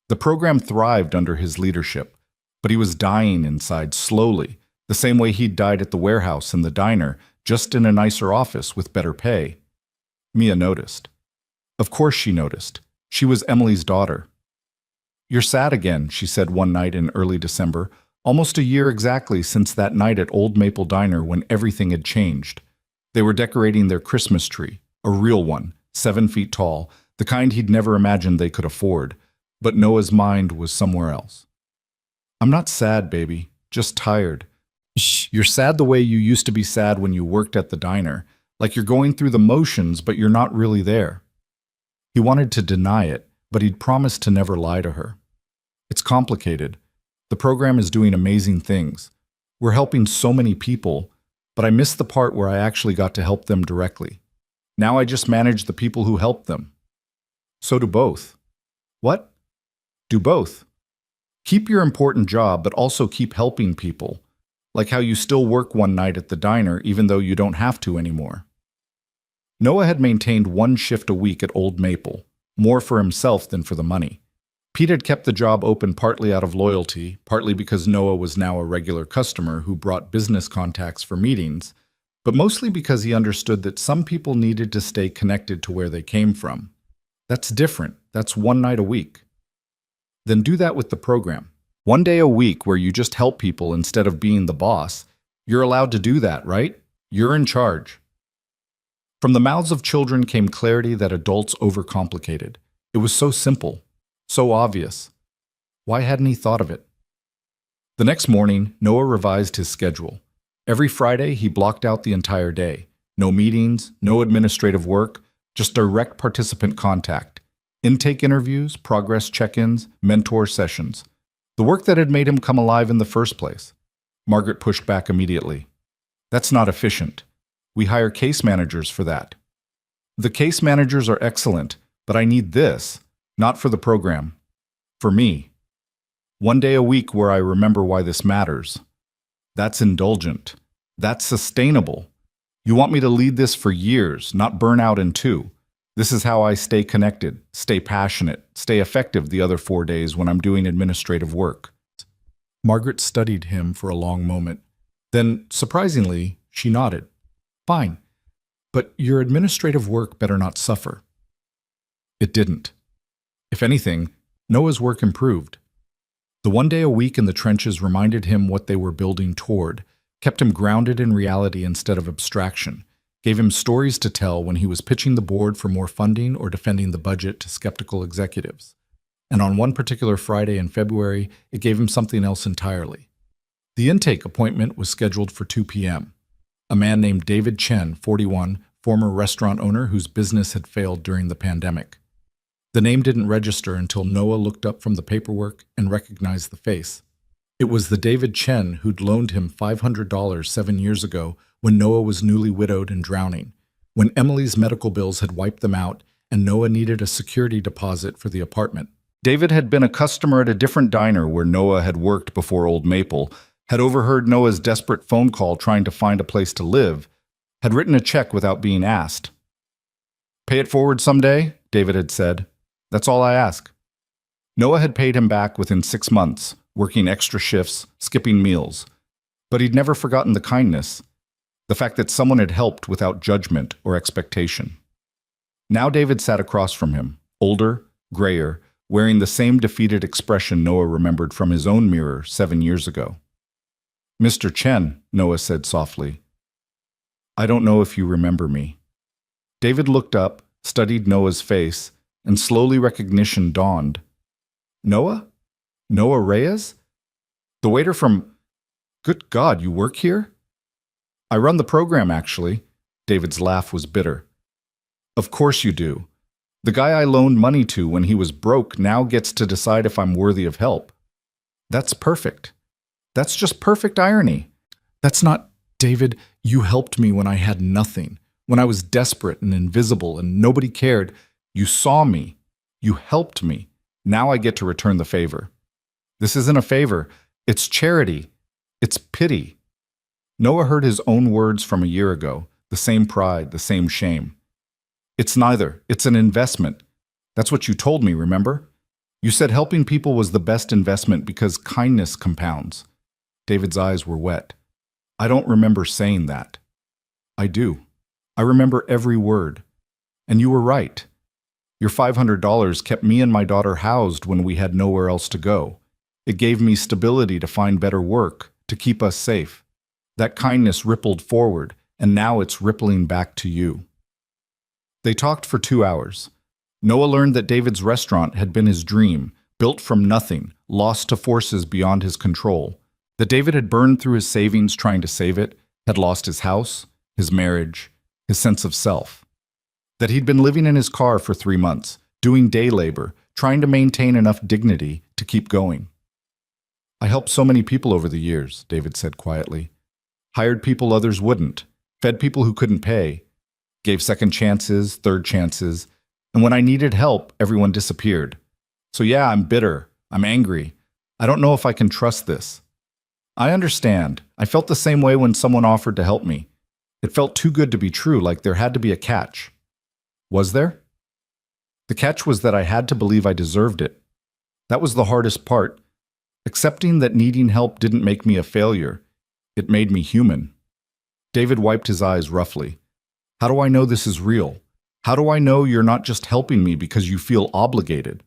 The program thrived under his leadership, but he was dying inside slowly, the same way he'd died at the warehouse and the diner, just in a nicer office with better pay. Mia noticed. Of course she noticed. She was Emily's daughter. You're sad again, she said one night in early December, almost a year exactly since that night at Old Maple Diner when everything had changed. They were decorating their Christmas tree, a real one, 7 feet tall, the kind he'd never imagined they could afford. But Noah's mind was somewhere else. I'm not sad, baby, just tired. Shh, you're sad the way you used to be sad when you worked at the diner, like you're going through the motions, but you're not really there. He wanted to deny it, but he'd promised to never lie to her. It's complicated. The program is doing amazing things. We're helping so many people, but I missed the part where I actually got to help them directly. Now I just manage the people who help them. So do both. What? Do both. Keep your important job, but also keep helping people, like how you still work one night at the diner even though you don't have to anymore. Noah had maintained 1 shift a week at Old Maple, more for himself than for the money. Pete had kept the job open partly out of loyalty, partly because Noah was now a regular customer who brought business contacts for meetings, but mostly because he understood that some people needed to stay connected to where they came from. That's different. That's 1 night a week. Then do that with the program. 1 day a week where you just help people instead of being the boss. You're allowed to do that, right? You're in charge. From the mouths of children came clarity that adults overcomplicated. It was so simple, so obvious. Why hadn't he thought of it? The next morning, Noah revised his schedule. Every Friday, he blocked out the entire day. No meetings, no administrative work, just direct participant contact. Intake interviews, progress check-ins, mentor sessions. The work that had made him come alive in the first place. Margaret pushed back immediately. That's not efficient. We hire case managers for that. The case managers are excellent, but I need this, not for the program. For me. 1 day a week where I remember why this matters. That's indulgent. That's sustainable. You want me to lead this for years, not burn out in 2. This is how I stay connected, stay passionate, stay effective the other 4 days when I'm doing administrative work. Margaret studied him for a long moment. Then, surprisingly, she nodded. Fine, but your administrative work better not suffer. It didn't. If anything, Noah's work improved. The one day a week in the trenches reminded him what they were building toward, kept him grounded in reality instead of abstraction, gave him stories to tell when he was pitching the board for more funding or defending the budget to skeptical executives. And on one particular Friday in February, it gave him something else entirely. The intake appointment was scheduled for 2 p.m. A man named David Chen, 41, former restaurant owner whose business had failed during the pandemic. The name didn't register until Noah looked up from the paperwork and recognized the face. It was the David Chen who'd loaned him $500 7 years ago when Noah was newly widowed and drowning, when Emily's medical bills had wiped them out and Noah needed a security deposit for the apartment. David had been a customer at a different diner where Noah had worked before Old Maple, had overheard Noah's desperate phone call trying to find a place to live, had written a check without being asked. "Pay it forward someday," David had said. "That's all I ask." Noah had paid him back within 6 months, working extra shifts, skipping meals. But he'd never forgotten the kindness, the fact that someone had helped without judgment or expectation. Now David sat across from him, older, grayer, wearing the same defeated expression Noah remembered from his own mirror 7 years ago. "Mr. Chen," Noah said softly, "I don't know if you remember me." David looked up, studied Noah's face, and slowly recognition dawned. "Noah? Noah Reyes? The waiter from... Good God, you work here?" "I run the program, actually." David's laugh was bitter. "Of course you do. The guy I loaned money to when he was broke now gets to decide if I'm worthy of help. That's perfect. That's just perfect irony." "That's not... David, you helped me when I had nothing, when I was desperate and invisible and nobody cared. You saw me. You helped me. Now I get to return the favor. This isn't a favor. It's charity. It's pity." Noah heard his own words from a year ago, the same pride, the same shame. "It's neither. It's an investment. That's what you told me, remember? You said helping people was the best investment because kindness compounds." David's eyes were wet. "I don't remember saying that." "I do. I remember every word. And you were right. Your $500 kept me and my daughter housed when we had nowhere else to go. It gave me stability to find better work, to keep us safe. That kindness rippled forward, and now it's rippling back to you." They talked for 2 hours. Noah learned that David's restaurant had been his dream, built from nothing, lost to forces beyond his control. That David had burned through his savings trying to save it, had lost his house, his marriage, his sense of self. That he'd been living in his car for 3 months, doing day labor, trying to maintain enough dignity to keep going. "I helped so many people over the years," David said quietly. "Hired people others wouldn't, fed people who couldn't pay, gave second chances, third chances, and when I needed help, everyone disappeared. So yeah, I'm bitter, I'm angry. I don't know if I can trust this. I understand. I felt the same way when someone offered to help me. It felt too good to be true, like there had to be a catch. Was there? The catch was that I had to believe I deserved it. That was the hardest part. Accepting that needing help didn't make me a failure. It made me human." David wiped his eyes roughly. "How do I know this is real? How do I know you're not just helping me because you feel obligated?"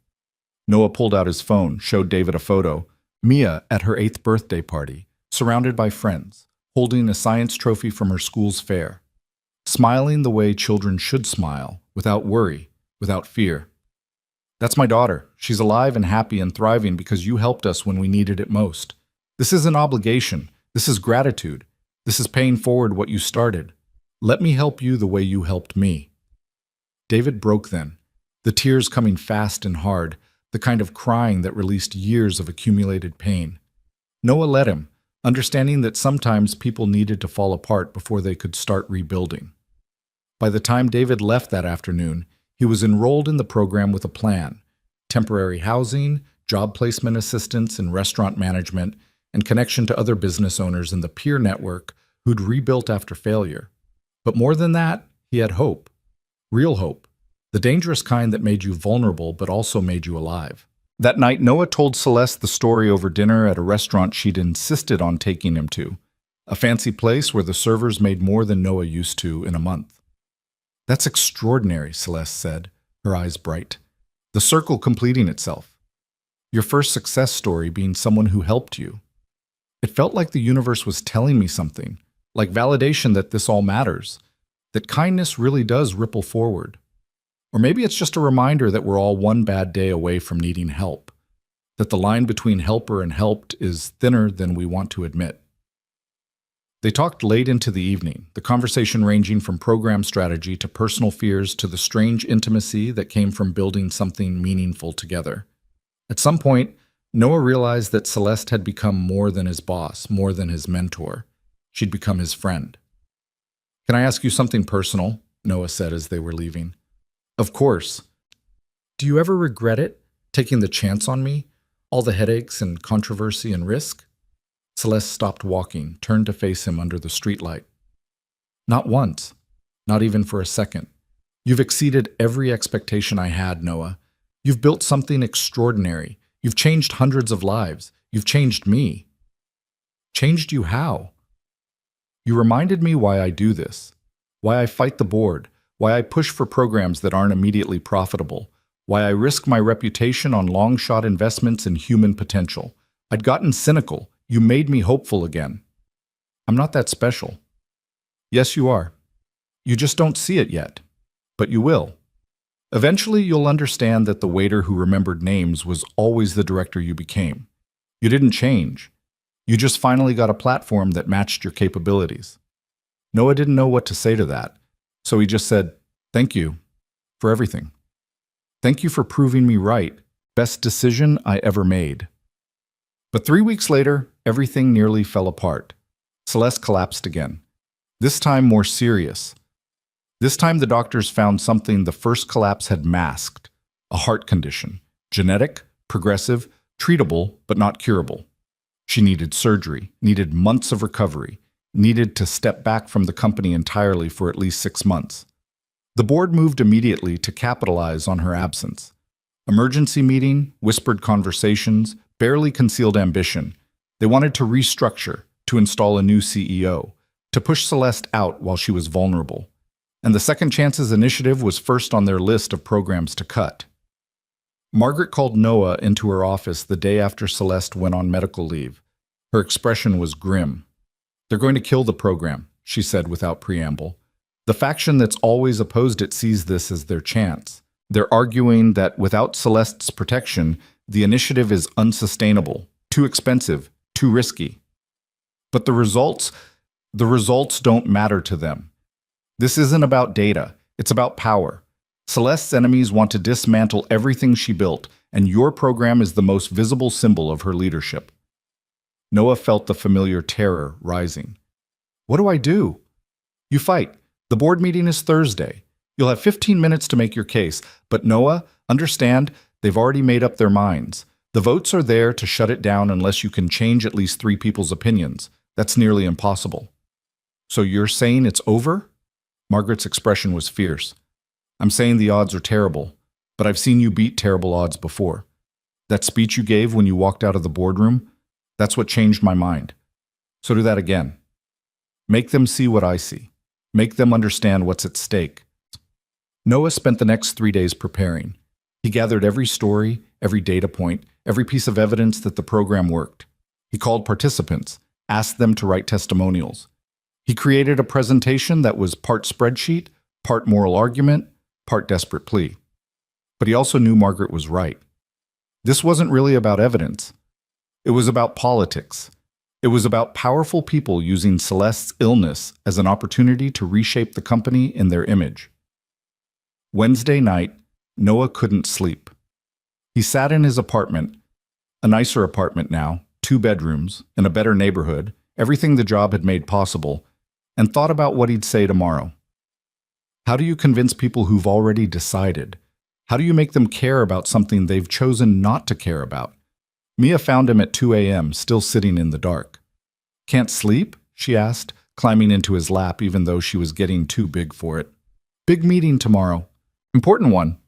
Noah pulled out his phone, showed David a photo. Mia at her 8th birthday party, surrounded by friends, holding a science trophy from her school's fair. Smiling the way children should smile, without worry, without fear. "That's my daughter. She's alive and happy and thriving because you helped us when we needed it most. This isn't obligation. This is gratitude. This is paying forward what you started. Let me help you the way you helped me." David broke then, the tears coming fast and hard, the kind of crying that released years of accumulated pain. Noah let him, understanding that sometimes people needed to fall apart before they could start rebuilding. By the time David left that afternoon, he was enrolled in the program with a plan: temporary housing, job placement assistance in restaurant management, and connection to other business owners in the peer network who'd rebuilt after failure. But more than that, he had hope. Real hope. The dangerous kind that made you vulnerable but also made you alive. That night, Noah told Celeste the story over dinner at a restaurant she'd insisted on taking him to, a fancy place where the servers made more than Noah used to in a month. "That's extraordinary," Celeste said, her eyes bright. "The circle completing itself. Your first success story being someone who helped you. It felt like the universe was telling me something, like validation that this all matters, that kindness really does ripple forward. Or maybe it's just a reminder that we're all one bad day away from needing help, that the line between helper and helped is thinner than we want to admit." They talked late into the evening, the conversation ranging from program strategy to personal fears to the strange intimacy that came from building something meaningful together. At some point, Noah realized that Celeste had become more than his boss, more than his mentor. She'd become his friend. "Can I ask you something personal?" Noah said as they were leaving. "Of course. Do you ever regret it, taking the chance on me? All the headaches and controversy and risk?" Celeste stopped walking, turned to face him under the streetlight. "Not once. Not even for a second. You've exceeded every expectation I had, Noah. You've built something extraordinary. You've changed hundreds of lives. You've changed me." "Changed you how?" "You reminded me why I do this, why I fight the board, why I push for programs that aren't immediately profitable, why I risk my reputation on long-shot investments in human potential. I'd gotten cynical. You made me hopeful again. I'm not that special." "Yes, you are. You just don't see it yet. But you will. Eventually, you'll understand that the waiter who remembered names was always the director you became. You didn't change. You just finally got a platform that matched your capabilities." Noah didn't know what to say to that, so he just said, "Thank you for everything. Thank you for proving me right. Best decision I ever made." But 3 weeks later, everything nearly fell apart. Celeste collapsed again. This time more serious. This time the doctors found something the first collapse had masked: a heart condition. Genetic, progressive, treatable, but not curable. She needed surgery, needed months of recovery, needed to step back from the company entirely for at least 6 months. The board moved immediately to capitalize on her absence. Emergency meeting, whispered conversations, barely concealed ambition. They wanted to restructure, to install a new CEO, to push Celeste out while she was vulnerable. And the Second Chances initiative was first on their list of programs to cut. Margaret called Noah into her office the day after Celeste went on medical leave. Her expression was grim. "They're going to kill the program," she said without preamble. "The faction that's always opposed it sees this as their chance. They're arguing that without Celeste's protection, the initiative is unsustainable, too expensive, too risky. But the results don't matter to them. This isn't about data, it's about power. Celeste's enemies want to dismantle everything she built, and your program is the most visible symbol of her leadership." Noah felt the familiar terror rising. "What do I do?" "You fight. The board meeting is Thursday. You'll have 15 minutes to make your case. But Noah, understand, they've already made up their minds. The votes are there to shut it down unless you can change at least 3 people's opinions. That's nearly impossible." "So you're saying it's over?" Margaret's expression was fierce. "I'm saying the odds are terrible, but I've seen you beat terrible odds before. That speech you gave when you walked out of the boardroom, that's what changed my mind. So do that again. Make them see what I see. Make them understand what's at stake." Noah spent the next 3 days preparing. He gathered every story, every data point, every piece of evidence that the program worked. He called participants, asked them to write testimonials. He created a presentation that was part spreadsheet, part moral argument, part desperate plea. But he also knew Margaret was right. This wasn't really about evidence. It was about politics. It was about powerful people using Celeste's illness as an opportunity to reshape the company in their image. Wednesday night, Noah couldn't sleep. He sat in his apartment, a nicer apartment now, 2 bedrooms, in a better neighborhood, everything the job had made possible, and thought about what he'd say tomorrow. How do you convince people who've already decided? How do you make them care about something they've chosen not to care about? Mia found him at 2 a.m., still sitting in the dark. "Can't sleep?" she asked, climbing into his lap even though she was getting too big for it. "Big meeting tomorrow. Important one."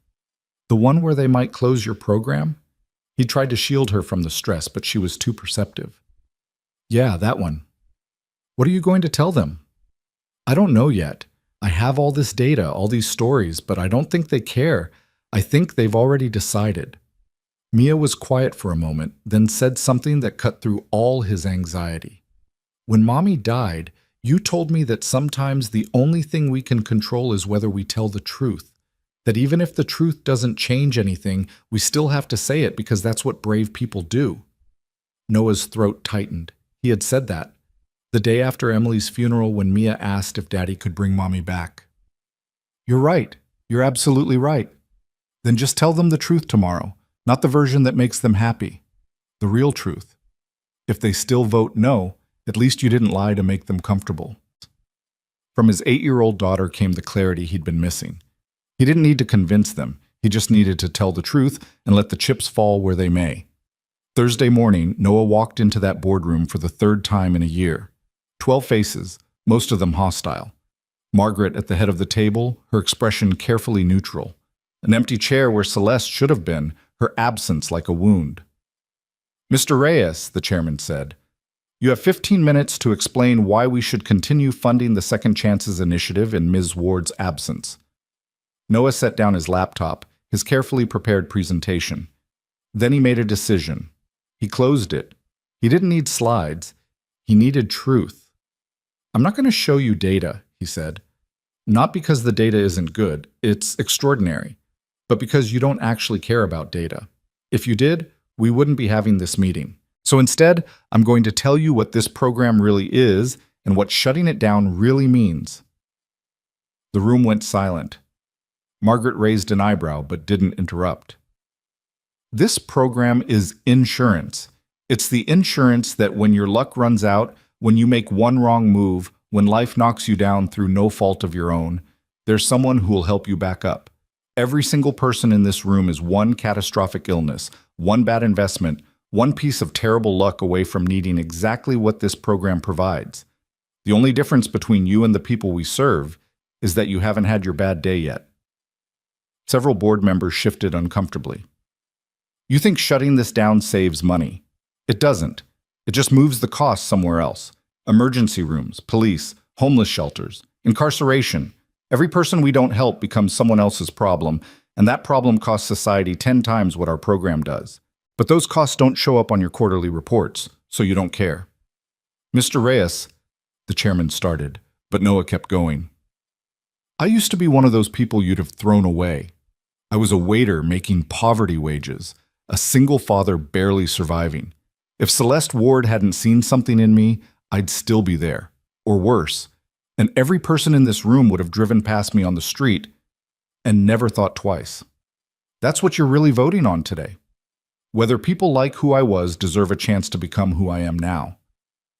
"The one where they might close your program?" He tried to shield her from the stress, but she was too perceptive. Yeah, that one. What are you going to tell them? I don't know yet. I have all this data, all these stories, but I don't think they care. I think they've already decided. Mia was quiet for a moment, then said something that cut through all his anxiety. When Mommy died, you told me that sometimes the only thing we can control is whether we tell the truth. That even if the truth doesn't change anything, we still have to say it because that's what brave people do. Noah's throat tightened. He had said that the day after Emily's funeral when Mia asked if Daddy could bring Mommy back. You're right. You're absolutely right. Then just tell them the truth tomorrow, not the version that makes them happy. The real truth. If they still vote no, at least you didn't lie to make them comfortable. From his 8-year-old daughter came the clarity he'd been missing. He didn't need to convince them. He just needed to tell the truth and let the chips fall where they may. Thursday morning, Noah walked into that boardroom for the 3rd time in a year. 12 faces, most of them hostile. Margaret at the head of the table, her expression carefully neutral. An empty chair where Celeste should have been, her absence like a wound. Mr. Reyes, the chairman said, you have 15 minutes to explain why we should continue funding the Second Chances Initiative in Ms. Ward's absence. Noah set down his laptop, his carefully prepared presentation. Then he made a decision. He closed it. He didn't need slides. He needed truth. I'm not going to show you data, he said. Not because the data isn't good, it's extraordinary, but because you don't actually care about data. If you did, we wouldn't be having this meeting. So instead, I'm going to tell you what this program really is and what shutting it down really means. The room went silent. Margaret raised an eyebrow but didn't interrupt. This program is insurance. It's the insurance that when your luck runs out, when you make one wrong move, when life knocks you down through no fault of your own, there's someone who will help you back up. Every single person in this room is one catastrophic illness, one bad investment, one piece of terrible luck away from needing exactly what this program provides. The only difference between you and the people we serve is that you haven't had your bad day yet. Several board members shifted uncomfortably. You think shutting this down saves money. It doesn't. It just moves the cost somewhere else. Emergency rooms, police, homeless shelters, incarceration. Every person we don't help becomes someone else's problem, and that problem costs society 10 times what our program does. But those costs don't show up on your quarterly reports, so you don't care. Mr. Reyes, the chairman started, but Noah kept going. I used to be one of those people you'd have thrown away. I was a waiter making poverty wages, a single father barely surviving. If Celeste Ward hadn't seen something in me, I'd still be there, or worse, and every person in this room would have driven past me on the street and never thought twice. That's what you're really voting on today. Whether people like who I was deserve a chance to become who I am now.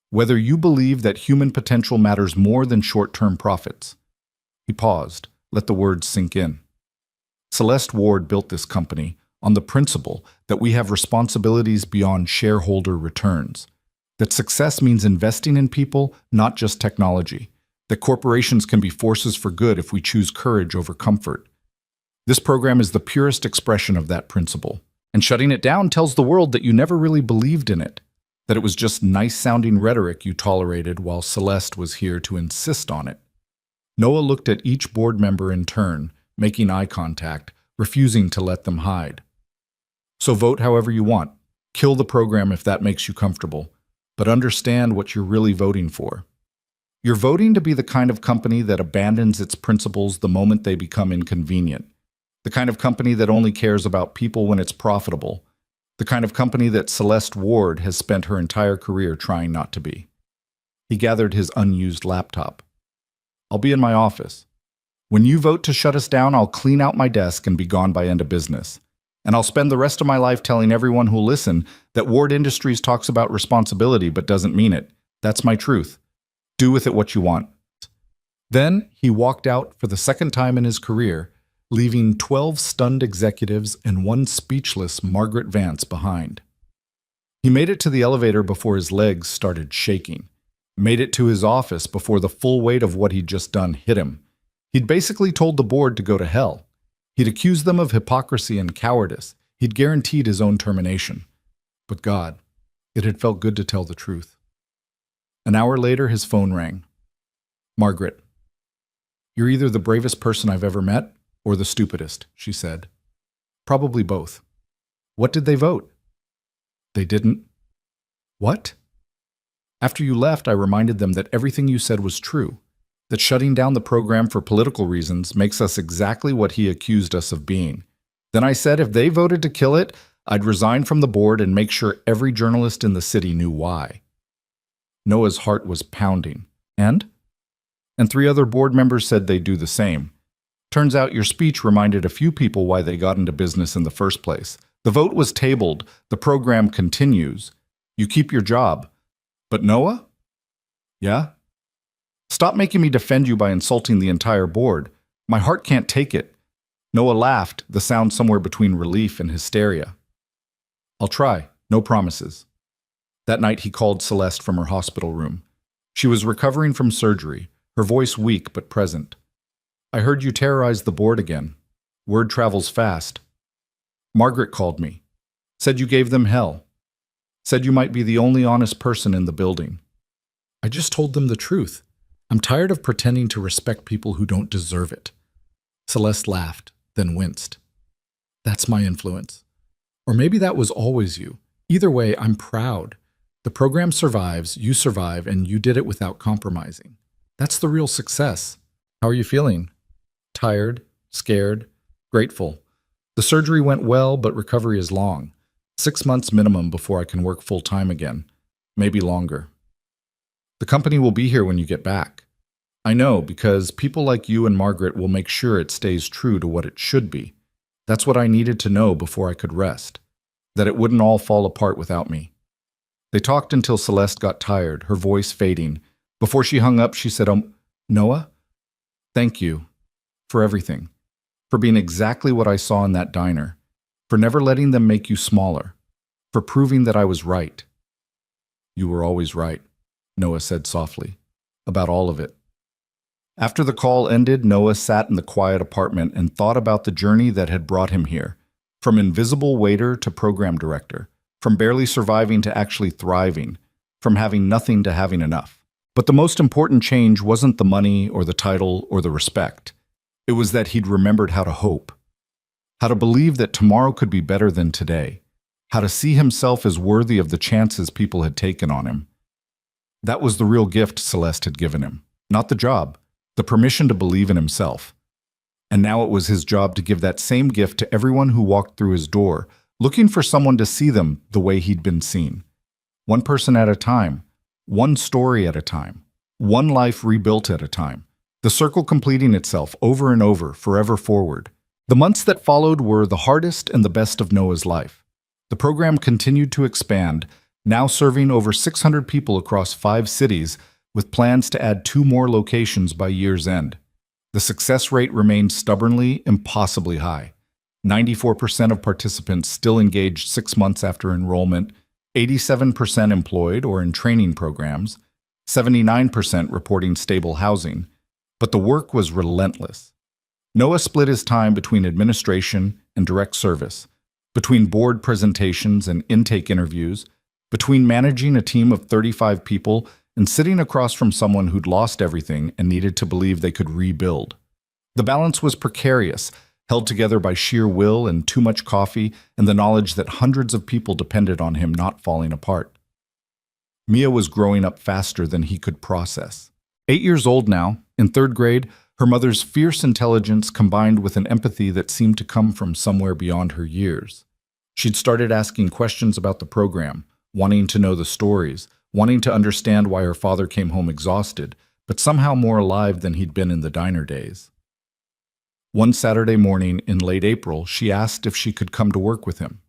Whether you believe that human potential matters more than short-term profits. He paused, let the words sink in. Celeste Ward built this company on the principle that we have responsibilities beyond shareholder returns, that success means investing in people, not just technology, that corporations can be forces for good if we choose courage over comfort. This program is the purest expression of that principle, and shutting it down tells the world that you never really believed in it, that it was just nice-sounding rhetoric you tolerated while Celeste was here to insist on it. Noah looked at each board member in turn, making eye contact, refusing to let them hide. So vote however you want. Kill the program if that makes you comfortable, but understand what you're really voting for. You're voting to be the kind of company that abandons its principles the moment they become inconvenient, the kind of company that only cares about people when it's profitable, the kind of company that Celeste Ward has spent her entire career trying not to be. He gathered his unused laptop. I'll be in my office. When you vote to shut us down, I'll clean out my desk and be gone by end of business. And I'll spend the rest of my life telling everyone who'll listen that Ward Industries talks about responsibility but doesn't mean it. That's my truth. Do with it what you want. Then he walked out for the second time in his career, leaving 12 stunned executives and one speechless Margaret Vance behind. He made it to the elevator before his legs started shaking, made it to his office before the full weight of what he'd just done hit him. He'd basically told the board to go to hell. He'd accused them of hypocrisy and cowardice. He'd guaranteed his own termination. But God, it had felt good to tell the truth. An hour later, his phone rang. "Margaret, you're either the bravest person I've ever met or the stupidest," she said. "Probably both." "What did they vote?" "They didn't." "What?" "After you left, I reminded them that everything you said was true, that shutting down the program for political reasons makes us exactly what he accused us of being. Then I said if they voted to kill it, I'd resign from the board and make sure every journalist in the city knew why." Noah's heart was pounding. And 3 other board members said they'd do the same. Turns out your speech reminded a few people why they got into business in the first place. The vote was tabled. The program continues. You keep your job. But Noah? Yeah? Stop making me defend you by insulting the entire board. My heart can't take it. Noah laughed, the sound somewhere between relief and hysteria. I'll try. No promises. That night he called Celeste from her hospital room. She was recovering from surgery, her voice weak but present. I heard you terrorized the board again. Word travels fast. Margaret called me. Said you gave them hell. Said you might be the only honest person in the building. I just told them the truth. I'm tired of pretending to respect people who don't deserve it. Celeste laughed, then winced. That's my influence. Or maybe that was always you. Either way, I'm proud. The program survives, you survive, and you did it without compromising. That's the real success. How are you feeling? Tired, scared, grateful. The surgery went well, but recovery is long. 6 months minimum before I can work full-time again. Maybe longer. The company will be here when you get back. I know, because people like you and Margaret will make sure it stays true to what it should be. That's what I needed to know before I could rest. That it wouldn't all fall apart without me. They talked until Celeste got tired, her voice fading. Before she hung up, she said, Noah, thank you for everything. For being exactly what I saw in that diner. For never letting them make you smaller. For proving that I was right. You were always right, Noah said softly. About all of it. After the call ended, Noah sat in the quiet apartment and thought about the journey that had brought him here. From invisible waiter to program director. From barely surviving to actually thriving. From having nothing to having enough. But the most important change wasn't the money or the title or the respect. It was that he'd remembered how to hope. How to believe that tomorrow could be better than today. How to see himself as worthy of the chances people had taken on him. That was the real gift Celeste had given him. Not the job. The permission to believe in himself. And now it was his job to give that same gift to everyone who walked through his door, looking for someone to see them the way he'd been seen. One person at a time. One story at a time. One life rebuilt at a time. The circle completing itself over and over, forever forward. The months that followed were the hardest and the best of Noah's life. The program continued to expand, now serving over 600 people across 5 cities, with plans to add 2 more locations by year's end. The success rate remained stubbornly, impossibly high. 94% of participants still engaged 6 months after enrollment, 87% employed or in training programs, 79% reporting stable housing. But the work was relentless. Noah split his time between administration and direct service, between board presentations and intake interviews, between managing a team of 35 people and sitting across from someone who'd lost everything and needed to believe they could rebuild. The balance was precarious, held together by sheer will and too much coffee and the knowledge that hundreds of people depended on him not falling apart. Mia was growing up faster than he could process. 8 years old now, in 3rd grade, her mother's fierce intelligence combined with an empathy that seemed to come from somewhere beyond her years. She'd started asking questions about the program, wanting to know the stories, wanting to understand why her father came home exhausted, but somehow more alive than he'd been in the diner days. One Saturday morning in late April, she asked if she could come to work with him.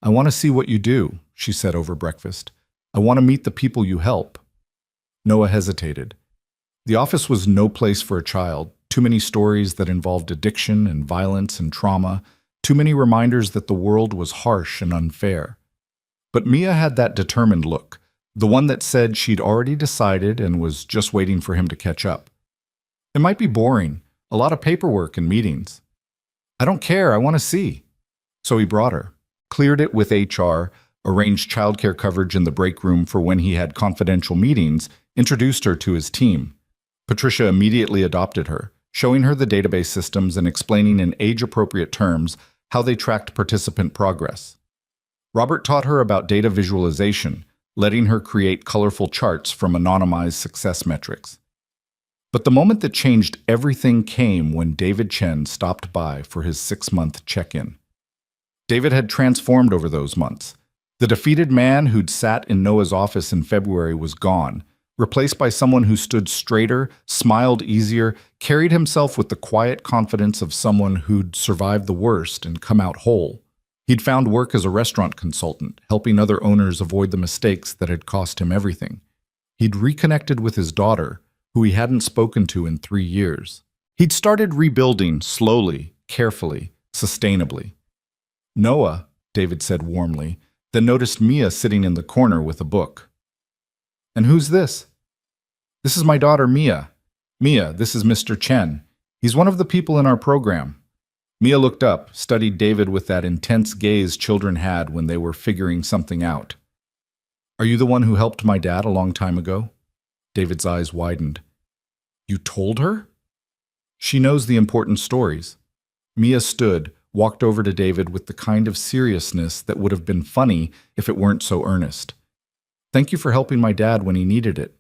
I want to see what you do, she said over breakfast. I want to meet the people you help. Noah hesitated. The office was no place for a child. Too many stories that involved addiction and violence and trauma. Too many reminders that the world was harsh and unfair. But Mia had that determined look, the one that said she'd already decided and was just waiting for him to catch up. It might be boring, a lot of paperwork and meetings. I don't care, I want to see. So he brought her. cleared it with HR, arranged childcare coverage in the break room for when he had confidential meetings, introduced her to his team. Patricia immediately adopted her, showing her the database systems and explaining in age-appropriate terms how they tracked participant progress. Robert taught her about data visualization, letting her create colorful charts from anonymized success metrics. But the moment that changed everything came when David Chen stopped by for his 6-month check-in. David had transformed over those months. The defeated man who'd sat in Noah's office in February was gone, replaced by someone who stood straighter, smiled easier, carried himself with the quiet confidence of someone who'd survived the worst and come out whole. He'd found work as a restaurant consultant, helping other owners avoid the mistakes that had cost him everything. He'd reconnected with his daughter, who he hadn't spoken to in 3 years. He'd started rebuilding slowly, carefully, sustainably. "Noah," David said warmly, then noticed Mia sitting in the corner with a book. "And who's this?" "This is my daughter, Mia. Mia, this is Mr. Chen. He's one of the people in our program." Mia looked up, studied David with that intense gaze children had when they were figuring something out. "Are you the one who helped my dad a long time ago?" David's eyes widened. "You told her?" "She knows the important stories." Mia stood, walked over to David with the kind of seriousness that would have been funny if it weren't so earnest. "Thank you for helping my dad when he needed it.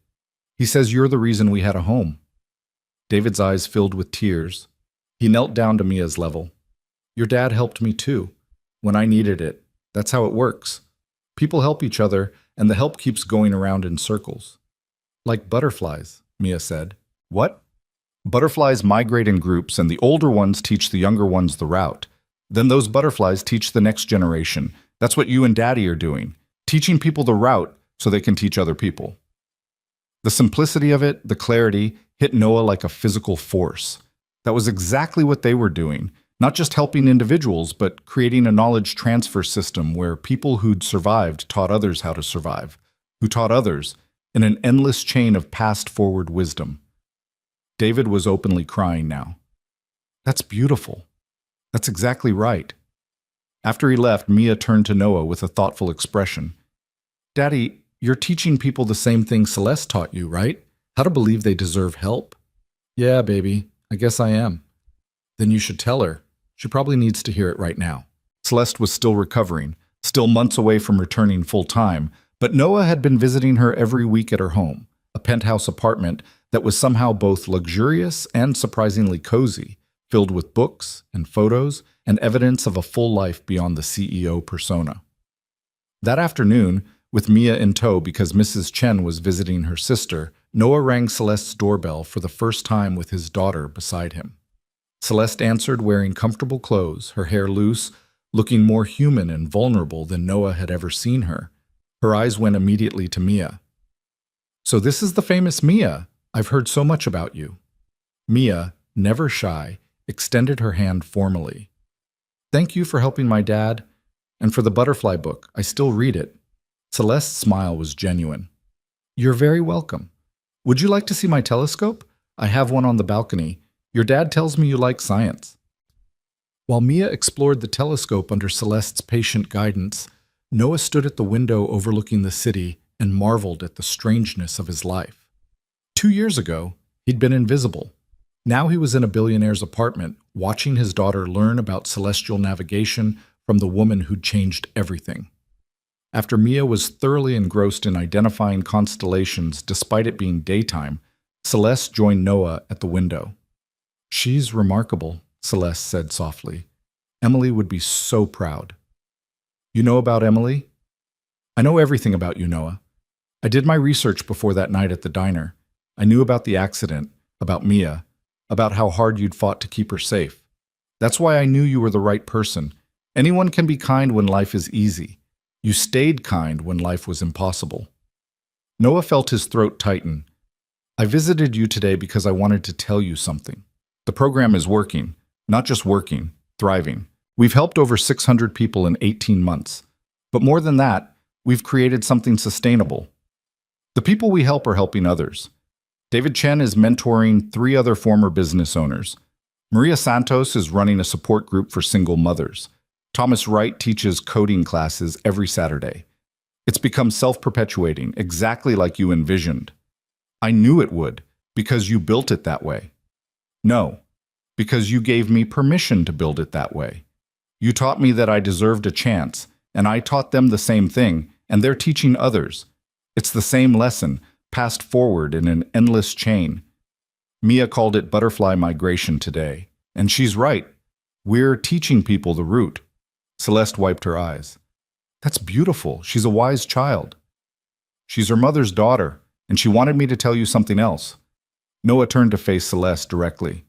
He says you're the reason we had a home." David's eyes filled with tears. He knelt down to Mia's level. "Your dad helped me too, when I needed it. That's how it works. People help each other, and the help keeps going around in circles." "Like butterflies," Mia said. "What?" "Butterflies migrate in groups, and the older ones teach the younger ones the route. Then those butterflies teach the next generation. That's what you and Daddy are doing, teaching people the route so they can teach other people." The simplicity of it, the clarity, hit Noah like a physical force. That was exactly what they were doing, not just helping individuals, but creating a knowledge transfer system where people who'd survived taught others how to survive, who taught others, in an endless chain of past-forward wisdom. David was openly crying now. "That's beautiful. That's exactly right." After he left, Mia turned to Noah with a thoughtful expression. "Daddy, you're teaching people the same thing Celeste taught you, right? How to believe they deserve help." "Yeah, baby. I guess I am." "Then you should tell her. She probably needs to hear it right now." Celeste was still recovering, still months away from returning full-time, but Noah had been visiting her every week at her home, a penthouse apartment that was somehow both luxurious and surprisingly cozy, filled with books and photos and evidence of a full life beyond the CEO persona. That afternoon, with Mia in tow because Mrs. Chen was visiting her sister, Noah rang Celeste's doorbell for the first time with his daughter beside him. Celeste answered wearing comfortable clothes, her hair loose, looking more human and vulnerable than Noah had ever seen her. Her eyes went immediately to Mia. "So this is the famous Mia. I've heard so much about you." Mia, never shy, extended her hand formally. "Thank you for helping my dad, and for the butterfly book. I still read it." Celeste's smile was genuine. "You're very welcome. Would you like to see my telescope? I have one on the balcony. Your dad tells me you like science." While Mia explored the telescope under Celeste's patient guidance, Noah stood at the window overlooking the city and marveled at the strangeness of his life. 2 years ago, he'd been invisible. Now he was in a billionaire's apartment, watching his daughter learn about celestial navigation from the woman who'd changed everything. After Mia was thoroughly engrossed in identifying constellations despite it being daytime, Celeste joined Noah at the window. "She's remarkable," Celeste said softly. "Emily would be so proud." "You know about Emily?" "I know everything about you, Noah. I did my research before that night at the diner. I knew about the accident, about Mia, about how hard you'd fought to keep her safe. That's why I knew you were the right person. Anyone can be kind when life is easy. You stayed kind when life was impossible." Noah felt his throat tighten. "I visited you today because I wanted to tell you something. The program is working, not just working, thriving. We've helped over 600 people in 18 months. But more than that, we've created something sustainable. The people we help are helping others. David Chen is mentoring 3 other former business owners. Maria Santos is running a support group for single mothers. Thomas Wright teaches coding classes every Saturday. It's become self-perpetuating, exactly like you envisioned. I knew it would, because you built it that way. No, because you gave me permission to build it that way. You taught me that I deserved a chance, and I taught them the same thing, and they're teaching others. It's the same lesson, passed forward in an endless chain. Mia called it butterfly migration today, and she's right. We're teaching people the route. Celeste wiped her eyes. That's beautiful. She's a wise child. She's her mother's daughter, and she wanted me to tell you something else. Noah turned to face Celeste directly.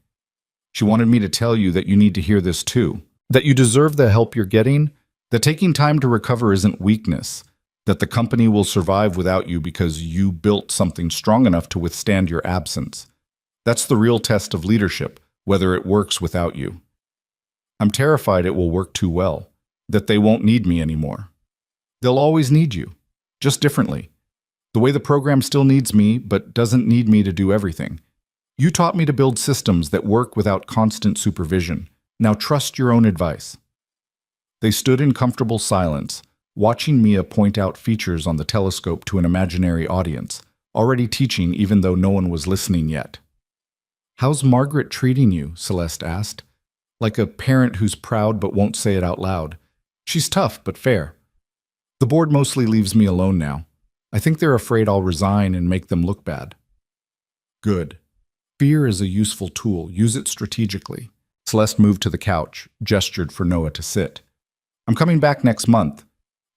She wanted me to tell you that you need to hear this too. That you deserve the help you're getting, that taking time to recover isn't weakness, that the company will survive without you because you built something strong enough to withstand your absence. That's the real test of leadership, whether it works without you. I'm terrified it will work too well, that they won't need me anymore. They'll always need you, just differently. The way the program still needs me, but doesn't need me to do everything. You taught me to build systems that work without constant supervision. Now trust your own advice. They stood in comfortable silence, watching Mia point out features on the telescope to an imaginary audience, already teaching even though no one was listening yet. How's Margaret treating you? Celeste asked, like a parent who's proud but won't say it out loud. She's tough but fair. The board mostly leaves me alone now. I think they're afraid I'll resign and make them look bad. Good. Fear is a useful tool. Use it strategically. Celeste moved to the couch, gestured for Noah to sit. I'm coming back next month.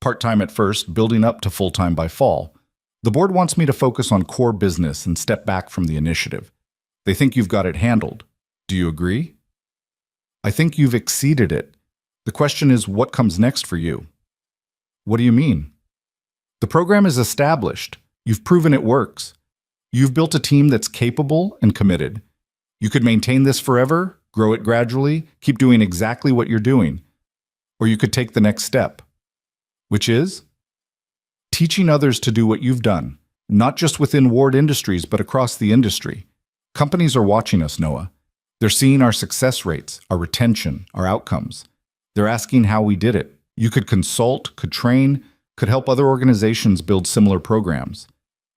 Part-time at first, building up to full-time by fall. The board wants me to focus on core business and step back from the initiative. They think you've got it handled. Do you agree? I think you've exceeded it. The question is, what comes next for you? What do you mean? The program is established. You've proven it works. You've built a team that's capable and committed. You could maintain this forever, grow it gradually, keep doing exactly what you're doing. Or you could take the next step, which is teaching others to do what you've done, not just within Ward Industries, but across the industry. Companies are watching us, Noah. They're seeing our success rates, our retention, our outcomes. They're asking how we did it. You could consult, could train, could help other organizations build similar programs.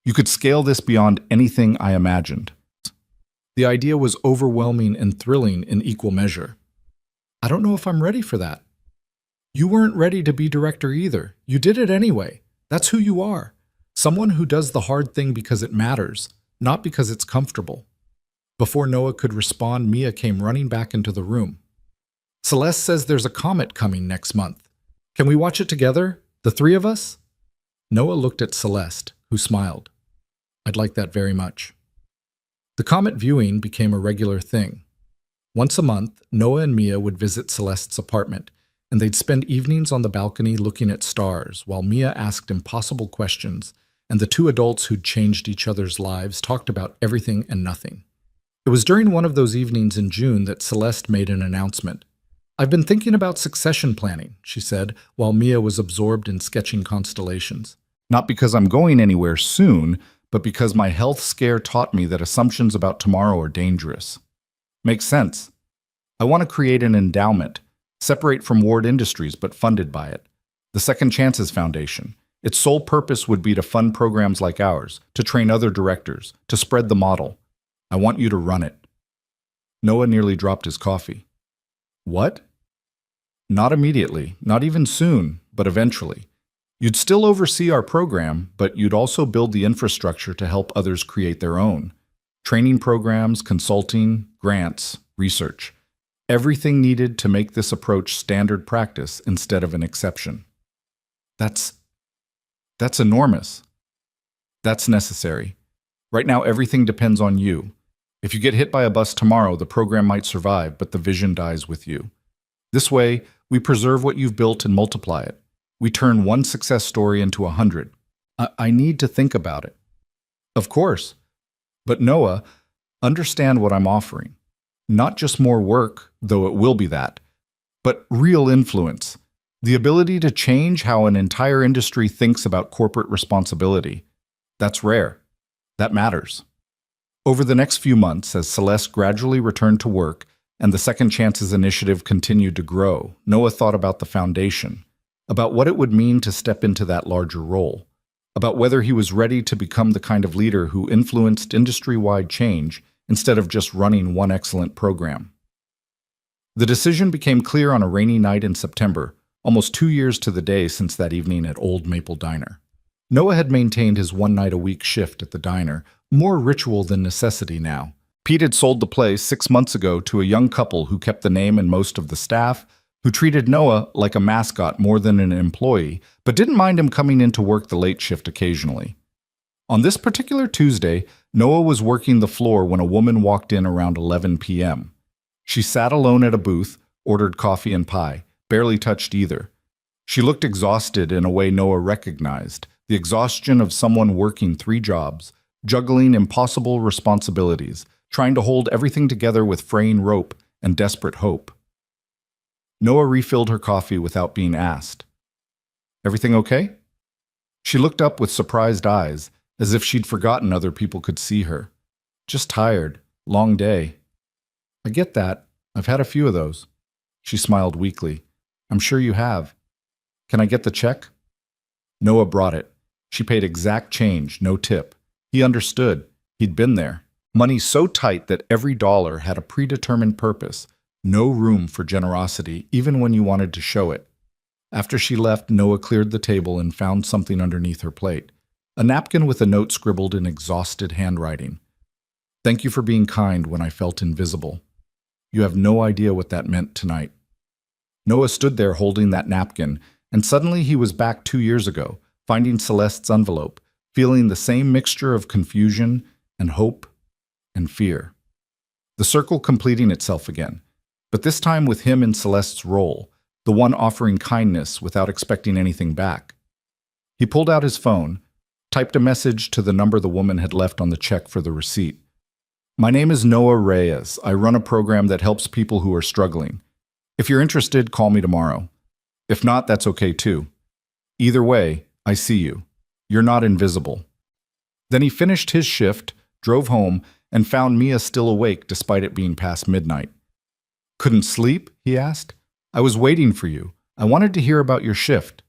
You could scale this beyond anything I imagined. The idea was overwhelming and thrilling in equal measure. I don't know if I'm ready for that. You weren't ready to be director either. You did it anyway. That's who you are. Someone who does the hard thing because it matters, not because it's comfortable. Before Noah could respond, Mia came running back into the room. Celeste says there's a comet coming next month. Can we watch it together? The three of us? Noah looked at Celeste, who smiled. I'd like that very much. The comet viewing became a regular thing. Once a month, Noah and Mia would visit Celeste's apartment, and they'd spend evenings on the balcony looking at stars while Mia asked impossible questions, and the two adults who'd changed each other's lives talked about everything and nothing. It was during one of those evenings in June that Celeste made an announcement. I've been thinking about succession planning, she said, while Mia was absorbed in sketching constellations. Not because I'm going anywhere soon, but because my health scare taught me that assumptions about tomorrow are dangerous. Makes sense. I want to create an endowment, separate from Ward Industries but funded by it. The Second Chances Foundation. Its sole purpose would be to fund programs like ours, to train other directors, to spread the model. I want you to run it. Noah nearly dropped his coffee. What? Not immediately, not even soon, but eventually. You'd still oversee our program, but you'd also build the infrastructure to help others create their own. Training programs, consulting, grants, research. Everything needed to make this approach standard practice instead of an exception. That's enormous. That's necessary. Right now, everything depends on you. If you get hit by a bus tomorrow, the program might survive, but the vision dies with you. This way, we preserve what you've built and multiply it. We turn one success story into 100. I need to think about it. Of course. But Noah, understand what I'm offering. Not just more work, though it will be that, but real influence. The ability to change how an entire industry thinks about corporate responsibility. That's rare. That matters. Over the next few months, as Celeste gradually returned to work, and the Second Chances initiative continued to grow, Noah thought about the foundation, about what it would mean to step into that larger role, about whether he was ready to become the kind of leader who influenced industry-wide change instead of just running one excellent program. The decision became clear on a rainy night in September, almost 2 years to the day since that evening at Old Maple Diner. Noah had maintained his one-night-a-week shift at the diner, more ritual than necessity now. Pete had sold the place 6 months ago to a young couple who kept the name and most of the staff, who treated Noah like a mascot more than an employee, but didn't mind him coming in to work the late shift occasionally. On this particular Tuesday, Noah was working the floor when a woman walked in around 11 p.m. She sat alone at a booth, ordered coffee and pie, barely touched either. She looked exhausted in a way Noah recognized, the exhaustion of someone working 3 jobs, juggling impossible responsibilities, trying to hold everything together with fraying rope and desperate hope. Noah refilled her coffee without being asked. "Everything okay?" She looked up with surprised eyes, as if she'd forgotten other people could see her. "Just tired. Long day." "I get that. I've had a few of those." She smiled weakly. "I'm sure you have. Can I get the check?" Noah brought it. She paid exact change, no tip. He understood. He'd been there. Money so tight that every dollar had a predetermined purpose, no room for generosity, even when you wanted to show it. After she left, Noah cleared the table and found something underneath her plate. A napkin with a note scribbled in exhausted handwriting. "Thank you for being kind when I felt invisible. You have no idea what that meant tonight." Noah stood there holding that napkin, and suddenly he was back 2 years ago, finding Celeste's envelope, feeling the same mixture of confusion and hope and fear. The circle completing itself again, but this time with him in Celeste's role, the one offering kindness without expecting anything back. He pulled out his phone, typed a message to the number the woman had left on the check for the receipt. "My name is Noah Reyes. I run a program that helps people who are struggling. If you're interested, call me tomorrow. If not, that's okay too. Either way, I see you. You're not invisible." Then he finished his shift, drove home, and found Mia still awake despite it being past midnight. "Couldn't sleep?" he asked. "I was waiting for you. I wanted to hear about your shift."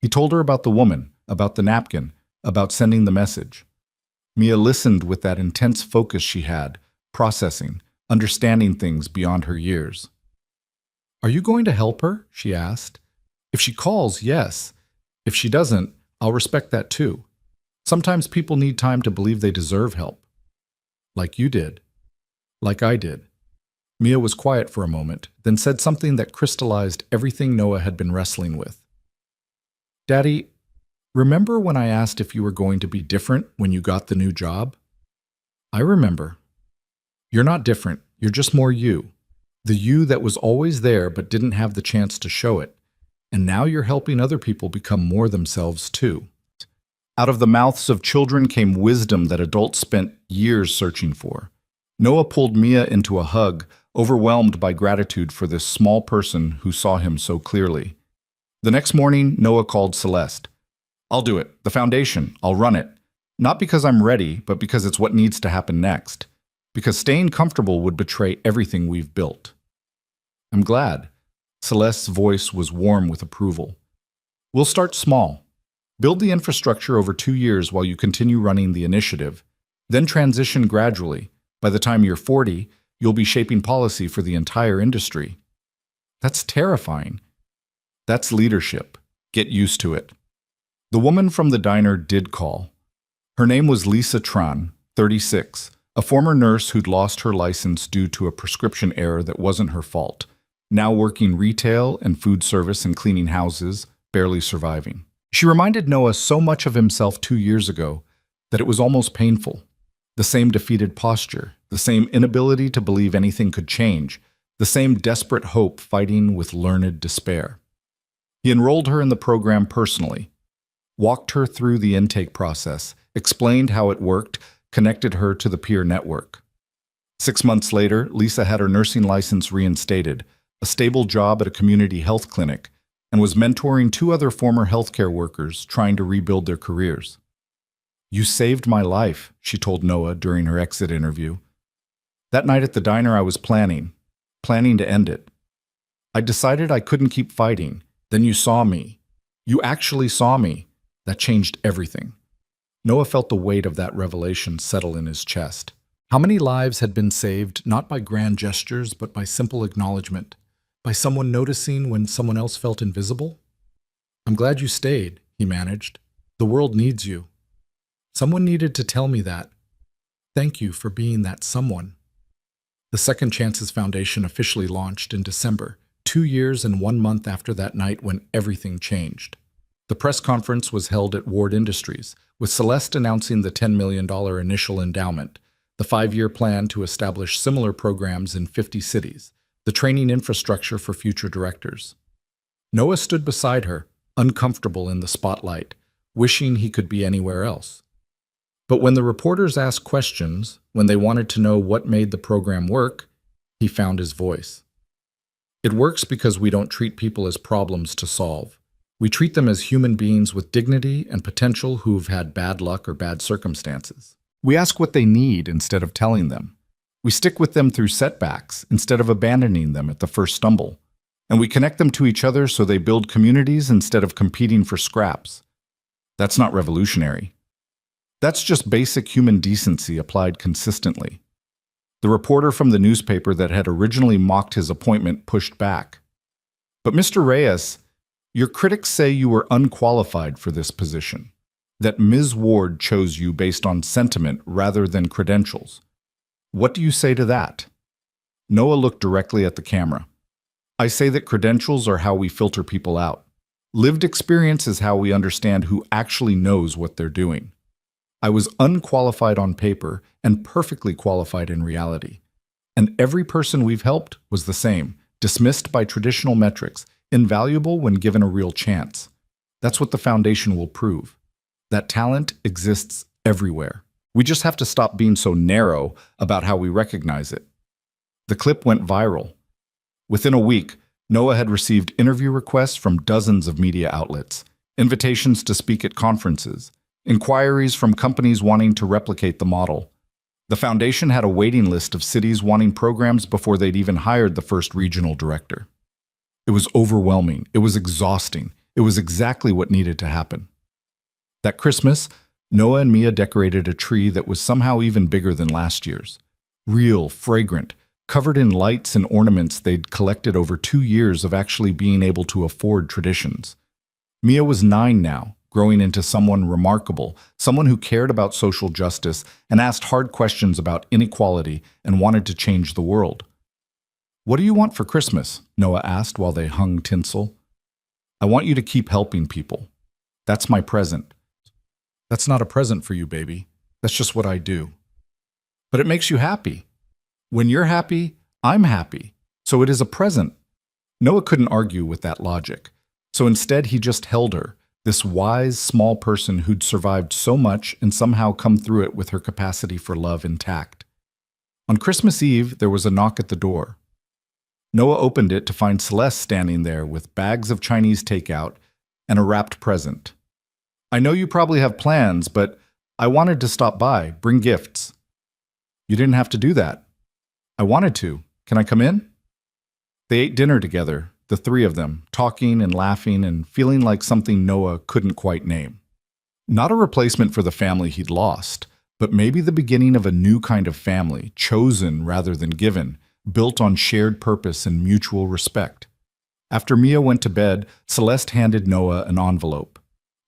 He told her about the woman, about the napkin, about sending the message. Mia listened with that intense focus she had, processing, understanding things beyond her years. "Are you going to help her?" she asked. "If she calls, yes. If she doesn't, I'll respect that too. Sometimes people need time to believe they deserve help. Like you did. Like I did." Mia was quiet for a moment, then said something that crystallized everything Noah had been wrestling with. "Daddy, remember when I asked if you were going to be different when you got the new job?" "I remember. You're not different. You're just more you. The you that was always there but didn't have the chance to show it. And now you're helping other people become more themselves too." Out of the mouths of children came wisdom that adults spent years searching for. Noah pulled Mia into a hug, overwhelmed by gratitude for this small person who saw him so clearly. The next morning, Noah called Celeste. "I'll do it. The foundation. I'll run it. Not because I'm ready, but because it's what needs to happen next. Because staying comfortable would betray everything we've built." "I'm glad." Celeste's voice was warm with approval. "We'll start small. Build the infrastructure over 2 years while you continue running the initiative. Then transition gradually. By the time you're 40, you'll be shaping policy for the entire industry." "That's terrifying." "That's leadership. Get used to it." The woman from the diner did call. Her name was Lisa Tran, 36, a former nurse who'd lost her license due to a prescription error that wasn't her fault, now working retail and food service and cleaning houses, barely surviving. She reminded Noah so much of himself 2 years ago that it was almost painful. The same defeated posture, the same inability to believe anything could change, the same desperate hope fighting with learned despair. He enrolled her in the program personally, walked her through the intake process, explained how it worked, connected her to the peer network. 6 months later, Lisa had her nursing license reinstated, a stable job at a community health clinic, and was mentoring 2 other former healthcare workers trying to rebuild their careers. "You saved my life," she told Noah during her exit interview. "That night at the diner I was planning. planning to end it. I decided I couldn't keep fighting. Then you saw me. You actually saw me. That changed everything. Noah felt the weight of that revelation settle in his chest. How many lives had been saved not by grand gestures, but by simple acknowledgement? By someone noticing when someone else felt invisible? I'm glad you stayed, he managed. The world needs you. Someone needed to tell me that. Thank you for being that someone. The Second Chances Foundation officially launched in December, 2 years and 1 month after that night when everything changed. The press conference was held at Ward Industries, with Celeste announcing the $10 million initial endowment, the 5-year plan to establish similar programs in 50 cities, the training infrastructure for future directors. Noah stood beside her, uncomfortable in the spotlight, wishing he could be anywhere else. But when the reporters asked questions, when they wanted to know what made the program work, he found his voice. It works because we don't treat people as problems to solve. We treat them as human beings with dignity and potential who've had bad luck or bad circumstances. We ask what they need instead of telling them. We stick with them through setbacks instead of abandoning them at the first stumble. And we connect them to each other so they build communities instead of competing for scraps. That's not revolutionary. That's just basic human decency applied consistently. The reporter from the newspaper that had originally mocked his appointment pushed back. But Mr. Reyes, your critics say you were unqualified for this position, that Ms. Ward chose you based on sentiment rather than credentials. What do you say to that? Noah looked directly at the camera. I say that credentials are how we filter people out. Lived experience is how we understand who actually knows what they're doing. I was unqualified on paper and perfectly qualified in reality. And every person we've helped was the same, dismissed by traditional metrics, invaluable when given a real chance. That's what the foundation will prove. That talent exists everywhere. We just have to stop being so narrow about how we recognize it. The clip went viral. Within a week, Noah had received interview requests from dozens of media outlets, invitations to speak at conferences, inquiries from companies wanting to replicate the model. The foundation had a waiting list of cities wanting programs before they'd even hired the first regional director. It was overwhelming. It was exhausting. It was exactly what needed to happen. That Christmas, Noah and Mia decorated a tree that was somehow even bigger than last year's. Real, fragrant, covered in lights and ornaments they'd collected over 2 years of actually being able to afford traditions. Mia was 9 now, growing into someone remarkable, someone who cared about social justice and asked hard questions about inequality and wanted to change the world. What do you want for Christmas? Noah asked while they hung tinsel. I want you to keep helping people. That's my present. That's not a present for you, baby. That's just what I do. But it makes you happy. When you're happy, I'm happy. So it is a present. Noah couldn't argue with that logic. So instead, he just held her, this wise, small person who'd survived so much and somehow come through it with her capacity for love intact. On Christmas Eve, there was a knock at the door. Noah opened it to find Celeste standing there with bags of Chinese takeout and a wrapped present. I know you probably have plans, but I wanted to stop by, bring gifts. You didn't have to do that. I wanted to. Can I come in? They ate dinner together, the 3 of them, talking and laughing and feeling like something Noah couldn't quite name. Not a replacement for the family he'd lost, but maybe the beginning of a new kind of family, chosen rather than given, built on shared purpose and mutual respect. After Mia went to bed, Celeste handed Noah an envelope.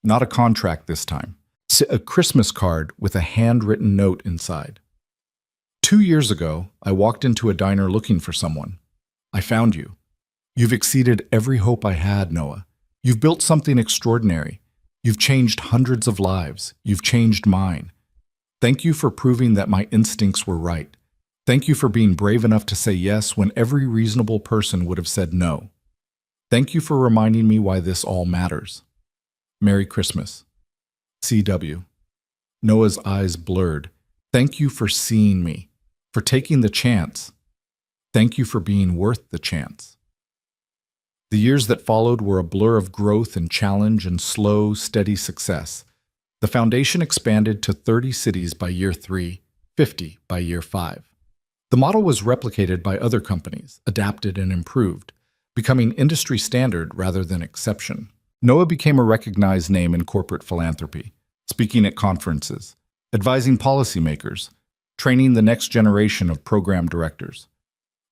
Not a contract this time. A Christmas card with a handwritten note inside. 2 years ago, I walked into a diner looking for someone. I found you. You've exceeded every hope I had, Noah. You've built something extraordinary. You've changed hundreds of lives. You've changed mine. Thank you for proving that my instincts were right. Thank you for being brave enough to say yes when every reasonable person would have said no. Thank you for reminding me why this all matters. Merry Christmas. C.W. Noah's eyes blurred. Thank you for seeing me, for taking the chance. Thank you for being worth the chance. The years that followed were a blur of growth and challenge and slow, steady success. The foundation expanded to 30 cities by year 3, 50 by year 5. The model was replicated by other companies, adapted and improved, becoming industry standard rather than exception. Noah became a recognized name in corporate philanthropy, speaking at conferences, advising policymakers, training the next generation of program directors.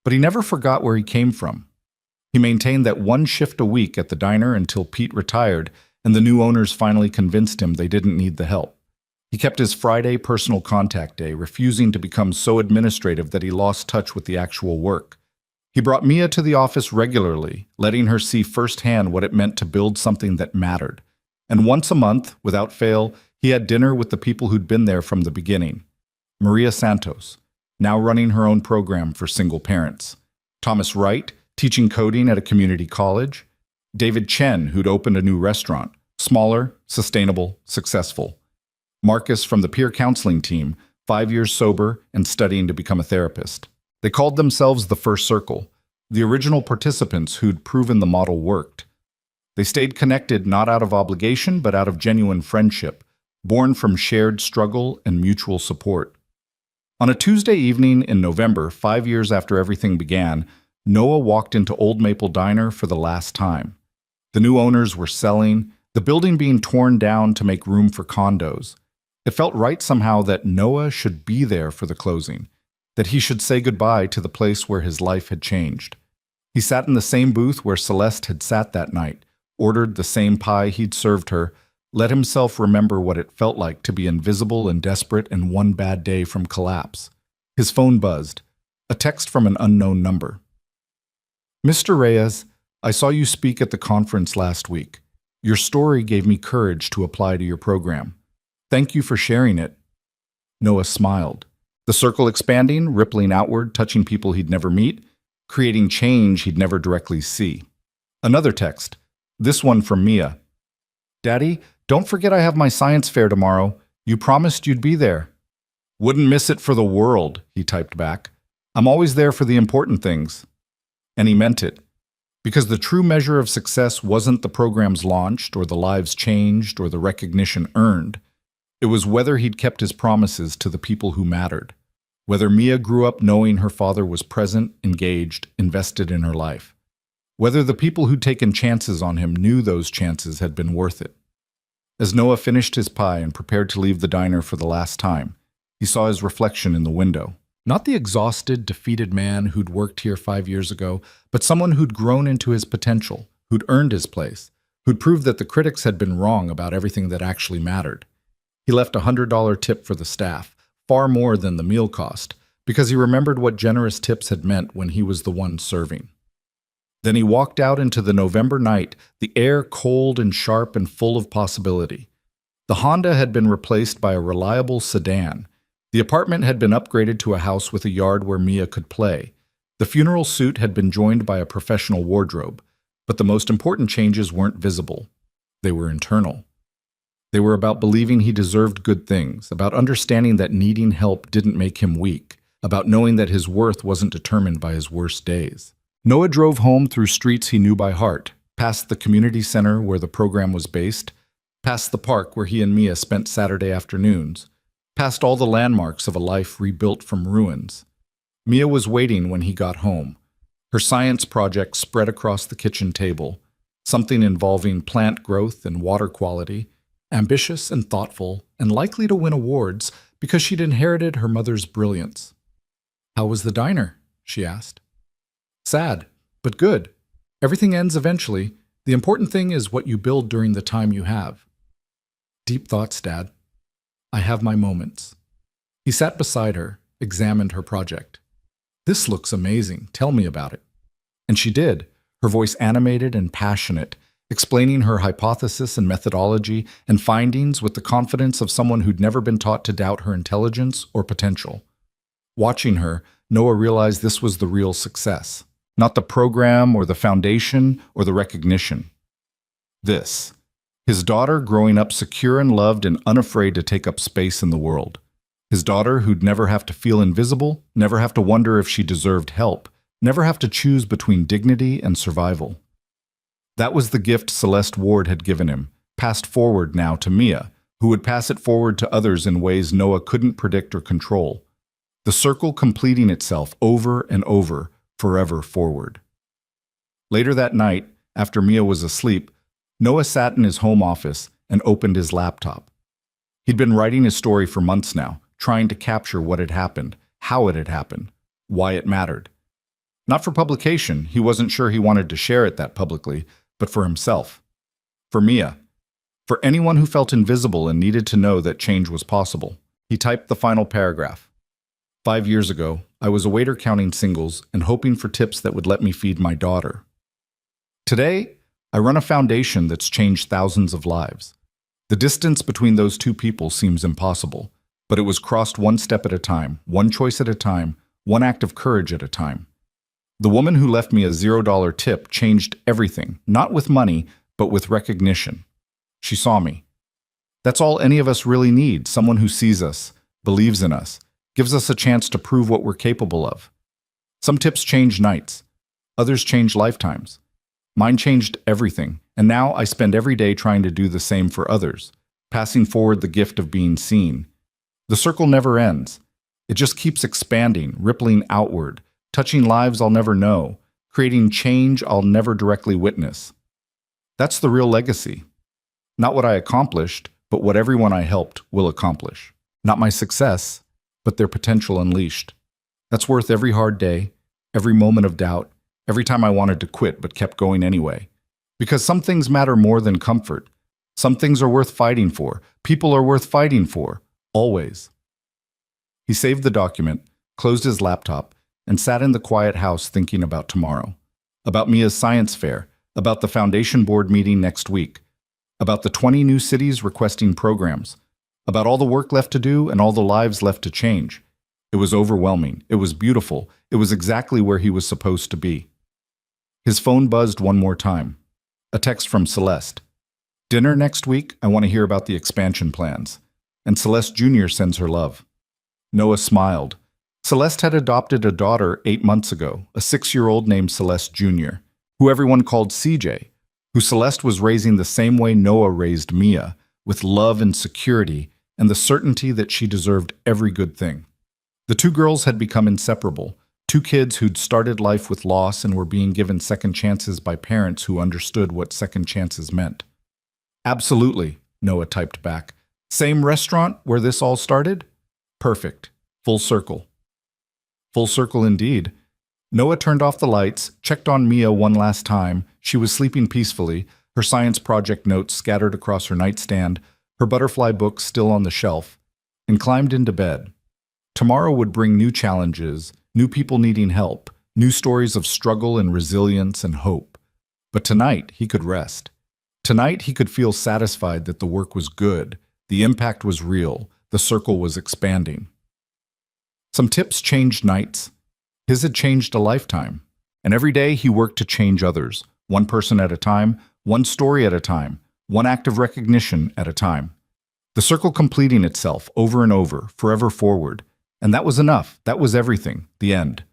But he never forgot where he came from. He maintained that one shift a week at the diner until Pete retired and the new owners finally convinced him they didn't need the help. He kept his Friday personal contact day, refusing to become so administrative that he lost touch with the actual work. He brought Mia to the office regularly, letting her see firsthand what it meant to build something that mattered. And once a month, without fail, he had dinner with the people who'd been there from the beginning. Maria Santos, now running her own program for single parents. Thomas Wright, teaching coding at a community college. David Chen, who'd opened a new restaurant, smaller, sustainable, successful. Marcus from the peer counseling team, 5 years sober and studying to become a therapist. They called themselves the First Circle, the original participants who'd proven the model worked. They stayed connected not out of obligation but out of genuine friendship, born from shared struggle and mutual support. On a Tuesday evening in November, 5 years after everything began, Noah walked into Old Maple Diner for the last time. The new owners were selling, the building being torn down to make room for condos. It felt right somehow that Noah should be there for the closing, that he should say goodbye to the place where his life had changed. He sat in the same booth where Celeste had sat that night, ordered the same pie he'd served her, let himself remember what it felt like to be invisible and desperate and one bad day from collapse. His phone buzzed, a text from an unknown number. Mr. Reyes, I saw you speak at the conference last week. Your story gave me courage to apply to your program. Thank you for sharing it. Noah smiled. The circle expanding, rippling outward, touching people he'd never meet, creating change he'd never directly see. Another text, this one from Mia. Daddy, don't forget I have my science fair tomorrow. You promised you'd be there. Wouldn't miss it for the world, he typed back. I'm always there for the important things. And he meant it. Because the true measure of success wasn't the programs launched or the lives changed or the recognition earned. It was whether he'd kept his promises to the people who mattered, whether Mia grew up knowing her father was present, engaged, invested in her life, whether the people who'd taken chances on him knew those chances had been worth it. As Noah finished his pie and prepared to leave the diner for the last time, he saw his reflection in the window. Not the exhausted, defeated man who'd worked here 5 years ago, but someone who'd grown into his potential, who'd earned his place, who'd proved that the critics had been wrong about everything that actually mattered. He left a $100 tip for the staff, far more than the meal cost, because he remembered what generous tips had meant when he was the one serving. Then he walked out into the November night, the air cold and sharp and full of possibility. The Honda had been replaced by a reliable sedan. The apartment had been upgraded to a house with a yard where Mia could play. The funeral suit had been joined by a professional wardrobe, but the most important changes weren't visible. They were internal. They were about believing he deserved good things, about understanding that needing help didn't make him weak, about knowing that his worth wasn't determined by his worst days. Noah drove home through streets he knew by heart, past the community center where the program was based, past the park where he and Mia spent Saturday afternoons, past all the landmarks of a life rebuilt from ruins. Mia was waiting when he got home. Her science project spread across the kitchen table, something involving plant growth and water quality, ambitious and thoughtful, and likely to win awards because she'd inherited her mother's brilliance. How was the diner? She asked. Sad, but good. Everything ends eventually. The important thing is what you build during the time you have. Deep thoughts, Dad. I have my moments. He sat beside her, examined her project. This looks amazing. Tell me about it. And she did, her voice animated and passionate, explaining her hypothesis and methodology and findings with the confidence of someone who'd never been taught to doubt her intelligence or potential. Watching her, Noah realized this was the real success, not the program or the foundation or the recognition. This. His daughter growing up secure and loved and unafraid to take up space in the world. His daughter who'd never have to feel invisible, never have to wonder if she deserved help, never have to choose between dignity and survival. That was the gift Celeste Ward had given him, passed forward now to Mia, who would pass it forward to others in ways Noah couldn't predict or control. The circle completing itself over and over, forever forward. Later that night, after Mia was asleep, Noah sat in his home office and opened his laptop. He'd been writing his story for months now, trying to capture what had happened, how it had happened, why it mattered. Not for publication, he wasn't sure he wanted to share it that publicly, but for himself. For Mia. For anyone who felt invisible and needed to know that change was possible. He typed the final paragraph. 5 years ago, I was a waiter counting singles and hoping for tips that would let me feed my daughter. Today, I run a foundation that's changed thousands of lives. The distance between those two people seems impossible, but it was crossed one step at a time, one choice at a time, one act of courage at a time. The woman who left me a $0 tip changed everything, not with money, but with recognition. She saw me. That's all any of us really need, someone who sees us, believes in us, gives us a chance to prove what we're capable of. Some tips change nights. Others change lifetimes. Mine changed everything, and now I spend every day trying to do the same for others, passing forward the gift of being seen. The circle never ends. It just keeps expanding, rippling outward, touching lives I'll never know, creating change I'll never directly witness. That's the real legacy. Not what I accomplished, but what everyone I helped will accomplish. Not my success, but their potential unleashed. That's worth every hard day, every moment of doubt, every time I wanted to quit but kept going anyway. Because some things matter more than comfort. Some things are worth fighting for. People are worth fighting for. Always. He saved the document, closed his laptop, and sat in the quiet house thinking about tomorrow. About Mia's science fair, about the foundation board meeting next week, about the 20 new cities requesting programs, about all the work left to do and all the lives left to change. It was overwhelming. It was beautiful. It was exactly where he was supposed to be. His phone buzzed one more time. A text from Celeste. Dinner next week? I want to hear about the expansion plans. And Celeste Jr. sends her love. Noah smiled. Celeste had adopted a daughter 8 months ago, a 6-year-old named Celeste Jr., who everyone called CJ, who Celeste was raising the same way Noah raised Mia, with love and security and the certainty that she deserved every good thing. The two girls had become inseparable, two kids who'd started life with loss and were being given second chances by parents who understood what second chances meant. Absolutely, Noah typed back. Same restaurant where this all started? Perfect. Full circle. Full circle indeed. Noah turned off the lights, checked on Mia one last time. She was sleeping peacefully, her science project notes scattered across her nightstand, her butterfly book still on the shelf, and climbed into bed. Tomorrow would bring new challenges, new people needing help, new stories of struggle and resilience and hope. But tonight he could rest. Tonight he could feel satisfied that the work was good, the impact was real, the circle was expanding. Some tips changed nights. His had changed a lifetime. And every day he worked to change others, one person at a time, one story at a time, one act of recognition at a time. The circle completing itself over and over, forever forward. And that was enough. That was everything. The end.